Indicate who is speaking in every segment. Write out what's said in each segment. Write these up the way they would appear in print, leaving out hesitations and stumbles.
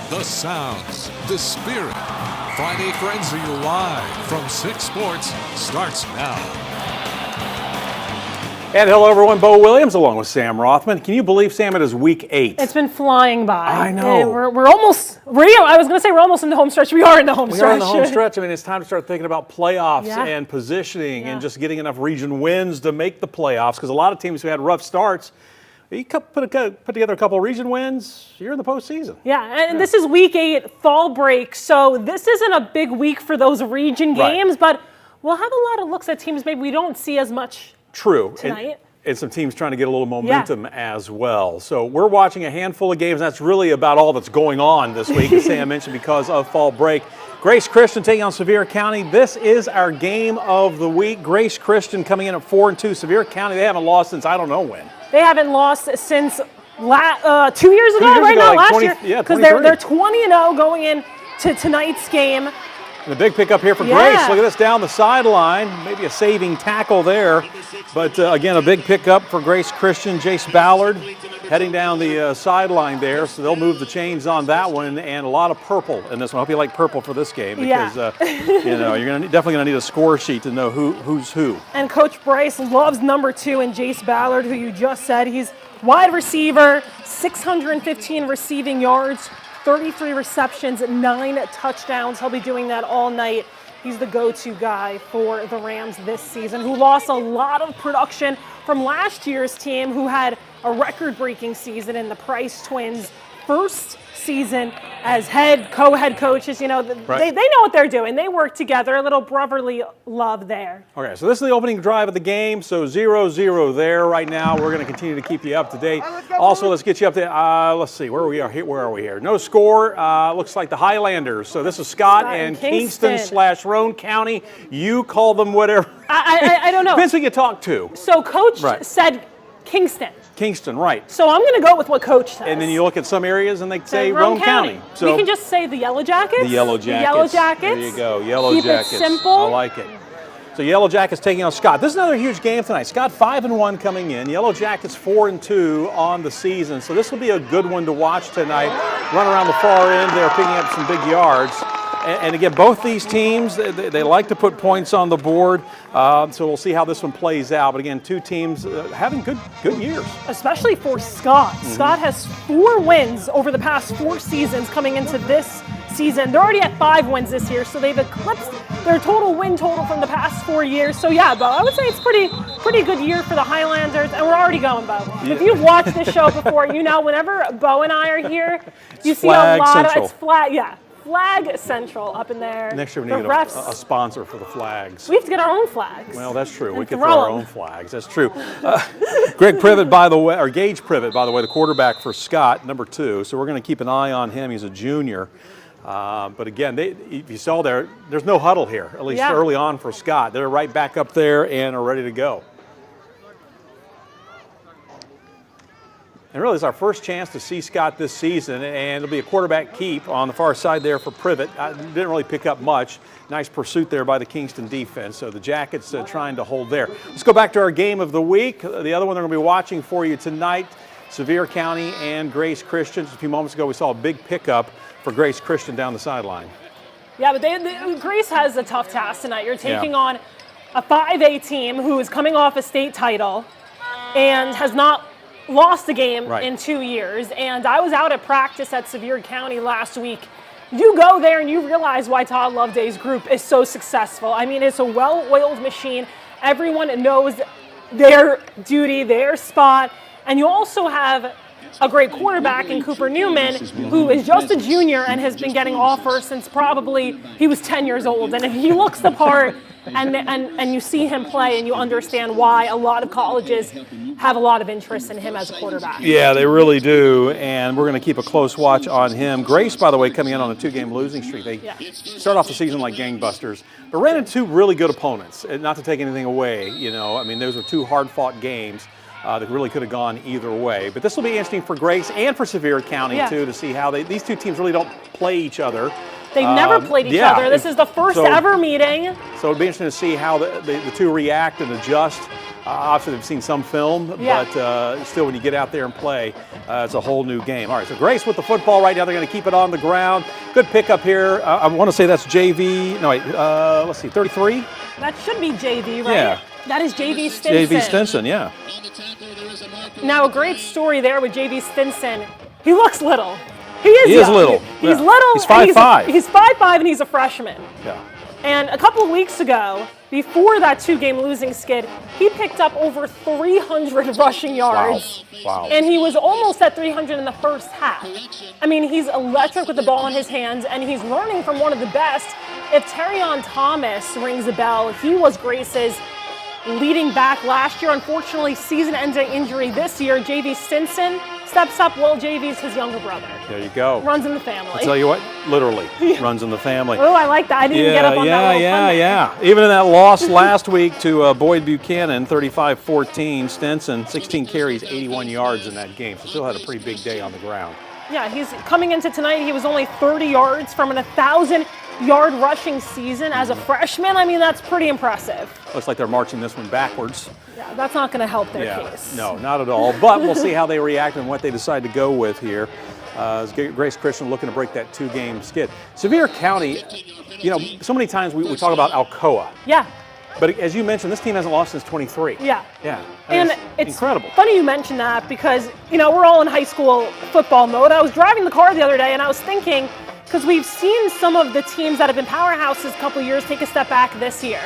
Speaker 1: The sounds, the spirit. Friday Frenzy live from 6 Sports starts now.
Speaker 2: And hello, everyone. Bo Williams along with Sam Rothman. Can you believe, Sam, it is week 8?
Speaker 3: It's been flying by.
Speaker 2: I know.
Speaker 3: We're almost, I was going to say we're almost in the home stretch. We are in the home stretch.
Speaker 2: We are in the home stretch. I mean, it's time to start thinking about playoffs and positioning and
Speaker 3: Yeah.
Speaker 2: just getting enough region wins to make the playoffs, because a lot of teams who had rough starts, you put together a couple of region wins, you're in the postseason.
Speaker 3: Yeah, and this is week 8, fall break, so this isn't a big week for those region games, but we'll have a lot of looks at teams maybe we don't see as much tonight.
Speaker 2: And some teams trying to get a little momentum as well. So we're watching a handful of games. That's really about all that's going on this week, as Sam mentioned, because of fall break. Grace Christian taking on Sevier County. This is our game of the week. Grace Christian coming in at 4-2. Sevier County, they haven't lost since I don't know when.
Speaker 3: They haven't lost since 2 years ago, last year.
Speaker 2: Yeah,
Speaker 3: because they're 20-0 going into tonight's game.
Speaker 2: And a big pickup here for Grace. Look at this down the sideline. Maybe a saving tackle there. But again, a big pickup for Grace Christian. Jace Ballard heading down the sideline there. So they'll move the chains on that one. And a lot of purple in this one. I hope you like purple for this game, because you know, you're definitely going to need a score sheet to know who's who.
Speaker 3: And Coach Bryce loves number 2 in Jace Ballard, who you just said. He's wide receiver, 615 receiving yards, 33 receptions, 9 touchdowns. He'll be doing that all night. He's the go-to guy for the Rams this season, who lost a lot of production from last year's team, who had a record-breaking season in the Price Twins' first season as co-head coaches. You know, they know what they're doing. They work together. A little brotherly love there.
Speaker 2: Okay, so this is the opening drive of the game. So 0-0 there right now. We're going to continue to keep you up to date. Also, let's get you up to, let's see, where are we here? No score. Looks like the Highlanders. So this is Scott and Kingston/Roane County. You call them whatever.
Speaker 3: I don't know.
Speaker 2: Depends who you talk to.
Speaker 3: So Coach said Kingston,
Speaker 2: right.
Speaker 3: So I'm going to go with what Coach says.
Speaker 2: And then you look at some areas and they say Roane County.
Speaker 3: So we can just say the Yellow Jackets.
Speaker 2: The Yellow Jackets.
Speaker 3: The Yellow Jackets.
Speaker 2: There you go, Yellow Jackets.
Speaker 3: Keep it simple.
Speaker 2: I like it. So Yellow Jackets taking on Scott. This is another huge game tonight. Scott 5-1 coming in. Yellow Jackets 4-2 on the season. So this will be a good one to watch tonight. Run around the far end there, picking up some big yards. And again, both these teams, they like to put points on the board. So we'll see how this one plays out. But again, two teams having good years.
Speaker 3: Especially for Scott. Scott has 4 wins over the past 4 seasons coming into this season. They're already at 5 wins this year, so they've eclipsed their total win total from the past 4 years. So yeah, Bo, I would say it's pretty good year for the Highlanders, and we're already going, Bo. Yeah. If you've watched this show before, you know whenever Bo and I are here, you see a lot of it's flag, Flag Central up in there.
Speaker 2: Next year we need a sponsor for the flags.
Speaker 3: We have to get our own flags.
Speaker 2: Well, that's true. We could throw our own flags. That's true. Greg Privet, by the way, or Gage Privet, by the way, the quarterback for Scott, number 2. So we're going to keep an eye on him. He's a junior. But again, if you saw there's no huddle here, at least early on for Scott. They're right back up there and are ready to go. And really, it's our first chance to see Scott this season, and it'll be a quarterback keep on the far side there for Privet. Didn't really pick up much. Nice pursuit there by the Kingston defense. So the Jackets trying to hold there. Let's go back to our game of the week. The other one they're going to be watching for you tonight, Sevier County and Grace Christian. Just a few moments ago, we saw a big pickup for Grace Christian down the sideline.
Speaker 3: Yeah, but Grace has a tough task tonight. You're taking on a 5A team who is coming off a state title and has not lost a game in 2 years. And I was out at practice at Sevier County last week. You go there and you realize why Todd Loveday's group is so successful. I mean, it's a well-oiled machine. Everyone knows their duty, their spot. And you also have a great quarterback in Cooper Newman, who is just a junior and has been getting offers since probably he was 10 years old. And he looks the part, and you see him play, and you understand why a lot of colleges have a lot of interest in him as a quarterback.
Speaker 2: Yeah, they really do, and we're going to keep a close watch on him. Grace, by the way, coming in on a 2-game losing streak. They start off the season like gangbusters, but ran into 2 really good opponents. And not to take anything away, you know, I mean, those were 2 hard-fought games that really could have gone either way. But this will be interesting for Grace and for Sevier County, too, to see how these 2 teams really don't play each other.
Speaker 3: They've never played each other. This is the first ever meeting.
Speaker 2: So it'll be interesting to see how the 2 react and adjust. Obviously, they've seen some film, but still, when you get out there and play, it's a whole new game. All right, so Grace with the football right now. They're going to keep it on the ground. Good pickup here. I want to say that's JV. No, wait. Let's see, 33?
Speaker 3: That should be JV, right?
Speaker 2: Yeah.
Speaker 3: That is JV Stinson.
Speaker 2: JV Stinson, yeah.
Speaker 3: Now, a great story there with JV Stinson. He looks little. He is
Speaker 2: little.
Speaker 3: He's little.
Speaker 2: He's 5'5".
Speaker 3: He's 5'5", and he's a freshman.
Speaker 2: Yeah.
Speaker 3: And a couple of weeks ago, before that 2-game losing skid, he picked up over 300 rushing yards.
Speaker 2: Wow.
Speaker 3: And he was almost at 300 in the first half. I mean, he's electric with the ball in his hands, and he's learning from one of the best. If Terrion Thomas rings a bell, he was Grace's leading back last year. Unfortunately, season-ending injury this year. JV Stinson steps up. Well, JV's his younger brother.
Speaker 2: There you go.
Speaker 3: Runs in the family.
Speaker 2: I'll tell you what, literally runs in the family.
Speaker 3: Oh, I like that. I didn't even get up on that little fun.
Speaker 2: Yeah. Even in that loss last week to Boyd Buchanan, 35-14, Stinson, 16 carries, 81 yards in that game. So still had a pretty big day on the ground.
Speaker 3: Yeah, he's coming into tonight. He was only 30 yards from an 1,000-yard rushing season as a freshman. I mean, that's pretty impressive.
Speaker 2: Looks like they're marching this one backwards.
Speaker 3: Yeah, that's not going to help their case.
Speaker 2: No, not at all. But we'll see how they react and what they decide to go with here. Grace Christian looking to break that 2-game skid. Sevier County, you know, so many times we talk about Alcoa.
Speaker 3: Yeah.
Speaker 2: But as you mentioned, this team hasn't lost since 23.
Speaker 3: Yeah.
Speaker 2: Yeah.
Speaker 3: And it's
Speaker 2: incredible.
Speaker 3: Funny you mention that because, you know, we're all in high school football mode. I was driving the car the other day and I was thinking, because we've seen some of the teams that have been powerhouses a couple years take a step back this year.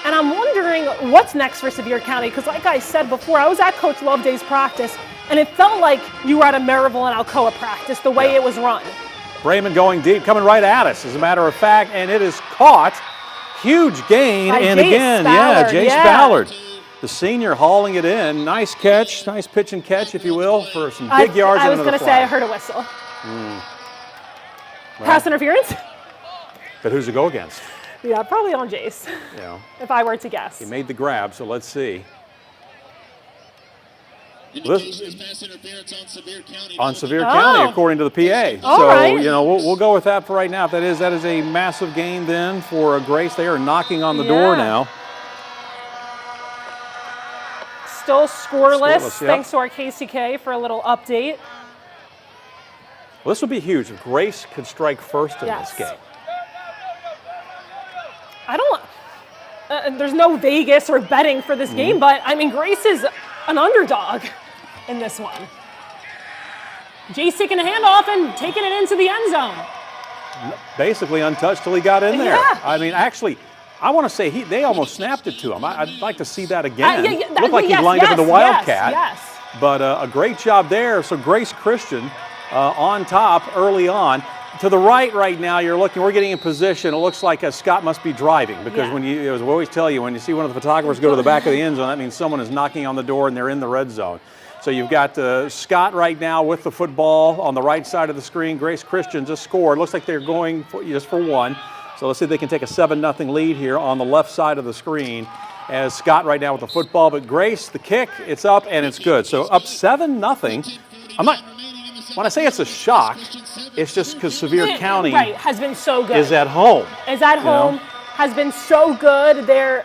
Speaker 3: And I'm wondering what's next for Sevier County, because like I said before, I was at Coach Loveday's practice, and it felt like you were at a Maryville and Alcoa practice, the way it was run.
Speaker 2: Raymond going deep, coming right at us, as a matter of fact, and it is caught. Huge gain, and again, Jace Ballard, the senior, hauling it in. Nice catch, nice pitch and catch, if you will, for some big yards.
Speaker 3: I was going to say, I heard a whistle. Pass interference?
Speaker 2: But who's it go against?
Speaker 3: Yeah, probably on Jace, if I were to guess.
Speaker 2: He made the grab, so let's see. On Sevier County, according to the PA. So, you know, we'll go with that for right now. If that is a massive gain then for Grace. They are knocking on the door now.
Speaker 3: Still scoreless. Thanks to our KCK for a little update.
Speaker 2: Well, this would be huge if Grace could strike first in this game.
Speaker 3: I don't, there's no Vegas or betting for this game, but I mean, Grace is an underdog in this one. Jace taking a handoff and taking it into the end zone.
Speaker 2: Basically untouched till he got in there. I mean, actually, I want to say they almost snapped it to him. I'd like to see that again. Looked like he lined up in the Wildcat. But a great job there. So Grace Christian on top early on. To the right now, you're looking, we're getting in position. It looks like Scott must be driving, because when you, as we always tell you, when you see one of the photographers go to the back of the end zone, that means someone is knocking on the door and they're in the red zone. So you've got Scott right now with the football on the right side of the screen. Grace Christian just scored. Looks like they're going just for one. So let's see if they can take a 7-0 lead here on the left side of the screen, as Scott right now with the football. But Grace, the kick, it's up and it's good. So up 7-0. When I say it's a shock, it's just because Sevier County
Speaker 3: has been so good.
Speaker 2: Is at home.
Speaker 3: Has been so good. They're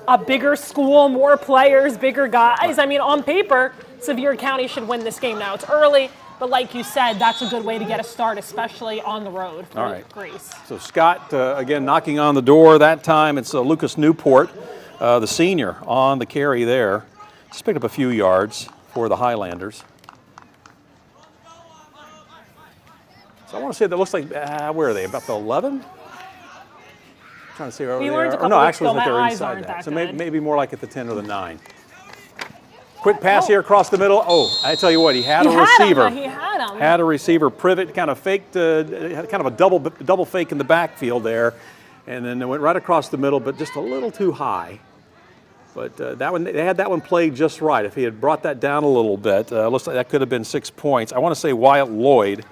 Speaker 3: a bigger school, more players, bigger guys. I mean, on paper, Sevier County should win this game now. It's early, but like you said, that's a good way to get a start, especially on the road for Grace. So
Speaker 2: Scott, again, knocking on the door. That time it's Lucas Newport, the senior, on the carry there. Just picked up a few yards for the Highlanders. So I want to say that looks like, where are they? About the 11? Trying to see where they are. Or no, actually, they're inside that. So maybe more like at the 10 or the 9. Quick pass here across the middle. Oh, I tell you what, he had a receiver.
Speaker 3: He had him.
Speaker 2: Had a receiver. Privet kind of faked, had kind of a double fake in the backfield there, and then it went right across the middle, but just a little too high. But that one, they had that one played just right. If he had brought that down a little bit, looks like that could have been 6 points. I want to say Wyatt Lloyd,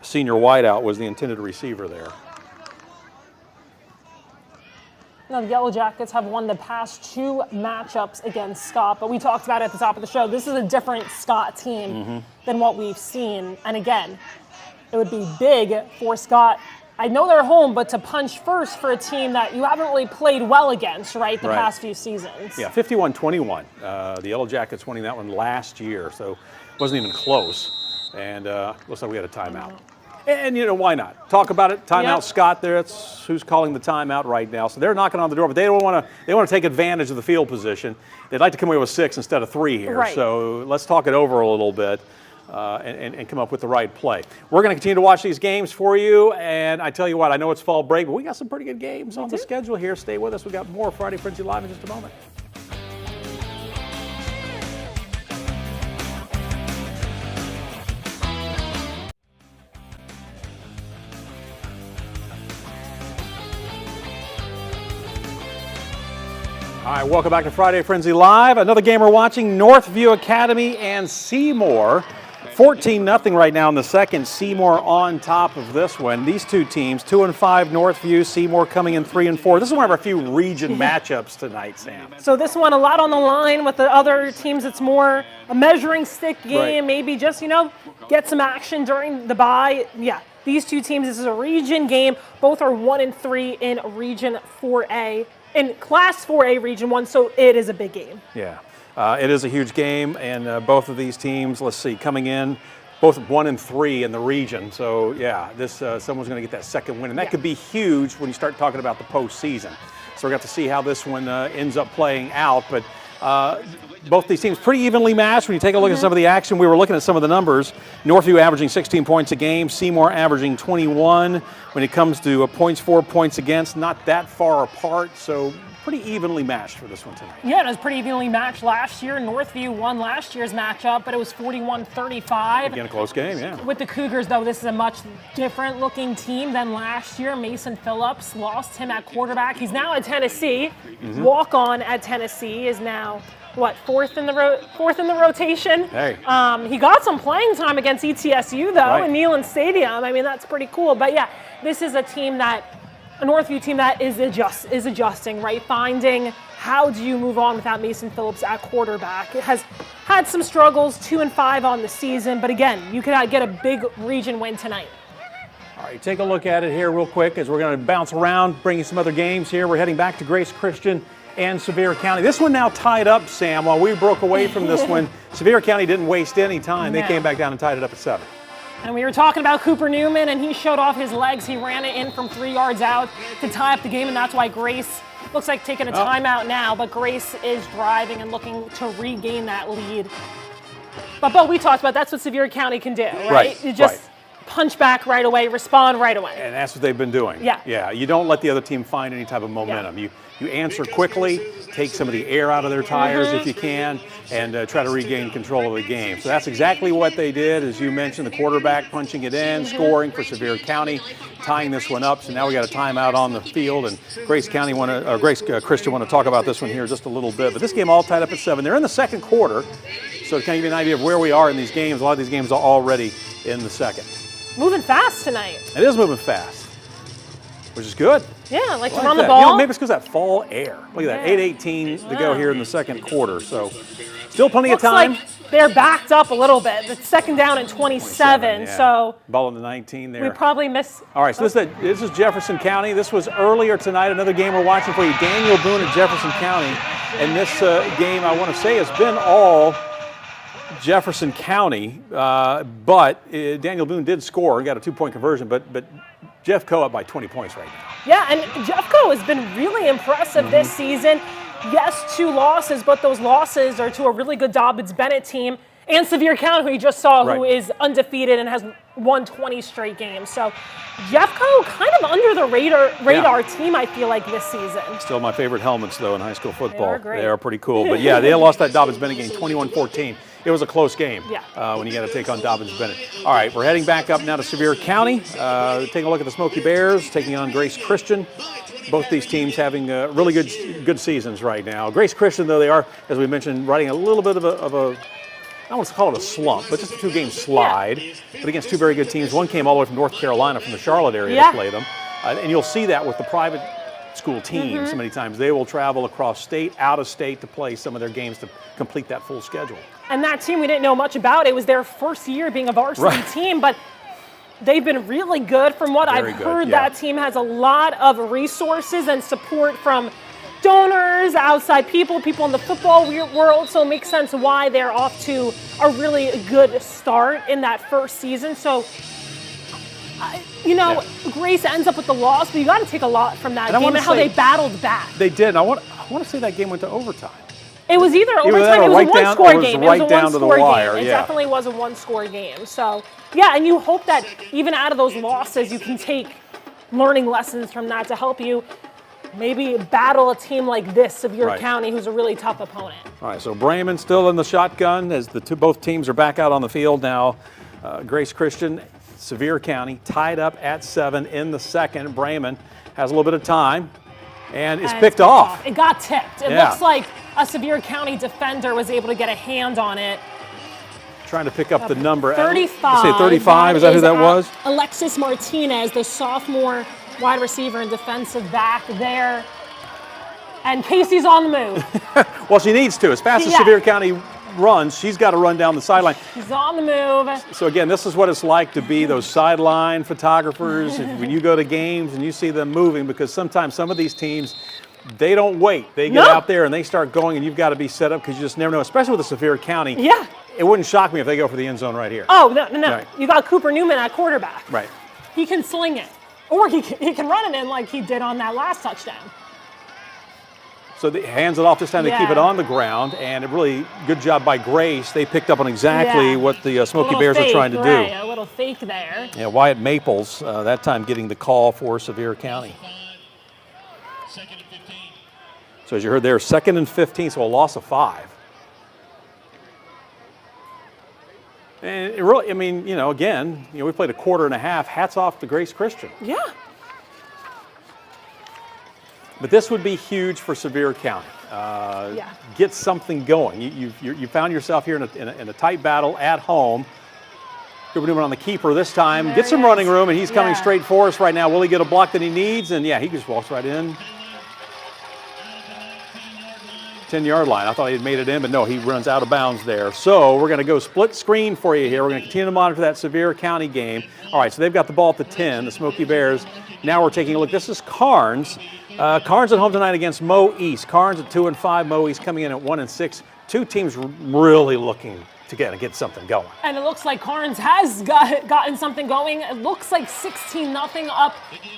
Speaker 2: senior wideout, was the intended receiver there.
Speaker 3: Now, the Yellow Jackets have won the past 2 matchups against Scott, but we talked about it at the top of the show. This is a different Scott team than what we've seen. And again, it would be big for Scott I know they're home, but to punch first for a team that you haven't really played well against, right, the past few seasons.
Speaker 2: Yeah, 51-21. The Yellow Jackets winning that one last year, so it wasn't even close. And looks like we had a timeout. And, why not? Talk about it. Timeout, Scott there. That's who's calling the timeout right now. So they're knocking on the door, but they want to take advantage of the field position. They'd like to come away with 6 instead of 3 here.
Speaker 3: Right.
Speaker 2: So let's talk it over a little bit. And come up with the right play. We're going to continue to watch these games for you, and I tell you what, I know it's fall break, but we got some pretty good games on the schedule here. Stay with us. We got more Friday Frenzy Live in just a moment. All right, welcome back to Friday Frenzy Live. Another game we're watching, Northview Academy and Seymour. 14-0 right now in the second. Seymour on top of this one. These two teams, 2-5 Northview, Seymour coming in 3-4. This is one of our few region matchups tonight, Sam.
Speaker 3: So this one, a lot on the line with the other teams. It's more a measuring stick game, maybe just, get some action during the bye. Yeah, these two teams, this is a region game. Both are 1-3 in Region 4A, in Class 4A Region 1, so it is a big game.
Speaker 2: Yeah. It is a huge game, and both of these teams, let's see, coming in, both 1-3 in the region. So, yeah, this someone's going to get that second win, and that could be huge when you start talking about the postseason. So we're going to see how this one ends up playing out. But both these teams pretty evenly matched. When you take a look at some of the action, we were looking at some of the numbers. Northview averaging 16 points a game, Seymour averaging 21. When it comes to points for, points against, not that far apart. So pretty evenly matched for this one tonight.
Speaker 3: Yeah, it was pretty evenly matched last year. Northview won last year's matchup, but it was 41-35.
Speaker 2: Again, a close game, yeah.
Speaker 3: With the Cougars, though, this is a much different looking team than last year. Mason Phillips lost him at quarterback. He's now at Tennessee. Walk-on at Tennessee is now, fourth in the rotation?
Speaker 2: Hey.
Speaker 3: He got some playing time against ETSU, though, in Neyland Stadium. I mean, that's pretty cool. But, yeah, this is a Northview team that is adjusting, right? Finding how do you move on without Mason Phillips at quarterback. It has had some struggles, 2-5 on the season, but again, you could get a big region win tonight.
Speaker 2: All right, take a look at it here real quick as we're going to bounce around, bring you some other games here. We're heading back to Grace Christian and Sevier County. This one now tied up, Sam. While we broke away from this one, Sevier County didn't waste any time. They came back down and tied it up at 7.
Speaker 3: And we were talking about Cooper Newman, and he showed off his legs. He ran it in from 3 yards out to tie up the game, and that's why Grace looks like taking a timeout now. But Grace is driving and looking to regain that lead. But, Bo, we talked about that's what Sevier County can do, right? You just punch back right away, respond right away.
Speaker 2: And that's what they've been doing. Yeah, you don't let the other team find any type of momentum. You answer quickly, take some of the air out of their tires if you can, and try to regain control of the game. So that's exactly what they did. As you mentioned, the quarterback punching it in, scoring for Sevier County, tying this one up. So now we got a timeout on the field, and Grace Christian want to talk about this one here just a little bit. But this game all tied up at 7. They're in the second quarter, so to kind of give you an idea of where we are in these games, a lot of these games are already in the second.
Speaker 3: Moving fast tonight.
Speaker 2: It is moving fast, which is good.
Speaker 3: Yeah, like to run the ball.
Speaker 2: You know, maybe it's because of that fall air. Look at that, 8:18 to go here in the second quarter. So still plenty of time.
Speaker 3: Like they're backed up a little bit. It's second down and 27, so
Speaker 2: ball in the 19 there.
Speaker 3: We probably missed.
Speaker 2: All right, so this is Jefferson County. This was earlier tonight. Another game we're watching for you, Daniel Boone at Jefferson County. And this game, I want to say, has been all Jefferson County, but Daniel Boone did score and got a 2-point conversion, but Jeffco up by 20 points right now.
Speaker 3: Yeah, and Jeffco has been really impressive this season. Yes, 2 losses, but those losses are to a really good Dobbins-Bennett team and Sevier County, who you just saw, who is undefeated and has won 20 straight games. So Jeffco kind of under the radar team, I feel like, this season.
Speaker 2: Still my favorite helmets, though, in high school football.
Speaker 3: They are great.
Speaker 2: They are pretty cool. But, yeah, they lost that Dobbins-Bennett game 21-14. It was a close game when you got to take on Dobbins-Bennett. All right, we're heading back up now to Sevier County. Taking a look at the Smoky Bears, taking on Grace Christian. Both these teams having really good seasons right now. Grace Christian, though, they are, as we mentioned, riding a little bit of a I don't want to call it a slump, but just a 2-game slide. But against 2 very good teams. One came all the way from North Carolina, from the Charlotte area to play them. And you'll see that with the private school teams so many times. They will travel across state, out of state to play some of their games to complete that full schedule.
Speaker 3: And that team we didn't know much about. It was their first year being a varsity team, but they've been really good. From what I've heard, that team has a lot of resources and support from donors, outside people in the football world, so it makes sense why they're off to a really good start in that first season. So, Grace ends up with the loss, but you got to take a lot from that game and how they battled back.
Speaker 2: They did. And I want to say that game went to overtime.
Speaker 3: It was either overtime, it was a one-score game.
Speaker 2: It was right down to the wire.
Speaker 3: It definitely was a one-score game. So, and you hope that even out of those losses, you can take learning lessons from that to help you maybe battle a team like this, Sevier County, who's a really tough opponent.
Speaker 2: All right, so Bremen still in the shotgun as both teams are back out on the field now. Grace Christian, Sevier County tied up at 7 in the second. Bremen has a little bit of time and is picked off.
Speaker 3: It got tipped. It looks like a Sevier County defender was able to get a hand on it.
Speaker 2: Trying to pick up the number.
Speaker 3: 35.
Speaker 2: Say 35. Is that who that was?
Speaker 3: Alexis Martinez, the sophomore wide receiver and defensive back there. And Casey's on the move.
Speaker 2: Well, she needs to. As fast as Sevier County runs, she's got to run down the sideline.
Speaker 3: She's on the move.
Speaker 2: So again, this is what it's like to be those sideline photographers when you go to games and you see them moving, because sometimes some of these teams, they don't wait. They get out there and they start going, and you've got to be set up because you just never know, especially with the Sevier County.
Speaker 3: Yeah.
Speaker 2: It wouldn't shock me if they go for the end zone right here.
Speaker 3: Oh, no.
Speaker 2: Right.
Speaker 3: You got Cooper Newman at quarterback.
Speaker 2: Right.
Speaker 3: He can sling it. Or he can run it in like he did on that last touchdown.
Speaker 2: So he hands it off this time to keep it on the ground, and a really good job by Grace. They picked up on exactly what the Smoky Bears are trying to do.
Speaker 3: A little fake there.
Speaker 2: Yeah, Wyatt Maples that time getting the call for Sevier County. So as you heard there, 2nd and 15, so a loss of 5. And it really, again, we played a quarter and a half. Hats off to Grace Christian.
Speaker 3: Yeah.
Speaker 2: But this would be huge for Sevier County. Get something going. You found yourself here in a tight battle at home. Cooper Newman on the keeper this time. Get some running room, and he's coming straight for us right now. Will he get a block that he needs? And he just walks right in. 10-yard line. I thought he had made it in, but no, he runs out of bounds there. So we're going to go split screen for you here. We're going to continue to monitor that Sevier County game. All right, so they've got the ball at the 10, the Smoky Bears. Now we're taking a look. This is Carnes. Carnes at home tonight against Mo East. Carnes at 2-5. Mo East coming in at 1-6. Two teams really looking to get something going.
Speaker 3: And it looks like Carnes has gotten something going. It looks like 16-0 up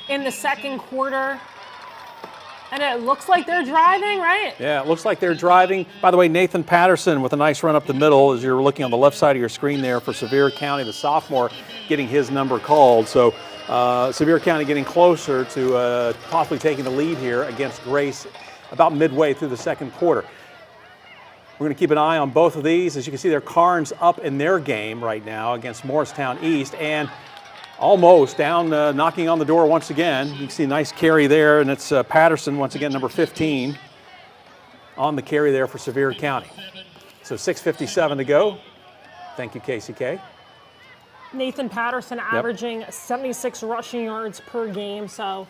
Speaker 3: in the second quarter. And it looks like they're driving, right?
Speaker 2: Yeah, it looks like they're driving. By the way, Nathan Patterson with a nice run up the middle as you're looking on the left side of your screen there for Sevier County, the sophomore getting his number called. So Sevier County getting closer to possibly taking the lead here against Grace about midway through the second quarter. We're going to keep an eye on both of these. As you can see, they're Carnes up in their game right now against Morristown East. And almost down, knocking on the door once again. You can see a nice carry there, and it's Patterson, once again, number 15, on the carry there for Sevier County. So 6:57 to go. Thank you, KCK.
Speaker 3: Nathan Patterson averaging 76 rushing yards per game, so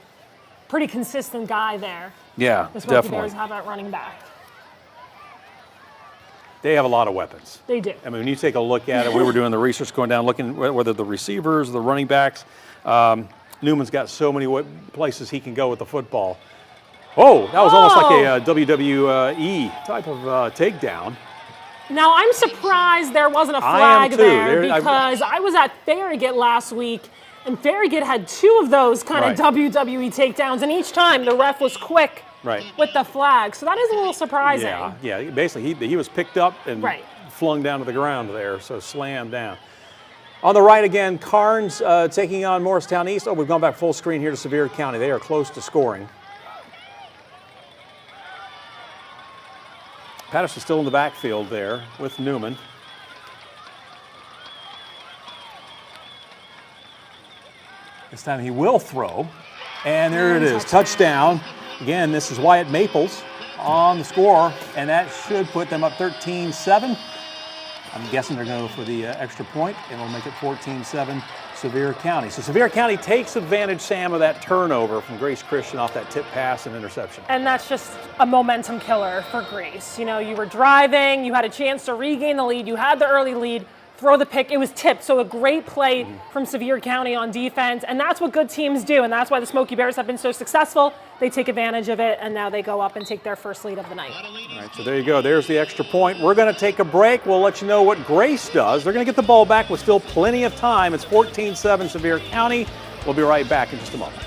Speaker 3: pretty consistent guy there.
Speaker 2: Yeah,
Speaker 3: the
Speaker 2: definitely.
Speaker 3: The Bears have that running back.
Speaker 2: They have a lot of weapons.
Speaker 3: They do.
Speaker 2: I mean, when you take a look at it, we were doing the research going down, looking whether the receivers, the running backs. Newman's got so many places he can go with the football. Oh, that was almost like a WWE type of takedown.
Speaker 3: Now, I'm surprised there wasn't a flag there because I was at Farragut last week, and Farragut had 2 of those kind of WWE takedowns, and each time the ref was quick with the flag. So that is a little surprising.
Speaker 2: Yeah. Basically, he was picked up and flung down to the ground there, so slammed down. On the right again, Carnes taking on Morristown East. Oh, we've gone back full screen here to Sevier County. They are close to scoring. Patterson's still in the backfield there with Newman. This time he will throw. And there it is, touchdown. Again, this is Wyatt Maples on the score, and that should put them up 13-7. I'm guessing they're going to go for the extra point, and we'll make it 14-7 Sevier County. So Sevier County takes advantage, Sam, of that turnover from Grace Christian off that tip pass and interception.
Speaker 3: And that's just a momentum killer for Grace. You know, you were driving, you had a chance to regain the lead, you had the early lead, throw the pick. It was tipped, so a great play from Sevier County on defense, and that's what good teams do, and that's why the Smoky Bears have been so successful. They take advantage of it, and now they go up and take their first lead of the night.
Speaker 2: All right, so there you go. There's the extra point. We're going to take a break. We'll let you know what Grace does. They're going to get the ball back with still plenty of time. It's 14-7 Sevier County. We'll be right back in just a moment.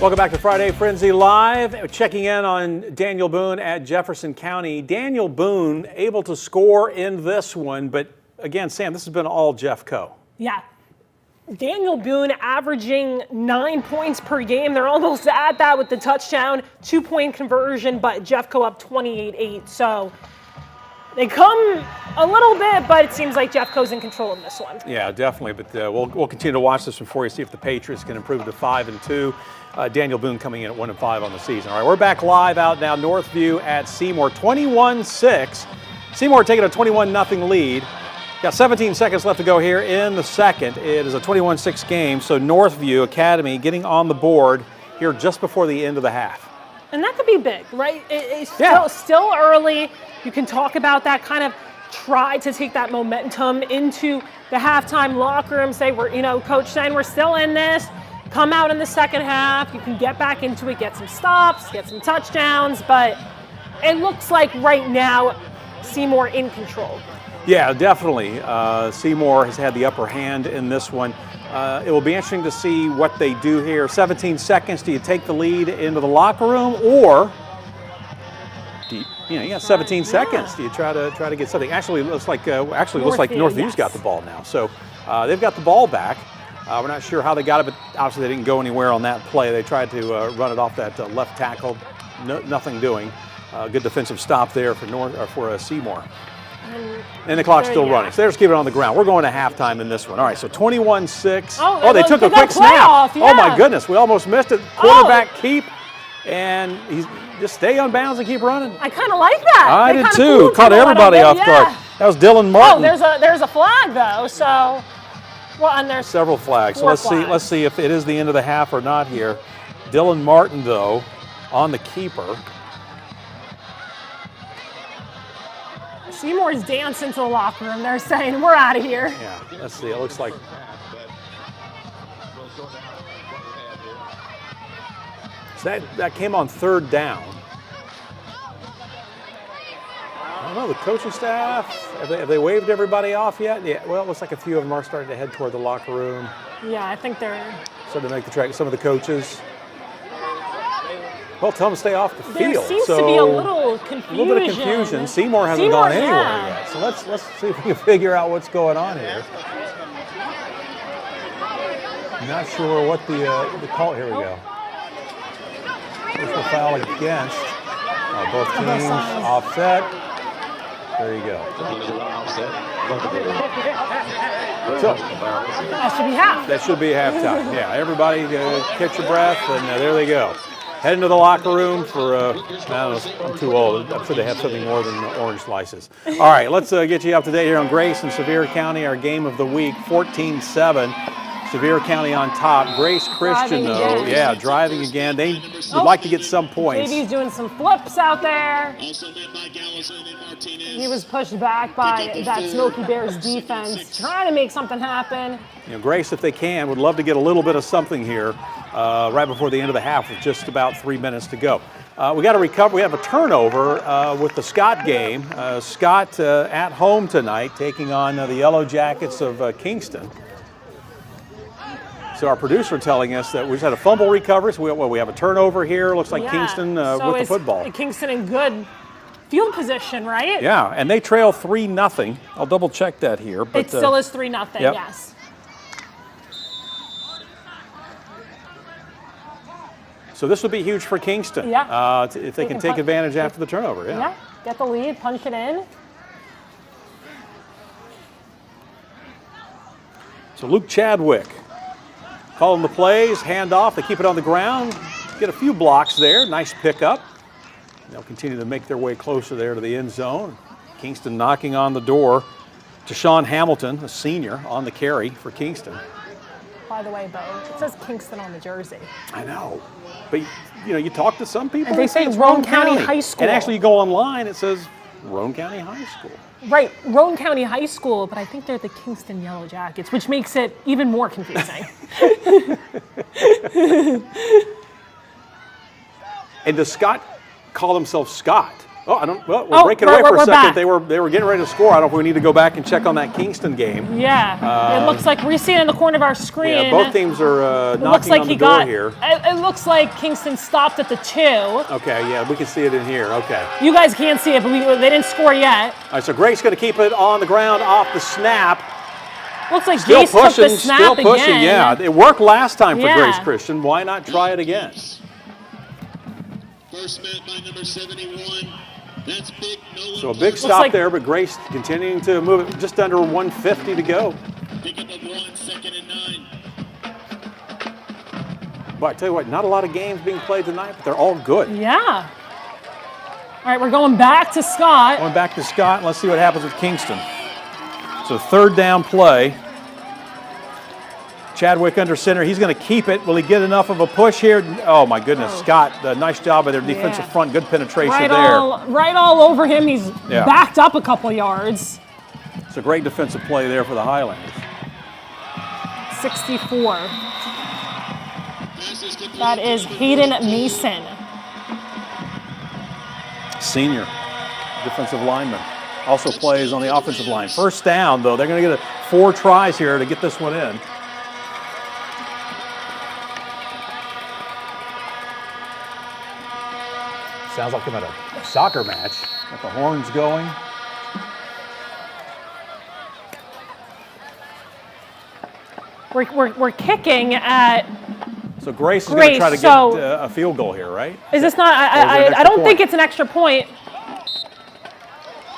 Speaker 2: Welcome back to Friday Frenzy Live. Checking in on Daniel Boone at Jefferson County. Daniel Boone able to score in this one, but again, Sam, this has been all Jeffco.
Speaker 3: Yeah. Daniel Boone averaging 9 points per game. They're almost at that with the touchdown, 2-point conversion, but Jeffco up 28-8. So they come a little bit, but it seems like Jeffco's in control in this one.
Speaker 2: Yeah, definitely. But we'll continue to watch this one for you, see if the Patriots can improve to 5-2. Daniel Boone coming in at 1-5 on the season. All right, we're back live out now, Northview at Seymour, 21-6. Seymour taking a 21-0 lead. Got 17 seconds left to go here in the second. It is a 21-6 game, so Northview Academy getting on the board here just before the end of the half.
Speaker 3: And that could be big, right? It's
Speaker 2: Yeah.
Speaker 3: still early. You can talk about that, kind of try to take that momentum into the halftime locker room, say, Coach saying we're still in this. Come out in the second half. You can get back into it, get some stops, get some touchdowns, but it looks like right now Seymour in control.
Speaker 2: Yeah, definitely. Seymour has had the upper hand in this one. It will be interesting to see what they do here. 17 seconds. Do you take the lead into the locker room, or do you got 17 seconds? Do you try to get something? Actually, it looks like Northview's
Speaker 3: yes.
Speaker 2: got the ball now. So they've got the ball back. We're not sure how they got it, but obviously they didn't go anywhere on that play. They tried to run it off that left tackle. Nothing doing. Good defensive stop there for Seymour. And the clock's still running. So they're just keeping it on the ground. We're going to halftime in this one. All right, so 21-6.
Speaker 3: Oh,
Speaker 2: they took a quick snap.
Speaker 3: Yeah.
Speaker 2: Oh, my goodness. We almost missed it. Quarterback keep. And he's just stay on bounds and keep running.
Speaker 3: I kind of like that.
Speaker 2: I did too. Caught everybody off guard. That was Dylan Martin.
Speaker 3: Oh, there's a flag, though. So, and there's
Speaker 2: several flags. So let's see if it is the end of the half or not here. Dylan Martin, though, on the keeper.
Speaker 3: Seymour's dancing to the locker room. They're saying, we're out of here.
Speaker 2: Yeah, let's see. It looks like. So that came on third down. I don't know, the coaching staff, have they waved everybody off yet? Yeah, well, it looks like a few of them are starting to head toward the locker room.
Speaker 3: Yeah, I think they're
Speaker 2: starting to make the track. Some of the coaches. Well, tell them to stay off the field.
Speaker 3: There seems to be a little confusion.
Speaker 2: A little bit of confusion. Seymour hasn't gone anywhere yet. So let's see if we can figure out what's going on here. I'm not sure what the call. Here we go. Personal foul against both teams. Offset. There you go. So
Speaker 3: that should be half.
Speaker 2: That should be halftime. Yeah, everybody catch your breath, and there they go. Heading to the locker room for, I don't know, I'm too old. I'm sure they have something more than orange slices. All right, let's get you up to date here on Grace and Sevier County, our game of the week, 14-7. Sevier County on top. Grace Christian, though, driving again. They would like to get some points.
Speaker 3: Maybe he's doing some flips out there. He was pushed back by that Smoky Bears defense, trying to make something happen.
Speaker 2: Grace, if they can, would love to get a little bit of something here right before the end of the half with just about 3 minutes to go. We got to recover. We have a turnover with the Scott game. Scott at home tonight, taking on the Yellow Jackets of Kingston. So our producer telling us that we just had a fumble recovery. So we have a turnover here. Looks like Kingston with the football.
Speaker 3: Kingston in good field position, right?
Speaker 2: Yeah, and they trail 3-0. I'll double check that here. But
Speaker 3: it still is 3-0.
Speaker 2: Yep.
Speaker 3: Yes.
Speaker 2: So this would be huge for Kingston.
Speaker 3: Yeah.
Speaker 2: If they can take advantage after the turnover.
Speaker 3: Yeah. Get the lead, punch it in.
Speaker 2: So Luke Chadwick calling the plays, hand off. They keep it on the ground. Get a few blocks there. Nice pickup. They'll continue to make their way closer there to the end zone. Kingston knocking on the door to Sean Hamilton, a senior, on the carry for Kingston.
Speaker 3: by the way, Bo. It says Kingston on the jersey.
Speaker 2: I know. But, you talk to some people.
Speaker 3: And they say
Speaker 2: it's
Speaker 3: Roane County High School.
Speaker 2: And actually, you go online, it says Roane County High School.
Speaker 3: Right, Roane County High School, but I think they're the Kingston Yellow Jackets, which makes it even more confusing.
Speaker 2: And does Scott call himself Scott? Oh, I don't. Well, we're breaking away for a second.
Speaker 3: Back.
Speaker 2: They were getting ready to score. I don't know if we need to go back and check on that Kingston game.
Speaker 3: Yeah, it looks like we see it in the corner of our screen.
Speaker 2: Yeah, both teams are knocking on the door here.
Speaker 3: It looks like Kingston stopped at the 2.
Speaker 2: Okay, yeah, we can see it in here. Okay.
Speaker 3: You guys can't see it, but they didn't score yet.
Speaker 2: All right, so Grace going to keep it on the ground off the snap.
Speaker 3: Looks like
Speaker 2: Still
Speaker 3: Grace
Speaker 2: pushing,
Speaker 3: took the snap
Speaker 2: still pushing.
Speaker 3: again.
Speaker 2: Yeah, it worked last time for
Speaker 3: Yeah.
Speaker 2: Grace Christian. Why not try it again?
Speaker 4: First met by number 71. That's big. No
Speaker 2: So a big stop there, but Grace continuing to move it just under 150 to go.
Speaker 4: Pick up of 1, 2nd and 9.
Speaker 2: But I tell you what, not a lot of games being played tonight, but they're all good.
Speaker 3: Yeah. All right, we're going back to Scott.
Speaker 2: Going back to Scott, and let's see what happens with Kingston. So third down play. Chadwick under center. He's going to keep it. Will he get enough of a push here? Oh, my goodness. Scott, nice job by their defensive front. Good penetration there.
Speaker 3: Right all over him. He's backed up a couple yards.
Speaker 2: It's a great defensive play there for the Highlanders.
Speaker 3: 64. That is Hayden Mason.
Speaker 2: Senior defensive lineman. Also plays on the offensive line. First down, though. They're going to get 4 tries here to get this one in. Sounds like I'm at a soccer match. Got the horns going.
Speaker 3: We're kicking at.
Speaker 2: So Grace is going to try to get a field goal here, right?
Speaker 3: Is this not? I don't think it's an extra point.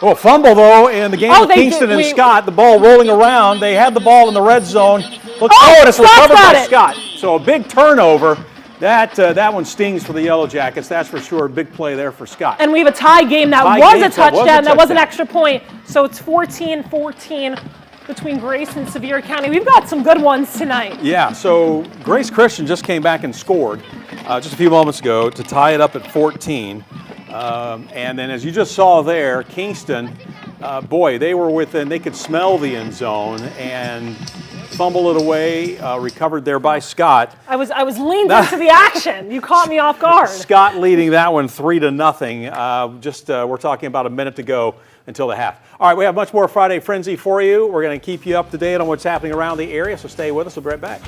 Speaker 2: Oh, fumble though in the game with Kingston and Scott. The ball rolling around. They had the ball in the red zone. And it's recovered by Scott. So a big turnover. That one stings for the Yellow Jackets. That's for sure. Big play there for Scott.
Speaker 3: And we have a tie game. That was a touchdown. That was an extra point. So it's 14-14 between Grace and Sevier County. We've got some good ones tonight.
Speaker 2: Yeah, so Grace Christian just came back and scored just a few moments ago to tie it up at 14. And then as you just saw there, Kingston, boy, they were within, they could smell the end zone and fumble it away, recovered there by Scott.
Speaker 3: I was leaned into the action. You caught me off guard.
Speaker 2: Scott leading that one 3-0. We're talking about a minute to go until the half. All right, we have much more Friday Frenzy for you. We're going to keep you up to date on what's happening around the area, so stay with us. We'll be right back.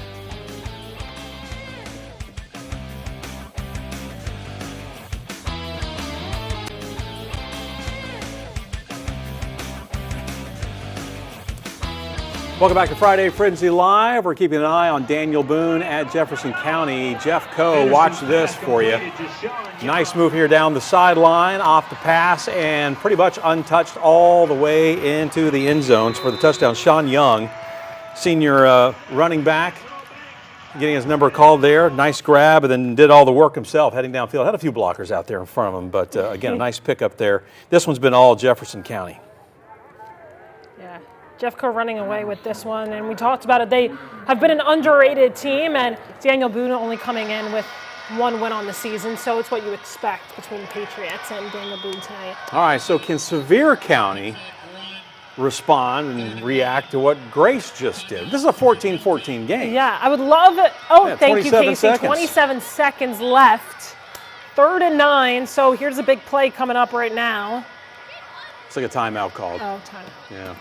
Speaker 2: Welcome back to Friday Frenzy Live. We're keeping an eye on Daniel Boone at Jefferson County. Jeff Coe, watch this for you. Nice move here down the sideline, off the pass, and pretty much untouched all the way into the end zones for the touchdown. Sean Young, senior running back, getting his number called there. Nice grab, and then did all the work himself, heading downfield. Had a few blockers out there in front of him, but again, a nice pickup there. This one's been all Jefferson County.
Speaker 3: Jeff Coe running away with this one, and we talked about it. They have been an underrated team, and Daniel Boone only coming in with 1 win on the season, so it's what you expect between the Patriots and Daniel Boone tonight.
Speaker 2: All right, so can Sevier County respond and react to what Grace just did? This is a 14-14 game.
Speaker 3: Yeah, I would love it. Oh, yeah, thank you, Casey.
Speaker 2: Seconds.
Speaker 3: 27 seconds left. 3rd and 9, so here's a big play coming up right now.
Speaker 2: It's like a timeout called.
Speaker 3: Oh, timeout.
Speaker 2: Yeah.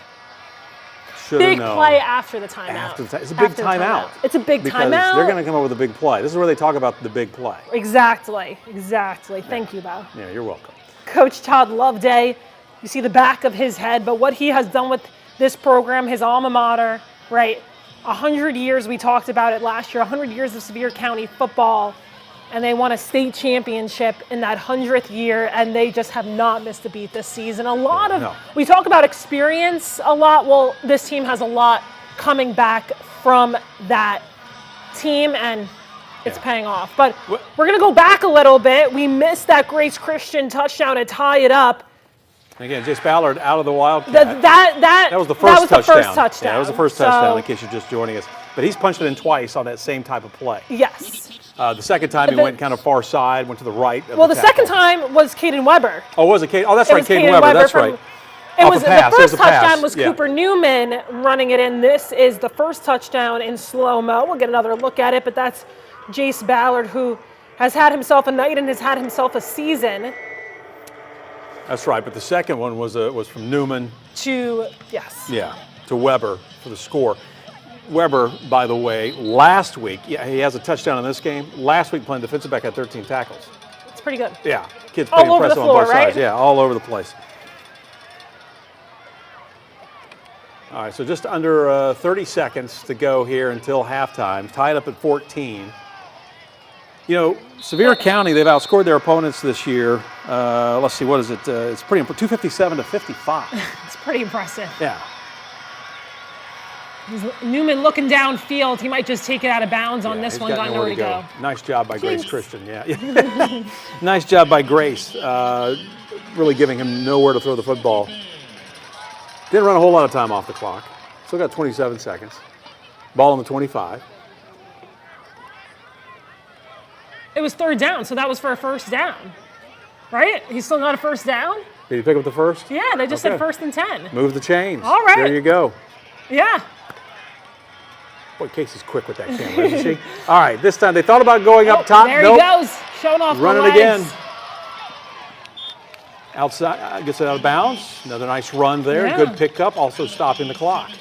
Speaker 3: Big play after the timeout.
Speaker 2: It's a big timeout.
Speaker 3: It's a big
Speaker 2: because
Speaker 3: timeout.
Speaker 2: They're going to come up with a big play. This is where they talk about the big play.
Speaker 3: Exactly. Thank you, Bo.
Speaker 2: Yeah, you're welcome.
Speaker 3: Coach Todd Loveday, you see the back of his head, but what he has done with this program, his alma mater, right? 100 years, we talked about it last year, 100 years of Sevier County football, and they won a state championship in that 100th year, and they just have not missed a beat this season. We talk about experience a lot. Well, this team has a lot coming back from that team, and it's paying off. But we're going to go back a little bit. We missed that Grace Christian touchdown to tie it up.
Speaker 2: Again, Jace Ballard out of the Wildcat.
Speaker 3: That
Speaker 2: was the first touchdown.
Speaker 3: touchdown.
Speaker 2: Yeah, that was the first touchdown, in case you're just joining us. but he's punched it in twice on that same type of play.
Speaker 3: Yes.
Speaker 2: The second time he went kind of far side, went to the right.
Speaker 3: Well, the second time was Caden Weber.
Speaker 2: Oh, was it Caden? Oh, that's right, Caden Weber. That's right.
Speaker 3: It was
Speaker 2: pass.
Speaker 3: The first touchdown was
Speaker 2: yeah.
Speaker 3: Cooper Newman running it in. This is the first touchdown in slow-mo. We'll get another look at it, but that's Jace Ballard, who has had himself a night and has had himself a season.
Speaker 2: That's right, but the second one was from Newman
Speaker 3: To
Speaker 2: Weber for the score. Weber, by the way, last week, he has a touchdown in this game. Last week playing defensive back had 13 tackles.
Speaker 3: It's pretty good.
Speaker 2: Yeah, kid's
Speaker 3: all
Speaker 2: pretty
Speaker 3: over the
Speaker 2: impressive
Speaker 3: floor,
Speaker 2: on both
Speaker 3: right?
Speaker 2: sides. Yeah, all over the place. All right, so just under 30 seconds to go here until halftime. Tied up at 14. You know, Sevier County, they've outscored their opponents this year. Let's see, what is it? It's pretty impressive, 257 to 55.
Speaker 3: It's pretty impressive.
Speaker 2: Yeah.
Speaker 3: Newman looking downfield. He might just take it out of bounds on this
Speaker 2: he's
Speaker 3: one. Got nowhere to go.
Speaker 2: Nice job by Grace Christian. Yeah. Nice job by Grace. Really giving him nowhere to throw the football. Didn't run a whole lot of time off the clock. Still got 27 seconds. Ball on the 25.
Speaker 3: It was third down, so that was for a first down, right? He's still got a first down?
Speaker 2: Did he pick up the first?
Speaker 3: Yeah, they just said first and 10.
Speaker 2: Move the chains.
Speaker 3: All right.
Speaker 2: There you go.
Speaker 3: Yeah.
Speaker 2: Boy, Casey's quick with that camera, isn't she? All right, this time they thought about going up top.
Speaker 3: There he goes, showing off
Speaker 2: Run
Speaker 3: the
Speaker 2: it
Speaker 3: legs.
Speaker 2: again. Outside, gets it out of bounds. Another nice run there.
Speaker 3: Yeah.
Speaker 2: Good pickup, also stopping the clock.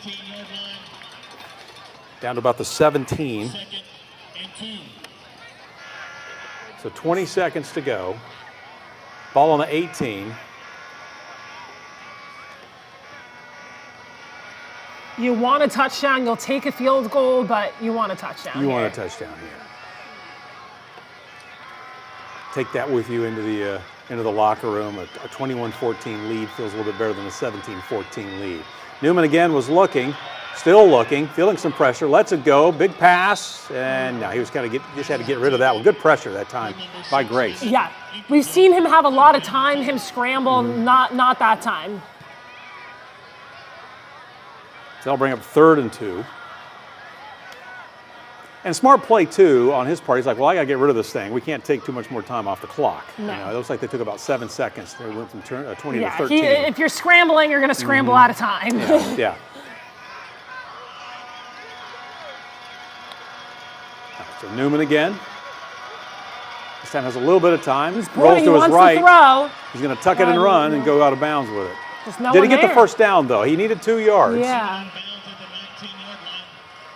Speaker 2: Down to about the 17. So 20 seconds to go. Ball on the 18.
Speaker 3: You want a touchdown, you'll take a field goal, but you want a touchdown.
Speaker 2: You want a touchdown here. Take that with you into the locker room. A 21-14 lead feels a little bit better than a 17-14 lead. Newman again was looking, still looking, feeling some pressure. Lets it go. Big pass, and no, he was just had to get rid of that one. Good pressure that time by Grace.
Speaker 3: Yeah, we've seen him have a lot of time, him scramble, not that time.
Speaker 2: So that'll bring up 3rd and 2. And smart play, too, on his part. He's like, well, I got to get rid of this thing. We can't take too much more time off the clock.
Speaker 3: No.
Speaker 2: You know, it looks like they took about 7 seconds. They went from 20 to 13.
Speaker 3: If you're scrambling, you're going to scramble out of time.
Speaker 2: Yeah. So Newman again. This time has a little bit of time. Rolls to his right.
Speaker 3: Throw.
Speaker 2: He's going to tuck it and run and go out of bounds with it.
Speaker 3: No
Speaker 2: Did he get
Speaker 3: there.
Speaker 2: the first down, though? He needed 2 yards.
Speaker 3: Yeah.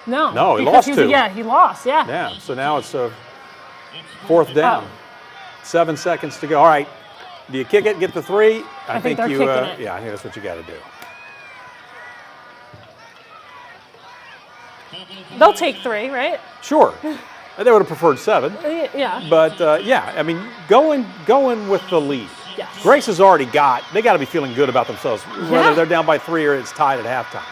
Speaker 3: No.
Speaker 2: No, he lost 2.
Speaker 3: Yeah, he lost, yeah.
Speaker 2: Yeah, so now it's 4th down. 7 seconds to go. All right. Do you kick it, get the 3?
Speaker 3: I think they're kicking it.
Speaker 2: Yeah, I think that's what you got to do.
Speaker 3: They'll take 3, right?
Speaker 2: Sure. They would have preferred 7.
Speaker 3: Yeah.
Speaker 2: But, yeah, I mean, going with the lead.
Speaker 3: Yes.
Speaker 2: Grace has already they got to be feeling good about themselves, whether they're down by 3 or it's tied at halftime.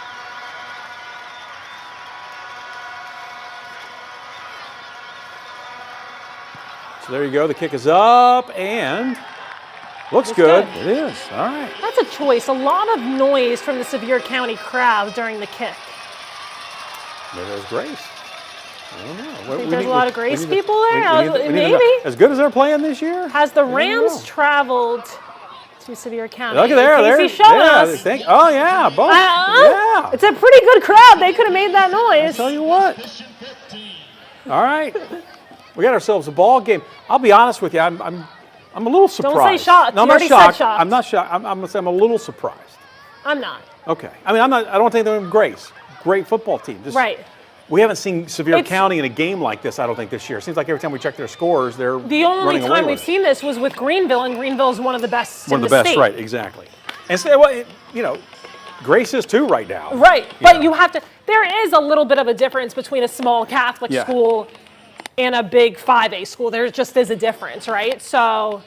Speaker 2: So there you go. The kick is up and looks good. It is. All right.
Speaker 3: That's a choice. A lot of noise from the Sevier County crowd during the kick.
Speaker 2: Maybe there's Grace. I don't know.
Speaker 3: Think there's a lot of Grace people there? Maybe.
Speaker 2: As good as they're playing this year?
Speaker 3: Has the Rams traveled to Sevier County?
Speaker 2: Look at there.
Speaker 3: Casey showed us.
Speaker 2: Oh, yeah. Both. Yeah.
Speaker 3: It's a pretty good crowd. They could have made that noise.
Speaker 2: I'll tell you what. All right. We got ourselves a ball game. I'll be honest with you. I'm a little surprised.
Speaker 3: Don't say shocked.
Speaker 2: No, I'm
Speaker 3: You
Speaker 2: not
Speaker 3: already
Speaker 2: shocked.
Speaker 3: said shocked.
Speaker 2: I'm not shocked. I'm gonna say I'm a little surprised.
Speaker 3: I'm not.
Speaker 2: Okay. I mean, I don't think they're Grace. Great football team.
Speaker 3: Right.
Speaker 2: We haven't seen Sevier County in a game like this, I don't think, this year. It seems like every time we check their scores, they're
Speaker 3: The only
Speaker 2: running away
Speaker 3: time
Speaker 2: with
Speaker 3: we've
Speaker 2: it.
Speaker 3: seen this was with Greenville, and Greenville is one of the best
Speaker 2: One
Speaker 3: in
Speaker 2: of the best,
Speaker 3: state.
Speaker 2: right, exactly. And so, well, you know, Grace is too right now.
Speaker 3: Right, but you have to, there is a little bit of a difference between a small Catholic school and a big 5A school. There just is a difference, right? So,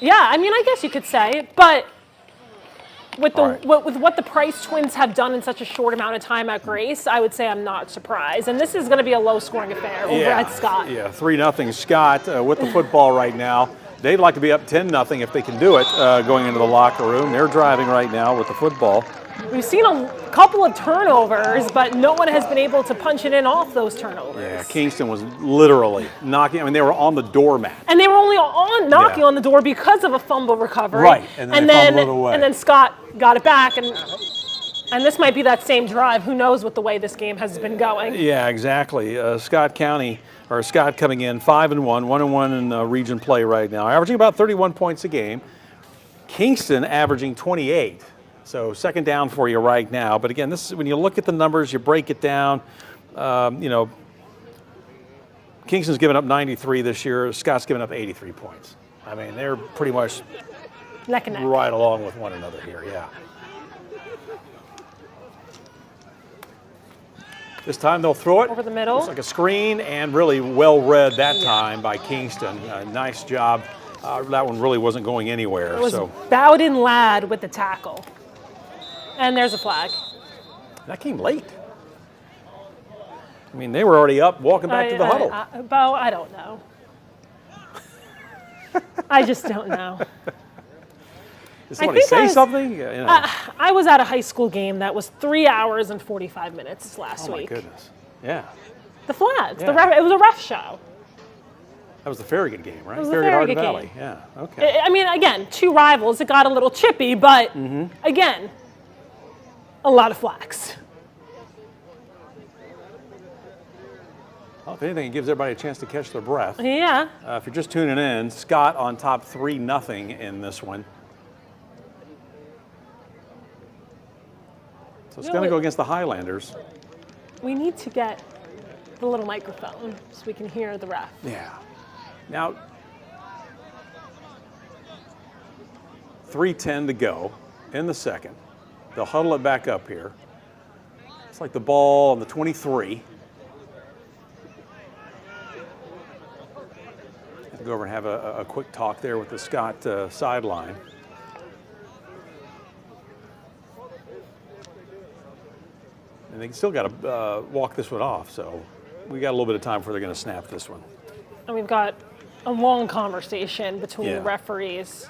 Speaker 3: yeah, I mean, I guess you could say, but with with what the Price twins have done in such a short amount of time at Grace, I would say I'm not surprised. And this is going to be a low-scoring affair over at Scott.
Speaker 2: Yeah, 3-0 Scott with the football right now. They'd like to be up 10-0 if they can do it going into the locker room. They're driving right now with the football.
Speaker 3: we've seen a couple of turnovers, but no one has been able to punch it in off those turnovers.
Speaker 2: Yeah, Kingston was literally knocking. I mean, they were on the doormat.
Speaker 3: And they were only knocking on the door because of a fumble recovery.
Speaker 2: Right, and then they fumbled it away.
Speaker 3: And then Scott got it back, and this might be that same drive. Who knows what the way this game has been going?
Speaker 2: Yeah, exactly. Scott coming in 5-1, 1-1 in region play right now, averaging about 31 points a game. Kingston averaging 28. So second down for you right now. But again, this is when you look at the numbers, you break it down. Kingston's given up 93 this year. Scott's given up 83 points. I mean, they're pretty much
Speaker 3: neck and neck,
Speaker 2: right along with one another here. Yeah. This time they'll throw it
Speaker 3: over the middle.
Speaker 2: It's like a screen, and really well read that time by Kingston. Nice job. That one really wasn't going anywhere.
Speaker 3: It was Bowden Ladd with the tackle. And there's a flag.
Speaker 2: That came late. I mean, they were already up, walking back to the huddle.
Speaker 3: Bo, I don't know. I just don't know.
Speaker 2: Did somebody say something? Yeah, you know.
Speaker 3: I was at a high school game that was 3 hours and 45 minutes last week.
Speaker 2: Oh, my goodness. Yeah.
Speaker 3: The flags.
Speaker 2: Yeah.
Speaker 3: It was a ref show.
Speaker 2: That was the Farragut game, right?
Speaker 3: It was the Farragut
Speaker 2: Valley.
Speaker 3: game.
Speaker 2: Yeah, okay.
Speaker 3: I mean, again, two rivals. It got a little chippy, but again, a lot of flags.
Speaker 2: Well, if anything, it gives everybody a chance to catch their breath.
Speaker 3: Yeah.
Speaker 2: If you're just tuning in, Scott on top 3-0 in this one. So it's going to go against the Highlanders.
Speaker 3: We need to get the little microphone so we can hear the ref.
Speaker 2: Yeah. Now, 3:10 to go in the second. They'll huddle it back up here. It's like the ball on the 23. I'll go over and have a quick talk there with the Scott sideline. And they still got to walk this one off, so we got a little bit of time before they're going to snap this one.
Speaker 3: And we've got a long conversation between the referees.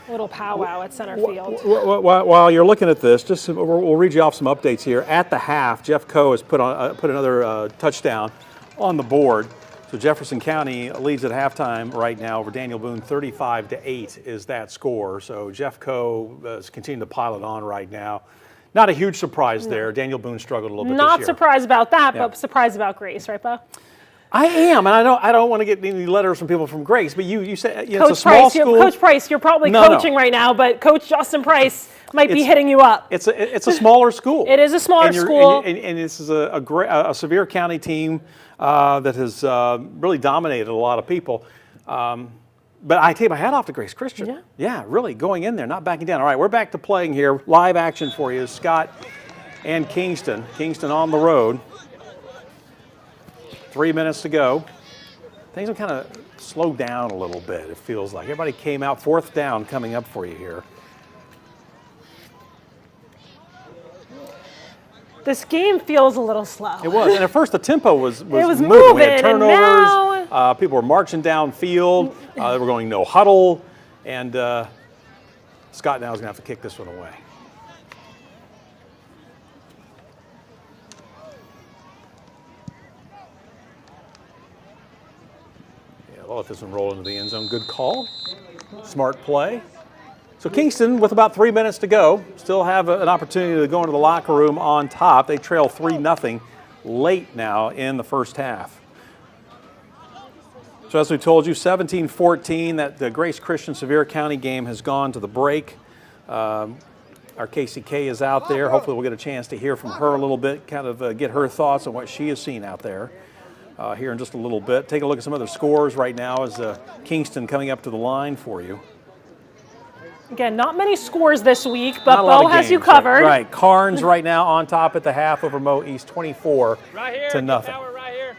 Speaker 3: A little powwow at center field.
Speaker 2: While you're looking at this, just we'll read you off some updates here. At the half, Jeff Coe has put another touchdown on the board. So Jefferson County leads at halftime right now over Daniel Boone, 35-8 is that score. So Jeff Coe is continuing to pile it on right now. Not a huge surprise there. Daniel Boone struggled a little bit this year.
Speaker 3: Not surprised about that, but surprised about Grace, right, Bo?
Speaker 2: I am, and I don't want to get any letters from people from Grace, but you said it's
Speaker 3: Coach
Speaker 2: a small school.
Speaker 3: Coach Price, you're probably coaching right now, but Coach Justin Price might be hitting you up.
Speaker 2: It's a smaller school.
Speaker 3: It is a smaller school.
Speaker 2: And this is a Sevier County team that has really dominated a lot of people. But I take my hat off to Grace Christian. Yeah, really going in there, not backing down. All right, we're back to playing here. Live action for you, Scott and Kingston. Kingston on the road. 3 minutes to go. Things have kind of slowed down a little bit, it feels like. Everybody came out, fourth down coming up for you here.
Speaker 3: This game feels a little slow.
Speaker 2: It was, and at first the tempo was moving. We had
Speaker 3: turnovers.
Speaker 2: People were marching downfield. They were going no huddle, and Scott now is going to have to kick this one away. Yeah, they'll let this one roll into the end zone. Good call. Smart play. So Kingston, with about 3 minutes to go, still have an opportunity to go into the locker room on top. They trail 3-0 late now in the first half. So as we told you, 17-14, that the Grace Christian Sevier County game has gone to the break. Our KCK is out there. Hopefully we'll get a chance to hear from her a little bit, kind of get her thoughts on what she has seen out there here in just a little bit. Take a look at some other scores right now as Kingston coming up to the line for you.
Speaker 3: Again, not many scores this week, but Bo has you covered.
Speaker 2: Right. Carnes right now on top at the half over Mo East, 24-0.
Speaker 5: Right here.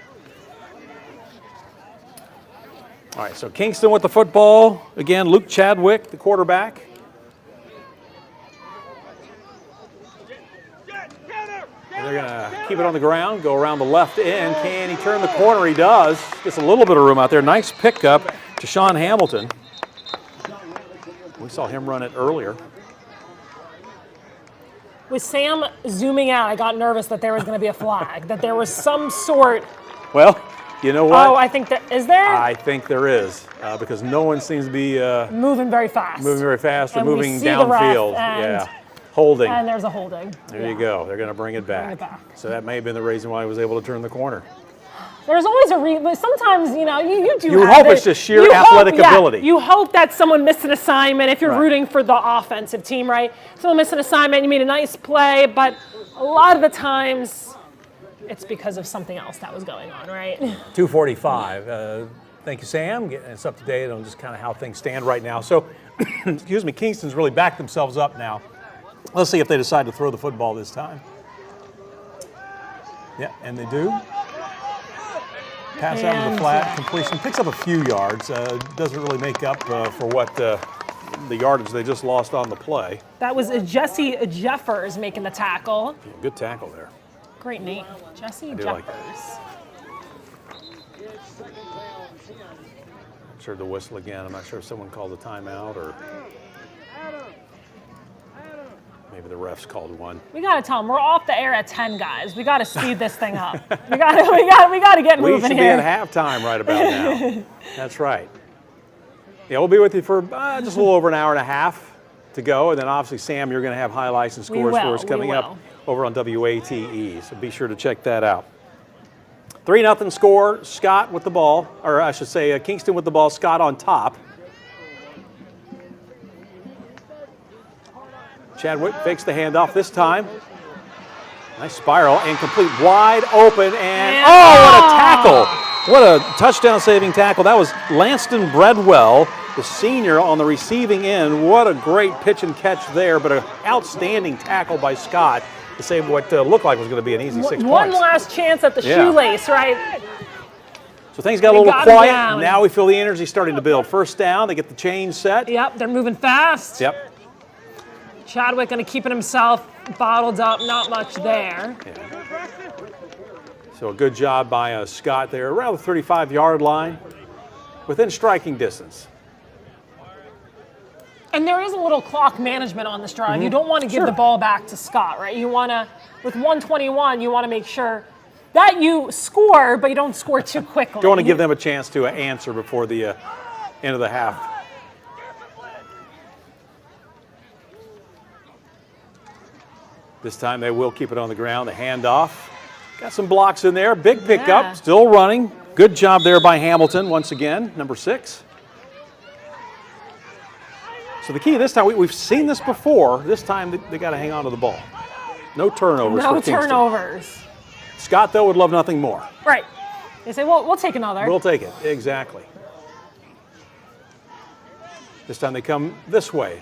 Speaker 2: All right, so Kingston with the football. Again, Luke Chadwick, the quarterback. And they're going to keep it on the ground, go around the left end. Can he turn the corner? He does. Gets a little bit of room out there. Nice pickup to Sean Hamilton. We saw him run it earlier.
Speaker 3: With Sam zooming out, I got nervous that there was going to be a flag, that there was some sort.
Speaker 2: Well, you know what?
Speaker 3: Oh, I think is there?
Speaker 2: I think there is, because no one seems to be
Speaker 3: moving very fast.
Speaker 2: moving very fast or
Speaker 3: And we
Speaker 2: moving
Speaker 3: see the ref,
Speaker 2: downfield.
Speaker 3: and-
Speaker 2: Holding.
Speaker 3: And there's a holding.
Speaker 2: There you go. They're going to bring it back. So that may have been the reason why he was able to turn the corner.
Speaker 3: There's always a reason, but sometimes, you know, you do
Speaker 2: You would
Speaker 3: have
Speaker 2: hope
Speaker 3: it.
Speaker 2: it's just sheer
Speaker 3: You
Speaker 2: athletic
Speaker 3: hope,
Speaker 2: ability.
Speaker 3: You hope that someone missed an assignment if you're
Speaker 2: Right.
Speaker 3: rooting for the offensive team, right? Someone missed an assignment, you made a nice play, but a lot of the times it's because of something else that was going on, right?
Speaker 2: 2:45. Thank you, Sam. Getting us up to date on just kind of how things stand right now. So, excuse me, Kingston's really backed themselves up now. Let's see if they decide to throw the football this time. Yeah, and they do. Pass out to the flat, completion. Picks up a few yards. Doesn't really make up for what the yardage they just lost on the play.
Speaker 3: That was Jesse Jeffers making the tackle.
Speaker 2: Yeah, good tackle there.
Speaker 3: Great name, Jesse
Speaker 2: do
Speaker 3: Jeffers.
Speaker 2: like Heard the whistle again. I'm not sure if someone called a timeout or maybe the refs called one.
Speaker 3: We got to tell them we're off the air at 10, guys. We got to speed this thing up. we got to get moving
Speaker 2: We should
Speaker 3: here.
Speaker 2: be at halftime right about now. That's right. Yeah, we'll be with you for just a little over an hour and a half to go, and then obviously, Sam, you're going to have highlights and scores for us coming up over on WATE. So be sure to check that out. 3-0 score. Scott with the ball, or I should say Kingston with the ball. Scott on top. Chadwick fakes the handoff this time. Nice spiral and complete wide open and what a tackle. What a touchdown saving tackle. That was Lanston Bredwell, the senior on the receiving end. What a great pitch and catch there, but an outstanding tackle by Scott to save what looked like was going to be an easy 6 points.
Speaker 3: One last chance at the shoelace, right?
Speaker 2: So things got a little quiet. Now we feel the energy starting to build. First down, they get the chain set.
Speaker 3: Yep, they're moving fast.
Speaker 2: Yep.
Speaker 3: Chadwick going to keep it himself bottled up, not much there.
Speaker 2: Yeah. So a good job by Scott there, around the 35-yard line, within striking distance.
Speaker 3: And there is a little clock management on this drive. You don't want to give the ball back to Scott, right? You want to, with 1:21, you want to make sure that you score, but you don't score too quickly.
Speaker 2: Don't want to give them a chance to answer before the end of the half. This time they will keep it on the ground. The handoff. Got some blocks in there. Big pickup. Still running. Good job there by Hamilton once again, number 6. So the key this time, we've seen this before. This time they got to hang on to the ball. No turnovers for Kingston.
Speaker 3: No turnovers.
Speaker 2: Scott, though, would love nothing more.
Speaker 3: Right. They say, well, we'll take another.
Speaker 2: We'll take it. Exactly. This time they come this way.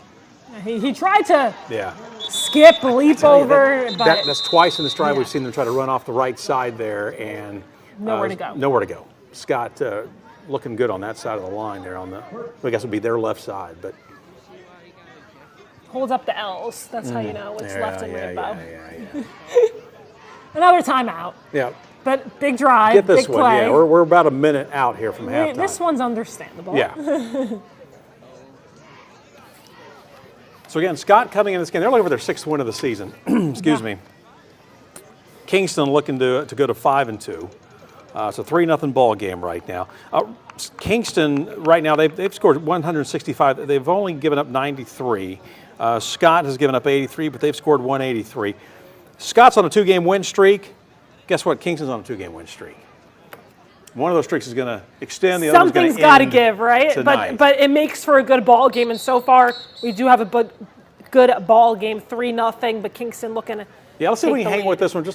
Speaker 3: He tried to
Speaker 2: Yeah.
Speaker 3: skip, leap over, but
Speaker 2: That's twice in this drive we've seen them try to run off the right side there and
Speaker 3: nowhere to go.
Speaker 2: Nowhere to go. Scott looking good on that side of the line there on the, I guess it would be their left side, but
Speaker 3: holds up the L's. That's how you know what's left in Rainbow.
Speaker 2: Yeah.
Speaker 3: Another timeout.
Speaker 2: Yeah.
Speaker 3: But big drive,
Speaker 2: Get this
Speaker 3: big
Speaker 2: one.
Speaker 3: play.
Speaker 2: Yeah, we're about a minute out here from halftime.
Speaker 3: This one's understandable.
Speaker 2: Yeah. So again, Scott coming in this game, they're looking for their 6th win of the season. Excuse me. Kingston looking to go to 5-2. It's a 3-0 ball game right now. Kingston right now they've scored 165. They've only given up 93. Scott has given up 83, but they've scored 183. Scott's on a 2-game win streak. Guess what? Kingston's on a 2-game win streak. One of those streaks is going to extend. The other one's going to end.
Speaker 3: Something's got to give, right?
Speaker 2: Tonight.
Speaker 3: But it makes for a good ball game, and so far we do have a good ball game, 3-0. But Kingston looking.
Speaker 2: Yeah, let's see if we can hang with this one.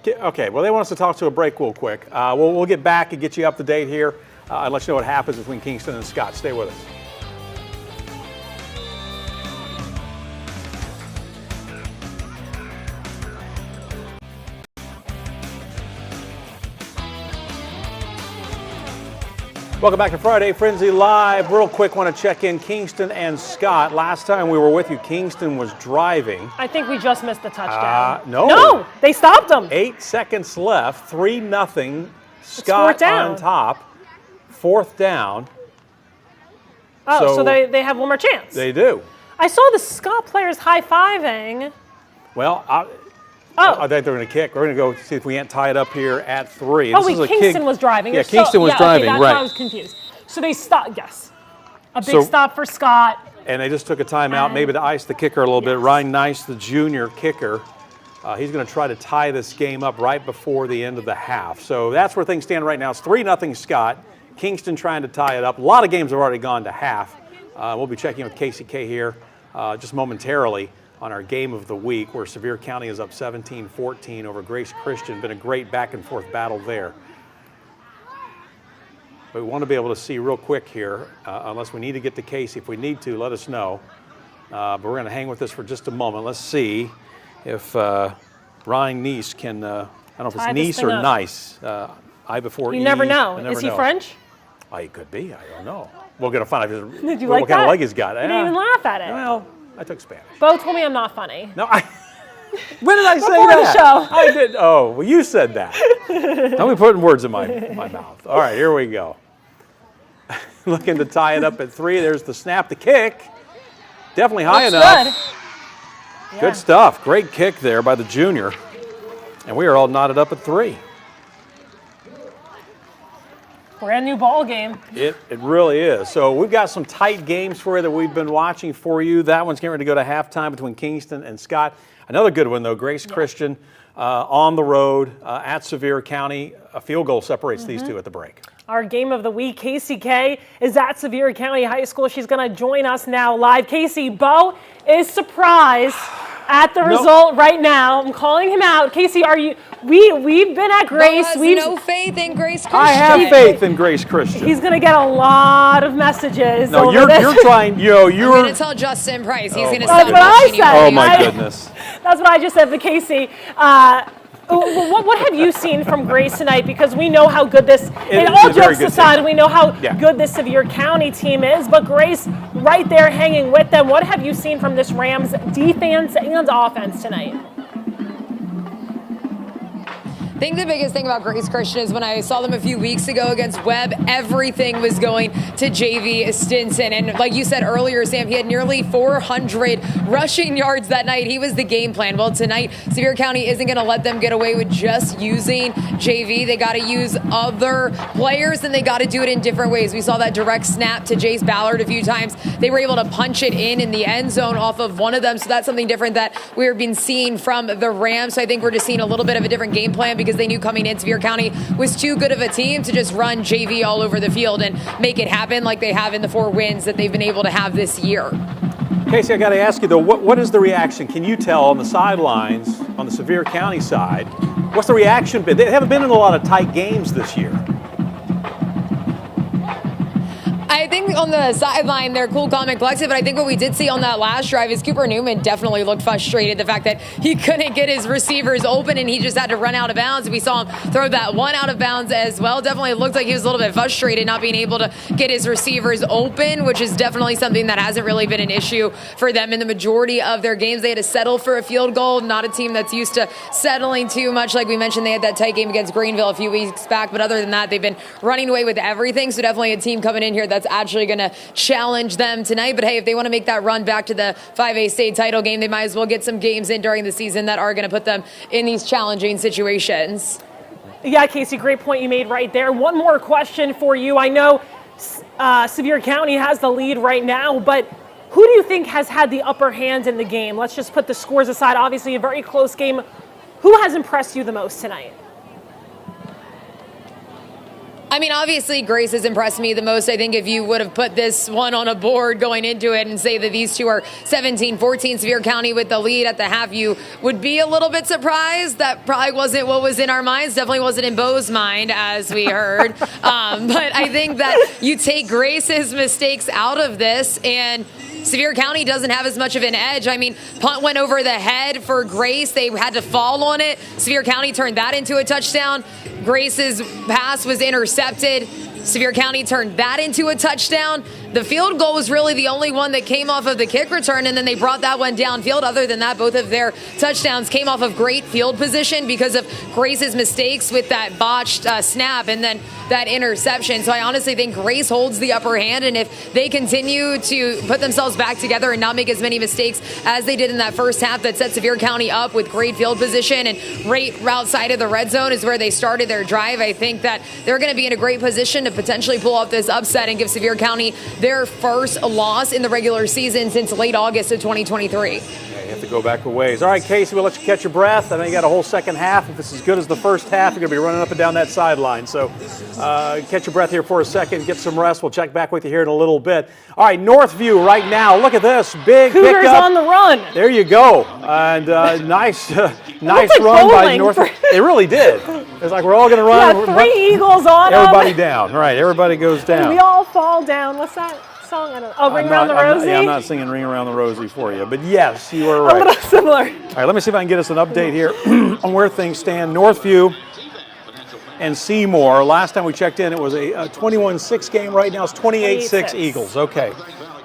Speaker 2: Okay. Well, they want us to talk to a break real quick. We'll get back and get you up to date here and let you know what happens between Kingston and Scott. Stay with us. Welcome back to Friday Frenzy Live. Real quick, want to check in Kingston and Scott. Last time we were with you, Kingston was driving.
Speaker 3: I think we just missed the touchdown.
Speaker 2: No,
Speaker 3: they stopped them.
Speaker 2: 8 seconds left, 3-0. Scott on top. 4th down.
Speaker 3: Oh, so they have one more chance.
Speaker 2: They do.
Speaker 3: I saw the Scott players high-fiving.
Speaker 2: Well, I think they're going to kick. We're going to go see if we can't tie it up here at 3.
Speaker 3: Kingston was driving.
Speaker 2: Yeah, Kingston was driving,
Speaker 3: that's
Speaker 2: right.
Speaker 3: why I was confused. So they stopped, yes. A big stop for Scott.
Speaker 2: And they just took a timeout, maybe to ice the kicker a little bit. Ryan Nice, the junior kicker, he's going to try to tie this game up right before the end of the half. So that's where things stand right now. It's 3-0 Scott. Kingston trying to tie it up. A lot of games have already gone to half. We'll be checking with KCK here just momentarily on our game of the week, where Sevier County is up 17-14 over Grace Christian. Been a great back-and-forth battle there. But we want to be able to see real quick here, unless we need to get to Casey. If we need to, let us know. But we're going to hang with this for just a moment. Let's see if Ryan Nice can, I don't know if it's Nice or Nice. I before E.
Speaker 3: You never know. Is he French?
Speaker 2: Oh, he could be. I don't know. We're going to find out
Speaker 3: Did you like
Speaker 2: what kind of leg he's got.
Speaker 3: You didn't even laugh at it.
Speaker 2: Well, I took Spanish.
Speaker 3: Bo told me I'm not funny.
Speaker 2: No, when did I say
Speaker 3: Before
Speaker 2: that?
Speaker 3: the show.
Speaker 2: I did. Oh, well, you said that. Don't be putting words in my mouth. All right, here we go. Looking to tie it up at 3. There's the snap, the kick. Definitely high enough.
Speaker 3: Good.
Speaker 2: Good stuff. Great kick there by the junior. And we are all knotted up at 3.
Speaker 3: Brand new ball game.
Speaker 2: It really is. So we've got some tight games for you that we've been watching for you. That one's getting ready to go to halftime between Kingston and Scott. Another good one, though, Grace Christian on the road at Sevier County. A field goal separates these two at the break.
Speaker 3: Our game of the week, KCK, is at Sevier County High School. She's going to join us now live. Casey, Bo is surprised at the result right now. I'm calling him out. Casey, are you? We've been at Grace.
Speaker 6: We've no faith in Grace Christian.
Speaker 2: I have faith in Grace Christian.
Speaker 3: He's going to get a lot of messages.
Speaker 2: No, you're trying.
Speaker 6: You're going to tell Justin Price. He's going to
Speaker 3: That's what I said.
Speaker 2: Oh my goodness.
Speaker 3: That's what I just said. But Casey, what have you seen from Grace tonight? Because we know how good this. And all jokes aside, we know how good this Sevier County team is. But Grace, right there, hanging with them. What have you seen from this Rams defense and offense tonight?
Speaker 6: I think the biggest thing about Grace Christian is when I saw them a few weeks ago against Webb, everything was going to JV Stinson. And like you said earlier, Sam, he had nearly 400 rushing yards that night. He was the game plan. Well, tonight, Sevier County isn't going to let them get away with just using JV. They got to use other players, and they got to do it in different ways. We saw that direct snap to Jace Ballard a few times. They were able to punch it in the end zone off of one of them. So that's something different that we've been seeing from the Rams. So I think we're just seeing a little bit of a different game plan, because they knew coming in Sevier County was too good of a team to just run JV all over the field and make it happen like they have in the 4 wins that they've been able to have this year.
Speaker 2: Casey, I got to ask you, though, what is the reaction? Can you tell on the sidelines, on the Sevier County side, what's the reaction been? They haven't been in a lot of tight games this year.
Speaker 6: I think on the sideline, they're cool, calm, and collected, but I think what we did see on that last drive is Cooper Newman definitely looked frustrated. The fact that he couldn't get his receivers open and he just had to run out of bounds. We saw him throw that one out of bounds as well. Definitely looked like he was a little bit frustrated not being able to get his receivers open, which is definitely something that hasn't really been an issue for them in the majority of their games. They had to settle for a field goal, not a team that's used to settling too much. Like we mentioned, they had that tight game against Greenville a few weeks back, but other than that, they've been running away with everything. So definitely a team coming in here that's actually going to challenge them tonight. But hey, if they want to make that run back to the 5A state title game, they might as well get some games in during the season that are going to put them in these challenging situations.
Speaker 3: Yeah, Casey, great point you made right there. One more question for you. I know Sevier County has the lead right now, but who do you think has had the upper hand in the game? Let's just put the scores aside. Obviously, a very close game. Who has impressed you the most tonight?
Speaker 6: I mean, obviously, Grace has impressed me the most. I think if you would have put this one on a board going into it and say that these two are 17-14, Sevier County with the lead at the half, you would be a little bit surprised. That probably wasn't what was in our minds. Definitely wasn't in Bo's mind, as we heard. But I think that you take Grace's mistakes out of this, and Sevier County doesn't have as much of an edge. I mean, punt went over the head for Grace. They had to fall on it. Sevier County turned that into a touchdown. Grace's pass was intercepted. Sevier County turned that into a touchdown. The field goal was really the only one that came off of the kick return, and then they brought that one downfield. Other than that, both of their touchdowns came off of great field position because of Grace's mistakes with that botched snap and then that interception. So I honestly think Grace holds the upper hand, and if they continue to put themselves back together and not make as many mistakes as they did in that first half that set Sevier County up with great field position and right outside of the red zone is where they started their drive, I think that they're going to be in a great position to potentially pull off this upset and give Sevier County their first loss in the regular season since late August of 2023.
Speaker 2: You have to go back a ways. All right, Casey, we'll let you catch your breath. I know you got a whole second half. If it's as good as the first half, you're going to be running up and down that sideline. So catch your breath here for a second, get some rest. We'll check back with you here in a little bit. All right, Northview right now. Look at this. Big
Speaker 3: Cougars
Speaker 2: pickup.
Speaker 3: on the run.
Speaker 2: There you go. And nice
Speaker 3: like
Speaker 2: run by
Speaker 3: bowling.
Speaker 2: Northview. It really did. It's like we're all going to run.
Speaker 3: Yeah, 3 Eagles on
Speaker 2: Everybody
Speaker 3: them.
Speaker 2: down. Right, everybody goes down.
Speaker 3: We all fall down. What's that song? I don't know. Oh, Ring Around the Rosie?
Speaker 2: I'm not singing Ring Around the Rosie for you. But yes, you are right.
Speaker 3: A little similar.
Speaker 2: All right, let me see if I can get us an update here on where things stand. Northview and Seymour. Last time we checked in, it was a 21-6 game. Right now it's 28-6 Eagles. Okay.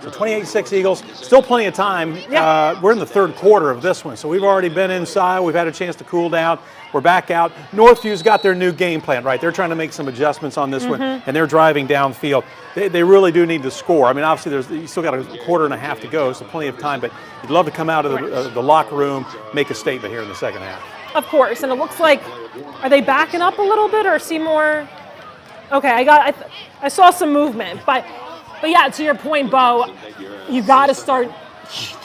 Speaker 2: So 28-6 Eagles. Still plenty of time.
Speaker 3: Yeah.
Speaker 2: We're in the third quarter of this one, so we've already been inside. We've had a chance to cool down. We're back out. Northview's got their new game plan, right? They're trying to make some adjustments on this one, and they're driving downfield. They really do need to score. I mean, obviously, you still got a quarter and a half to go, so plenty of time, but you'd love to come out of the locker room, make a statement here in the second half.
Speaker 3: Of course, and it looks like, are they backing up a little bit, or Seymour? Okay, I saw some movement, but yeah, to your point, Bo, you got to start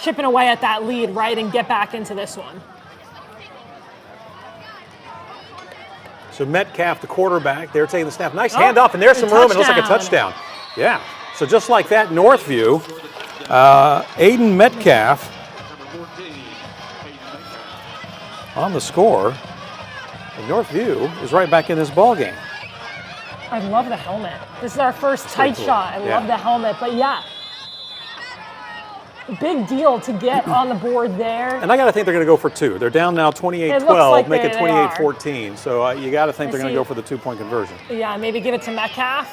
Speaker 3: chipping away at that lead, right, and get back into this one.
Speaker 2: So Metcalf, the quarterback, they're taking the snap. Nice handoff, and there's some room. It looks like a touchdown. Yeah. So just like that, Northview, Aiden Metcalf on the score. And Northview is right back in this ball game.
Speaker 3: I love the helmet. This is our first tight shot. I love the helmet, but yeah. Big deal to get on the board there.
Speaker 2: And I got to think they're going to go for two. They're down now 28-12,
Speaker 3: like
Speaker 2: make it
Speaker 3: they
Speaker 2: 28-14. So you got to think they're going to go for the 2-point conversion.
Speaker 3: Yeah, maybe give it to Metcalf.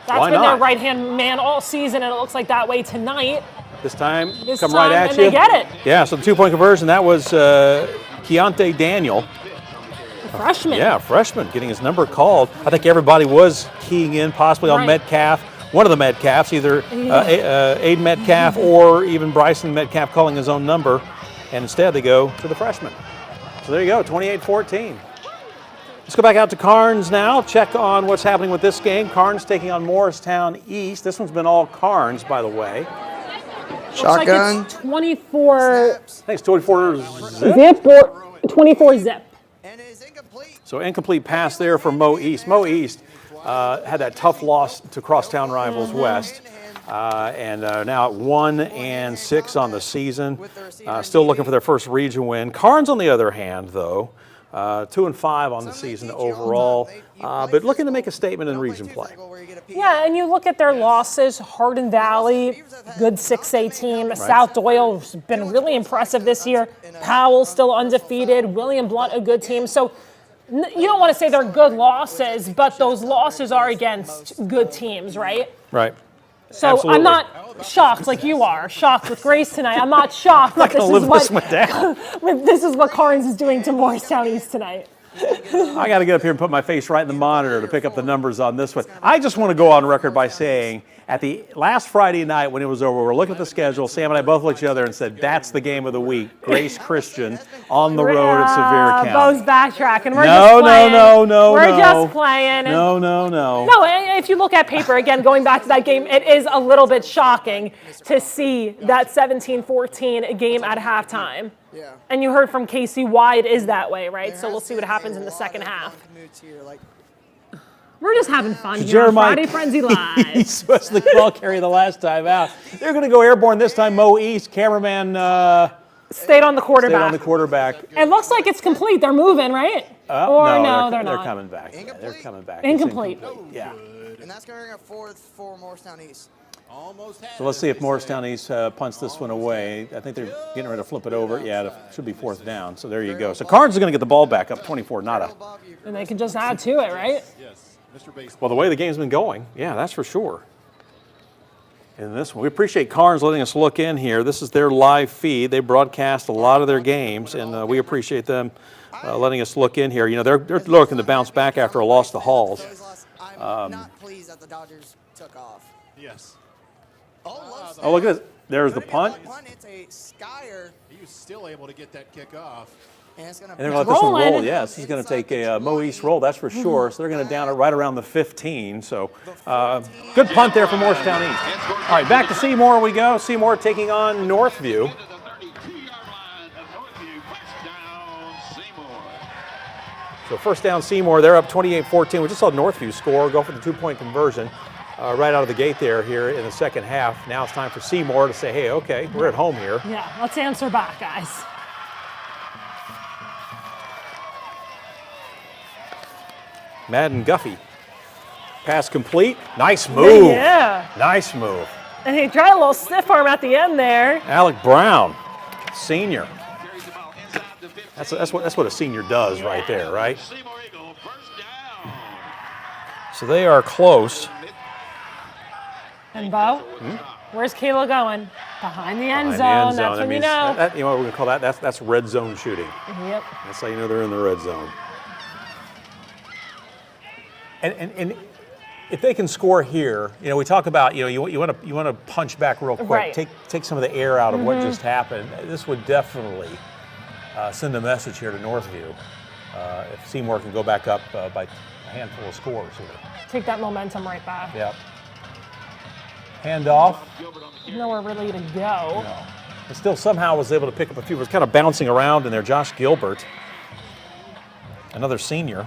Speaker 3: That's
Speaker 2: Why
Speaker 3: been
Speaker 2: not?
Speaker 3: their right-hand man all season, and it looks like that way tonight.
Speaker 2: This time,
Speaker 3: This
Speaker 2: come
Speaker 3: time,
Speaker 2: right at
Speaker 3: and
Speaker 2: you.
Speaker 3: they get it.
Speaker 2: Yeah, so the 2-point conversion, that was Keontae Daniel.
Speaker 3: Freshman.
Speaker 2: Yeah, freshman, getting his number called. I think everybody was keying in possibly on Metcalf. One of the Metcalfs, either Aiden Metcalf or even Bryson Metcalf calling his own number. And instead they go to the freshman. So there you go, 28-14. Let's go back out to Carnes now, check on what's happening with this game. Carnes taking on Morristown East. This one's been all Carnes, by the way.
Speaker 3: Shotgun. Like it's 24.
Speaker 2: I think it's 24
Speaker 3: zip or 24 zip.
Speaker 4: And it is incomplete.
Speaker 2: So incomplete pass there for Mo East. Mo East had that tough loss to crosstown rivals West. And now at 1-6 on the season. Still looking for their first region win. Carnes, on the other hand, though, 2-5 on the season overall, but looking to make a statement in region play.
Speaker 3: Yeah, and you look at their losses, Hardin Valley, good 6A team. South Doyle's been really impressive this year. Powell still undefeated. William Blunt, a good team. So you don't want to say they're good losses, but those losses are against good teams, right?
Speaker 2: Right.
Speaker 3: So
Speaker 2: Absolutely.
Speaker 3: I'm not shocked like you are, shocked with Grace tonight. I'm not shocked that this is what Carnes is doing to Morristown East tonight.
Speaker 2: I got to get up here and put my face right in the monitor to pick up the numbers on this one. I just want to go on record by saying at the last Friday night when it was over, we're looking at the schedule. Sam and I both looked at each other and said, that's the game of the week. Grace Christian on the road at Sevier County.
Speaker 3: Bo's backtracking. We're
Speaker 2: No.
Speaker 3: just playing.
Speaker 2: No.
Speaker 3: No, if you look at paper, again, going back to that game, it is a little bit shocking to see that 17-14 game at halftime.
Speaker 7: Yeah.
Speaker 3: And you heard from Casey why it is that way, right? So we'll see what happens in the second half. We're just having fun here on Friday Frenzy Live.
Speaker 2: He's supposed to ball carry the last time out. They're going to go airborne this time. Mo East, cameraman
Speaker 3: stayed on the quarterback. It looks like it's complete. They're moving, right?
Speaker 2: No,
Speaker 3: they're not.
Speaker 2: They're coming back. Yeah, they're coming back.
Speaker 3: Incomplete.
Speaker 2: Yeah.
Speaker 7: And that's going to bring up fourth for Morristown East.
Speaker 2: So let's see if Morristown East punts this one away. I think they're getting ready to flip it over. Yeah, it should be fourth down. So there you go. So Carnes is going to get the ball back up 24, nada.
Speaker 3: And they can just add to it, right?
Speaker 2: Well, the way the game's been going, yeah, that's for sure. In this one, we appreciate Carnes letting us look in here. This is their live feed. They broadcast a lot of their games, and we appreciate them letting us look in here. You know, they're looking to bounce back after a loss to Halls.
Speaker 7: I'm not pleased that the Dodgers took off.
Speaker 8: Yes.
Speaker 2: Oh, look at this. There's the punt.
Speaker 7: It's a skyer.
Speaker 8: He was still able to get that kick off.
Speaker 7: And it's going
Speaker 2: And they're going to let this one roll. Yes, he's going to take a Mo East roll, that's for sure. So they're going to down it right around the 15. So good punt there from Morristown East. All right, back to Seymour we go. Seymour taking on Northview. So first down Seymour, they're up 28-14. We just saw Northview score, go for the two-point conversion right out of the gate there here in the second half. Now it's time for Seymour to say, hey, okay, we're at home here.
Speaker 3: Yeah, let's answer back, guys.
Speaker 2: Madden Guffey. Pass complete. Nice move.
Speaker 3: Yeah.
Speaker 2: Nice move.
Speaker 3: And he tried a little stiff arm at the end there.
Speaker 2: Alec Brown, senior. That's what a senior does right there, right? So they are close.
Speaker 3: And Bo, where's Kayla going? Behind the end zone.
Speaker 2: Behind the end zone.
Speaker 3: That's when you know.
Speaker 2: You know what we're going to call that? That's red zone shooting.
Speaker 3: Yep.
Speaker 2: That's how you know they're in the red zone. And if they can score here, you know, we talk about, you know, you want to punch back real quick,
Speaker 3: Right.
Speaker 2: take some of the air out of what just happened. This would definitely send a message here to Northview if Seymour can go back up by a handful of scores here.
Speaker 3: Take that momentum right back.
Speaker 2: Yep. Handoff.
Speaker 3: Nowhere really to go.
Speaker 2: No. But still somehow was able to pick up a few. It was kind of bouncing around in there. Josh Gilbert, another senior.